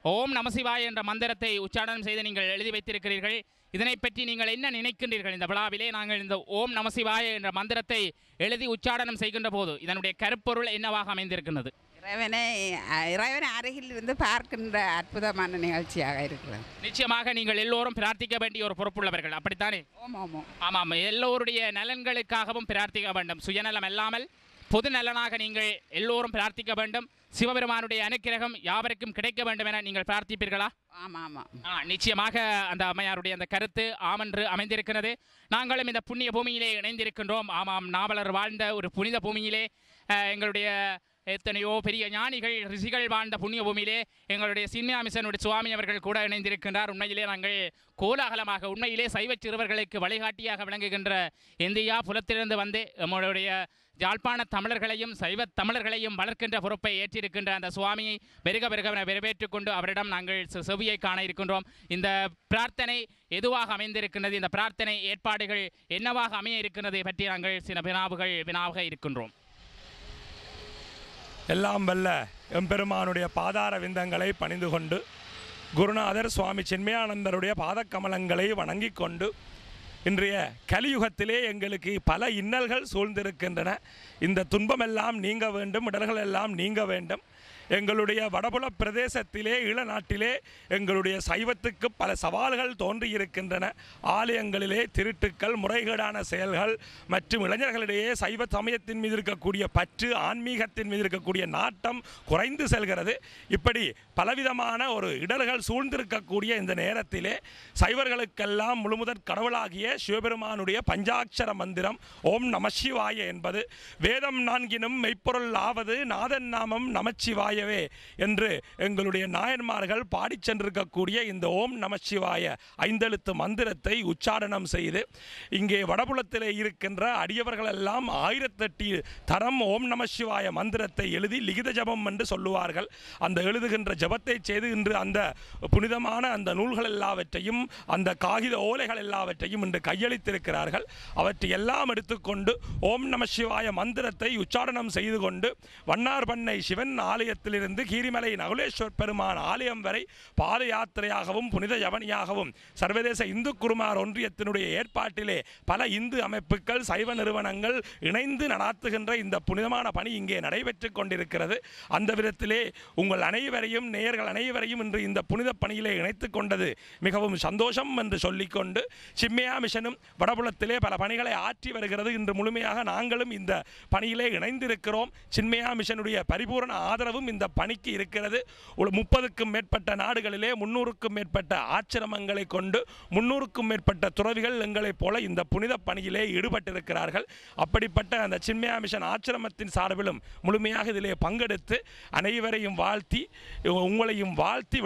ஓம் நமசிவாய என்ற மந்திரத்தை உச்சாரணம் செய்து நீங்கள் எழுதி வைத்திருக்கிறீர்கள். இதனை பற்றி நீங்கள் என்ன நினைக்கின்றீர்கள்? இந்த விழாவிலே நாங்கள் இந்த ஓம் நமசிவாய என்ற மந்திரத்தை எழுதி உச்சாரணம் செய்கின்ற போது இதனுடைய கருப்பொருள் என்னவாக அமைந்திருக்கின்றது? இறைவனை அருகில் இருந்து பார்க்கின்ற அற்புதமான நிகழ்ச்சியாக இருக்கிறது. நிச்சயமாக நீங்கள் எல்லோரும் பிரார்த்திக்க வேண்டிய ஒரு பொறுப்புள்ளவர்கள், அப்படித்தானே? ஆமாம், எல்லோருடைய நலன்களுக்காகவும் பிரார்த்திக்க வேண்டும். சுயநலம் இல்லாமல் பொது நலனாக நீங்கள் எல்லோரும் பிரார்த்திக்க வேண்டும். சிவபெருமானுடைய அனுக்கிரகம் யாவருக்கும் கிடைக்க வேண்டும் என நீங்கள் பிரார்த்திப்பீர்களா? நிச்சயமாக அந்த அம்மையாருடைய அந்த கருத்து ஆமென்று அமைந்திருக்கிறது. நாங்களும் இந்த புண்ணிய பூமியிலே இணைந்திருக்கின்றோம். ஆமாம், நாவலர் வாழ்ந்த ஒரு புனித பூமியிலே, எங்களுடைய எத்தனையோ பெரிய ஞானிகள் ரிஷிகள் வாழ்ந்த புண்ணிய பூமியிலே எங்களுடைய சின்மயா மிஷனுடைய சுவாமி அவர்கள் கூட இணைந்திருக்கின்றார். உண்மையிலே நாங்கள் கோலாகலமாக உண்மையிலே சைவ சிறுவர்களுக்கு வழிகாட்டியாக விளங்குகின்ற இந்தியா புலத்திலிருந்து வந்து நம்மளுடைய யாழ்ப்பாண தமிழர்களையும் சைவ தமிழர்களையும் வளர்க்கின்ற பொறுப்பை ஏற்றிருக்கின்ற அந்த சுவாமியை பெருக வரவேற்றுக் கொண்டு அவரிடம் நாங்கள் செவியை காண இருக்கின்றோம். இந்த பிரார்த்தனை எதுவாக அமைந்திருக்கின்றது, இந்த பிரார்த்தனை ஏற்பாடுகள் என்னவாக அமைய இருக்கின்றதை பற்றி நாங்கள் சில வினாவாக இருக்கின்றோம். எல்லாம் வல்ல எம்பெருமானுடைய பாதார விந்தங்களை பணிந்து கொண்டு குருநாதர் சுவாமி சின்மயானந்தருடைய பாதக்கமலங்களை வணங்கி கொண்டு இன்றைய கலியுகத்திலே எங்களுக்கு பல இன்னல்கள் சூழ்ந்திருக்கின்றன. இந்த துன்பமெல்லாம் நீங்க வேண்டும், இடர்கள் எல்லாம் நீங்க வேண்டும். எங்களுடைய வடபுல பிரதேசத்திலே ஈழநாட்டிலே எங்களுடைய சைவத்துக்கு பல சவால்கள் தோன்றியிருக்கின்றன. ஆலயங்களிலே திருட்டுக்கள், முறைகேடான செயல்கள் மற்றும் இளைஞர்களிடையே சைவ சமயத்தின் மீது இருக்கக்கூடிய பற்று, ஆன்மீகத்தின் மீது இருக்கக்கூடிய நாட்டம் குறைந்து செல்கிறது. இப்படி பலவிதமான ஒரு இடர்கள் சூழ்ந்திருக்கக்கூடிய இந்த நேரத்திலே சைவர்களுக்கெல்லாம் முழுமுதற் கடவுளாகிய சிவபெருமானுடைய பஞ்சாட்சர மந்திரம் ஓம் நமசிவாய என்பது வேதம் நான்கினும் மெய்ப்பொருள் ஆவது நாதன் நாமம் நமச்சிவாய என்று எங்களுடைய நாயன்மார்கள் பாடி சென்றிருக்கக்கூடிய இந்த ஓம் நமசிவாய ஐந்தெழுத்து மந்திரத்தை உச்சாரணம் செய்து இங்கே வடபுலத்திலே இருக்கின்ற அடியவர்கள் எல்லாம் 1008 தரம் ஓம் நமசிவாய மந்திரத்தை எழுதி லிகித ஜபம் என்று சொல்லுவார்கள். அந்த எழுதுகின்ற ஜபத்தை செய்து இன்று அந்த புனிதமான அந்த நூல்கள் எல்லாவற்றையும் அந்த காகித ஓலைகள் எல்லாவற்றையும் இன்று கையளித்திருக்கிறார்கள். அவற்றை எல்லாம் எடுத்துக்கொண்டு ஓம் நமசிவாய மந்திரத்தை உச்சாரணம் செய்து கொண்டு வண்ணார் பண்ணை சிவன் ஆலயத்தில் இருந்து கீரிமலை நகுலேஸ்வர் பெருமான் ஆலயம் வரை பாத யாத்திரையாகவும் புனித ஜவனியாகவும் சர்வதேச இந்து குருமார் ஒன்றியத்தினுடைய ஏற்பாட்டிலே பல இந்து அமைப்புகள் சைவ நிறுவனங்கள் இணைந்து நடாத்துகின்ற இந்த புனிதமான பணி இங்கே நடைபெற்றுக் கொண்டிருக்கிறது. அந்த விதத்திலே உங்கள் அனைவரையும் நேயர்கள் அனைவரையும் இன்று இந்த புனித பணியிலே இணைத்துக் கொண்டது மிகவும் சந்தோஷம் என்று சொல்லிக்கொண்டு சின்மயா மிஷனும் வடபுலத்திலே பல பணிகளை ஆற்றி வருகிறது. இன்று முழுமையாக நாங்களும் இந்த பணியிலே இணைந்திருக்கிறோம். சின்மயா மிஷனுடைய பரிபூரண ஆதரவும் இந்த பணிக்கு இருக்கிறது. 30க்கும் மேற்பட்ட நாடுகளிலே 300க்கும் மேற்பட்ட ஆச்சிரமங்களை கொண்டு 300க்கும் மேற்பட்ட துறவிகள் எங்களைப் போல இந்த புனித பணியிலே ஈடுபட்டிருக்கிறார்கள். அப்படிப்பட்ட அந்த சின்மயா மிஷன் ஆச்சிரமத்தின் சார்பிலும் முழுமையாக இதிலே பங்கெடுத்து அனைவரையும் வாழ்த்தி உங்களையும் வாழ்த்தி